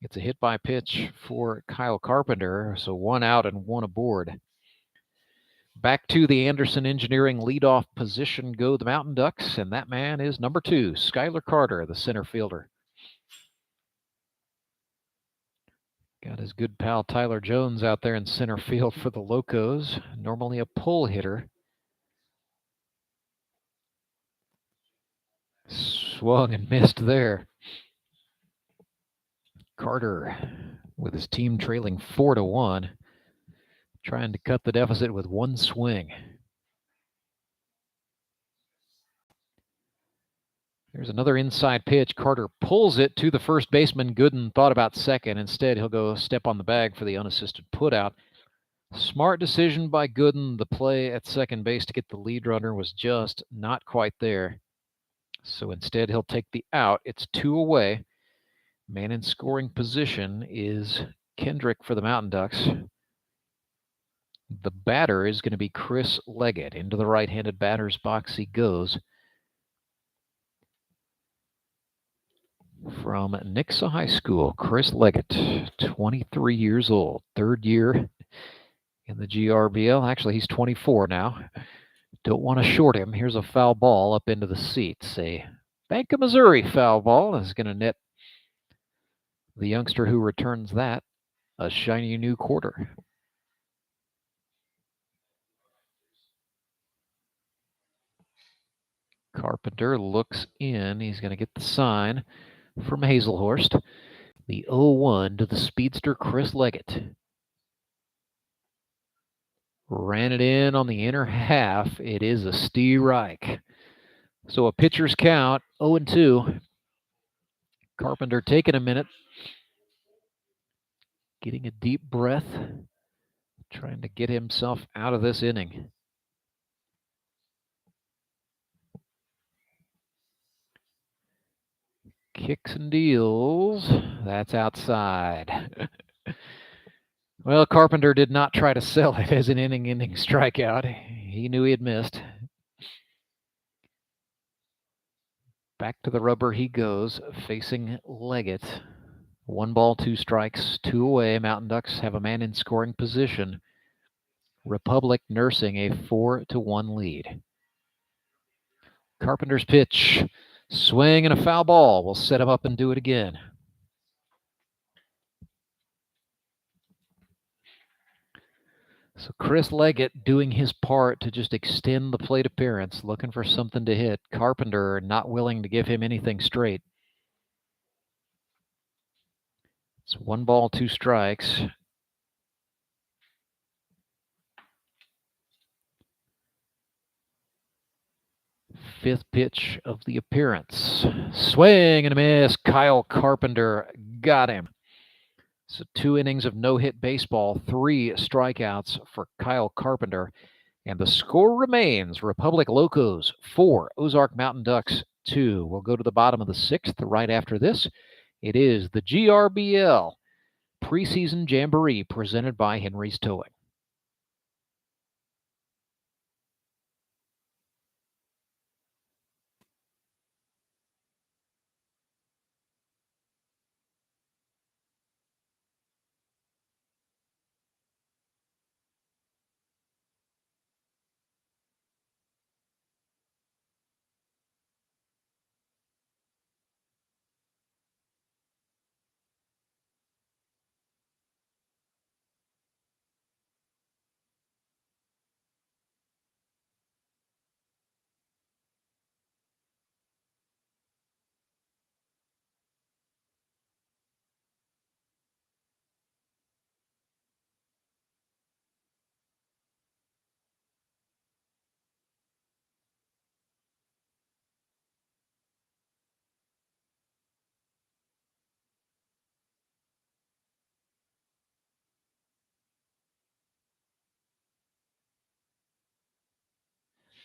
It's a hit by pitch for Kyle Carpenter. So 1 out and 1 aboard. Back to the Anderson Engineering leadoff position go the Mountain Ducks, and that man is number 2, Skylar Carter, the center fielder. Got his good pal Tyler Jones out there in center field for the Locos, normally a pull hitter. Swung and missed there. Carter, with his team trailing 4-1, trying to cut the deficit with one swing. There's another inside pitch. Carter pulls it to the first baseman. Gooden thought about second. Instead, he'll go step on the bag for the unassisted putout. Smart decision by Gooden. The play at second base to get the lead runner was just not quite there. So instead, he'll take the out. It's 2 away. Man in scoring position is Kendrick for the Mountain Ducks. The batter is going to be Chris Leggett. Into the right-handed batter's box he goes. From Nixa High School, Chris Leggett, 23 years old, third year in the GRBL. Actually, he's 24 now. Don't want to short him. Here's a foul ball up into the seats. A Bank of Missouri foul ball is going to net the youngster who returns that a shiny new quarter. Carpenter looks in. He's going to get the sign from Hazelhorst. The 0-1 to the speedster Chris Leggett. Ran it in on the inner half. It is a strike. So a pitcher's count, 0-2. Carpenter taking a minute. Getting a deep breath. Trying to get himself out of this inning. Kicks and deals. That's outside. Well, Carpenter did not try to sell it as an inning-ending strikeout. He knew he had missed. Back to the rubber he goes, facing Leggett. 1 ball, 2 strikes, 2 away. Mountain Ducks have a man in scoring position. Republic nursing a 4-1 lead. Carpenter's pitch. Swing and a foul ball. We'll set him up and do it again. So Chris Leggett doing his part to just extend the plate appearance, looking for something to hit. Carpenter not willing to give him anything straight. It's 1 ball, 2 strikes. Fifth pitch of the appearance. Swing and a miss. Kyle Carpenter got him. So 2 innings of no-hit baseball, 3 strikeouts for Kyle Carpenter. And the score remains Republic Locos 4, Ozark Mountain Ducks 2. We'll go to the bottom of the 6th right after this. It is the GRBL Preseason Jamboree presented by Henry's Towing.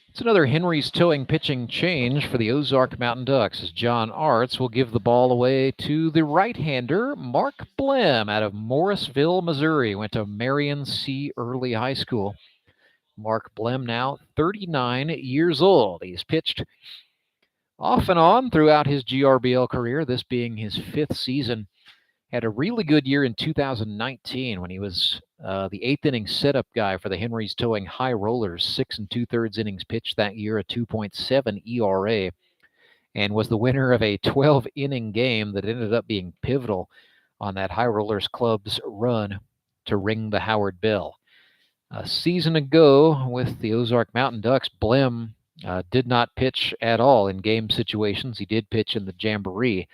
It's another Henry's Towing pitching change for the Ozark Mountain Ducks as John Arts will give the ball away to the right-hander, Mark Blem out of Morrisville, Missouri. Went to Marion C. Early High School. Mark Blem now 39 years old. He's pitched off and on throughout his GRBL career, this being his 5th season. Had a really good year in 2019 when he was the 8th inning setup guy for the Henry's Towing High Rollers. 6 2/3 innings pitched that year, a 2.7 ERA, and was the winner of a 12-inning game that ended up being pivotal on that High Rollers Club's run to ring the Howard bell. A season ago with the Ozark Mountain Ducks, Blem did not pitch at all in game situations. He did pitch in the Jamboree.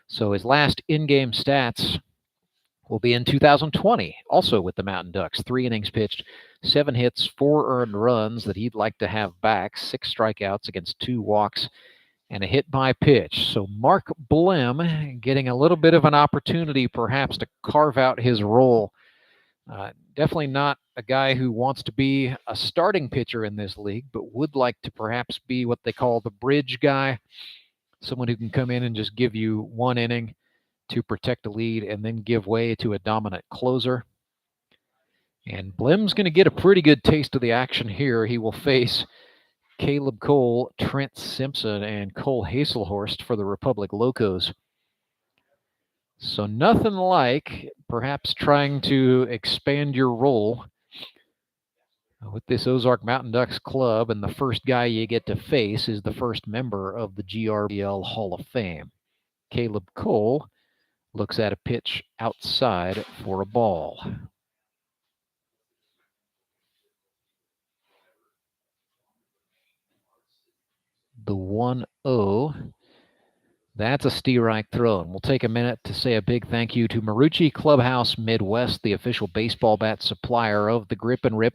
So his last in-game stats will be in 2020, also with the Mountain Ducks. 3 innings pitched, 7 hits, 4 earned runs that he'd like to have back, 6 strikeouts against 2 walks, and a hit by pitch. So Mark Blem getting a little bit of an opportunity perhaps to carve out his role. Definitely not a guy who wants to be a starting pitcher in this league, but would like to perhaps be what they call the bridge guy, someone who can come in and just give you 1 inning to protect a lead and then give way to a dominant closer. And Blem's going to get a pretty good taste of the action here. He will face Caleb Cole, Trent Simpson, and Cole Hazelhorst for the Republic Locos. So nothing like perhaps trying to expand your role with this Ozark Mountain Ducks club, and the first guy you get to face is the first member of the GRBL Hall of Fame. Caleb Cole looks at a pitch outside for a ball. The 1-0. That's a strike thrown. We'll take a minute to say a big thank you to Marucci Clubhouse Midwest, the official baseball bat supplier of the Grip and Rip.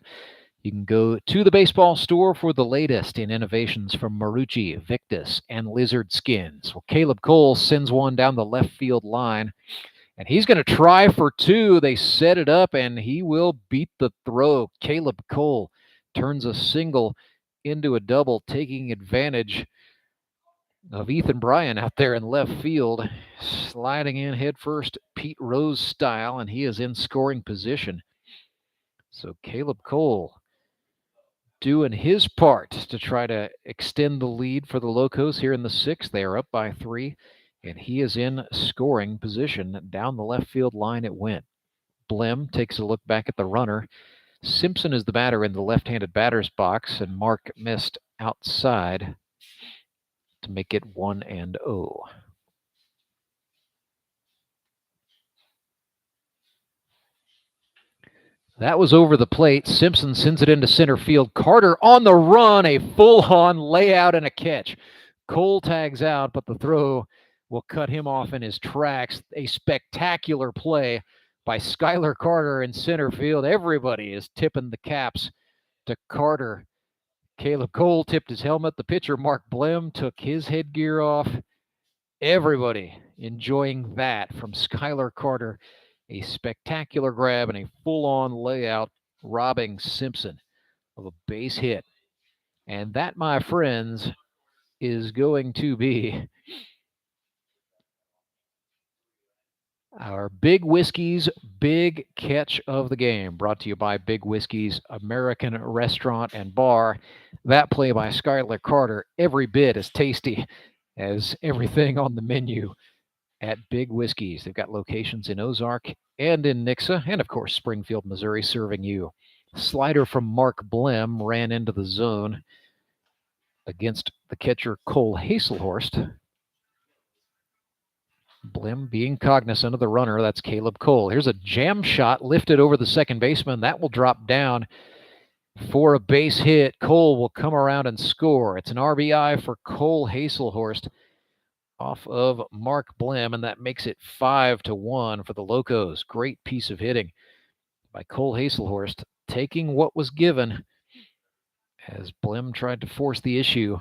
You can go to the baseball store for the latest in innovations from Marucci, Victus, and Lizard Skins. Well, Caleb Cole sends one down the left field line, and he's going to try for 2. They set it up, and he will beat the throw. Caleb Cole turns a single into a double, taking advantage of Ethan Bryan out there in left field, sliding in headfirst Pete Rose style, and he is in scoring position. So Caleb Cole doing his part to try to extend the lead for the Locos here in the 6th. They are up by 3, and he is in scoring position. Down the left field line it went. Blem takes a look back at the runner. Simpson is the batter in the left-handed batter's box, and Mark missed outside to make it 1-0. That was over the plate. Simpson sends it into center field. Carter on the run, a full-on layout and a catch. Cole tags out, but the throw will cut him off in his tracks. A spectacular play by Skylar Carter in center field. Everybody is tipping the caps to Carter. Caleb Cole tipped his helmet. The pitcher, Mark Blem, took his headgear off. Everybody enjoying that from Skylar Carter. A spectacular grab and a full-on layout, robbing Simpson of a base hit. And that, my friends, is going to be our Big Whiskey's big catch of the game, brought to you by Big Whiskey's American Restaurant and Bar. That play by Skylar Carter, every bit as tasty as everything on the menu at Big Whiskey's. They've got locations in Ozark and in Nixa, and of course Springfield, Missouri, serving you. Slider from Mark Blem ran into the zone against the catcher Cole Hazelhorst. Blem being cognizant of the runner, that's Caleb Cole. Here's a jam shot lifted over the second baseman. That will drop down for a base hit. Cole will come around and score. It's an RBI for Cole Hazelhorst off of Mark Blem, and that makes it 5-1 for the Locos. Great piece of hitting by Cole Hazelhorst, taking what was given as Blem tried to force the issue.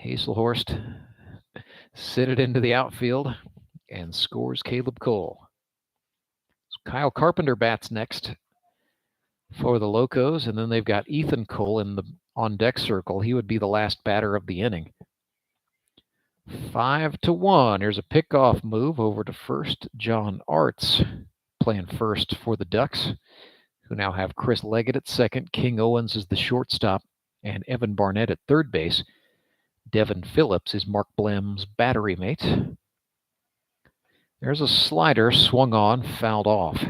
Hazelhorst sent it into the outfield and scores Caleb Cole. So Kyle Carpenter bats next for the Locos, and then they've got Ethan Cole in the on-deck circle. He would be the last batter of the inning. 5-1. Here's a pickoff move over to first. John Arts playing first for the Ducks, who now have Chris Leggett at second. King Owens is the shortstop, and Evan Barnett at third base. Devin Phillips is Mark Blem's battery mate. There's a slider swung on, fouled off.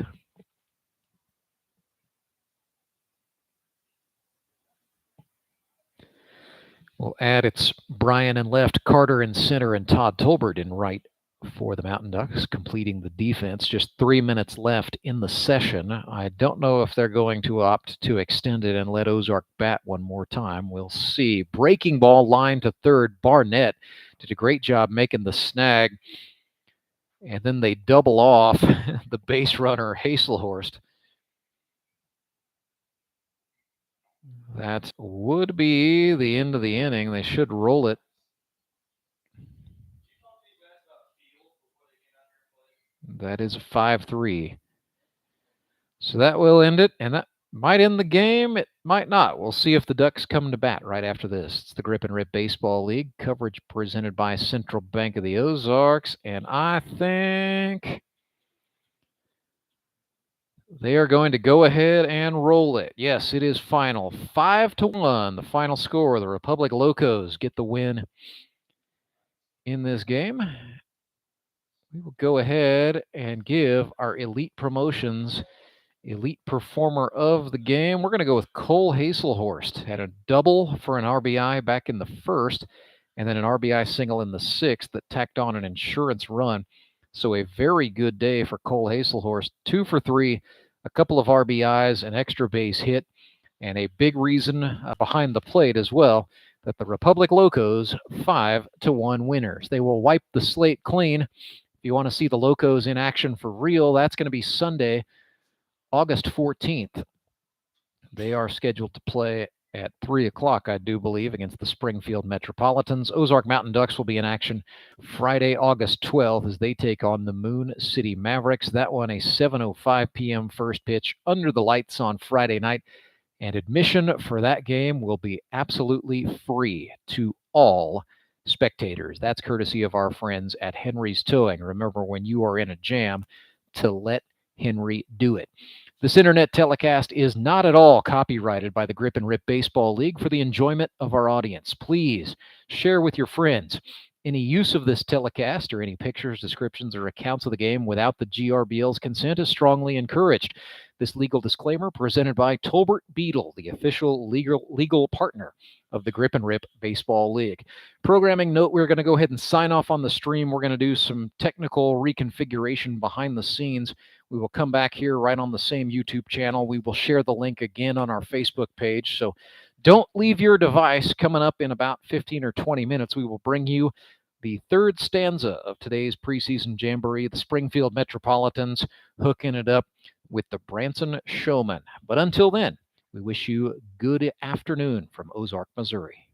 We'll add it's Brian in left, Carter in center, and Todd Tolbert in right for the Mountain Ducks, completing the defense. Just 3 minutes left in the session. I don't know if they're going to opt to extend it and let Ozark bat one more time. We'll see. Breaking ball, line to third. Barnett did a great job making the snag. And then they double off the base runner, Hazelhorst. That would be the end of the inning. They should roll it. That is 5-3. So that will end it, and that might end the game. It might not. We'll see if the Ducks come to bat right after this. It's the Grip and Rip Baseball League. Coverage presented by Central Bank of the Ozarks, and I think they are going to go ahead and roll it. Yes, it is final. 5-1, the final score. The Republic Locos get the win in this game. We will go ahead and give our Elite Promotions Elite Performer of the game. We're going to go with Cole Hazelhorst. Had a double for an RBI back in the first, and then an RBI single in the sixth that tacked on an insurance run. So a very good day for Cole Hazelhorst. 2 for 3, a couple of RBIs, an extra base hit, and a big reason behind the plate as well that the Republic Locos 5-1 winners. They will wipe the slate clean. If you want to see the Locos in action for real, that's going to be Sunday, August 14th. They are scheduled to play at 3 o'clock, I do believe, against the Springfield Metropolitans. Ozark Mountain Ducks will be in action Friday, August 12th, as they take on the Moon City Mavericks. That one, a 7:05 p.m. first pitch under the lights on Friday night. And admission for that game will be absolutely free to all spectators. That's courtesy of our friends at Henry's Towing. Remember, when you are in a jam, to let Henry do it. This internet telecast is not at all copyrighted by the Grip and Rip Baseball League for the enjoyment of our audience. Please share with your friends. Any use of this telecast or any pictures, descriptions, or accounts of the game without the GRBL's consent is strongly encouraged. This legal disclaimer presented by Tolbert Beetle, the official legal partner of the Grip and Rip Baseball League. Programming note, we're going to go ahead and sign off on the stream. We're going to do some technical reconfiguration behind the scenes. We will come back here right on the same YouTube channel. We will share the link again on our Facebook page. So don't leave your device. Coming up in about 15 or 20 minutes, we will bring you the third stanza of today's preseason jamboree, the Springfield Metropolitans hooking it up with the Branson Showmen. But until then, we wish you good afternoon from Ozark, Missouri.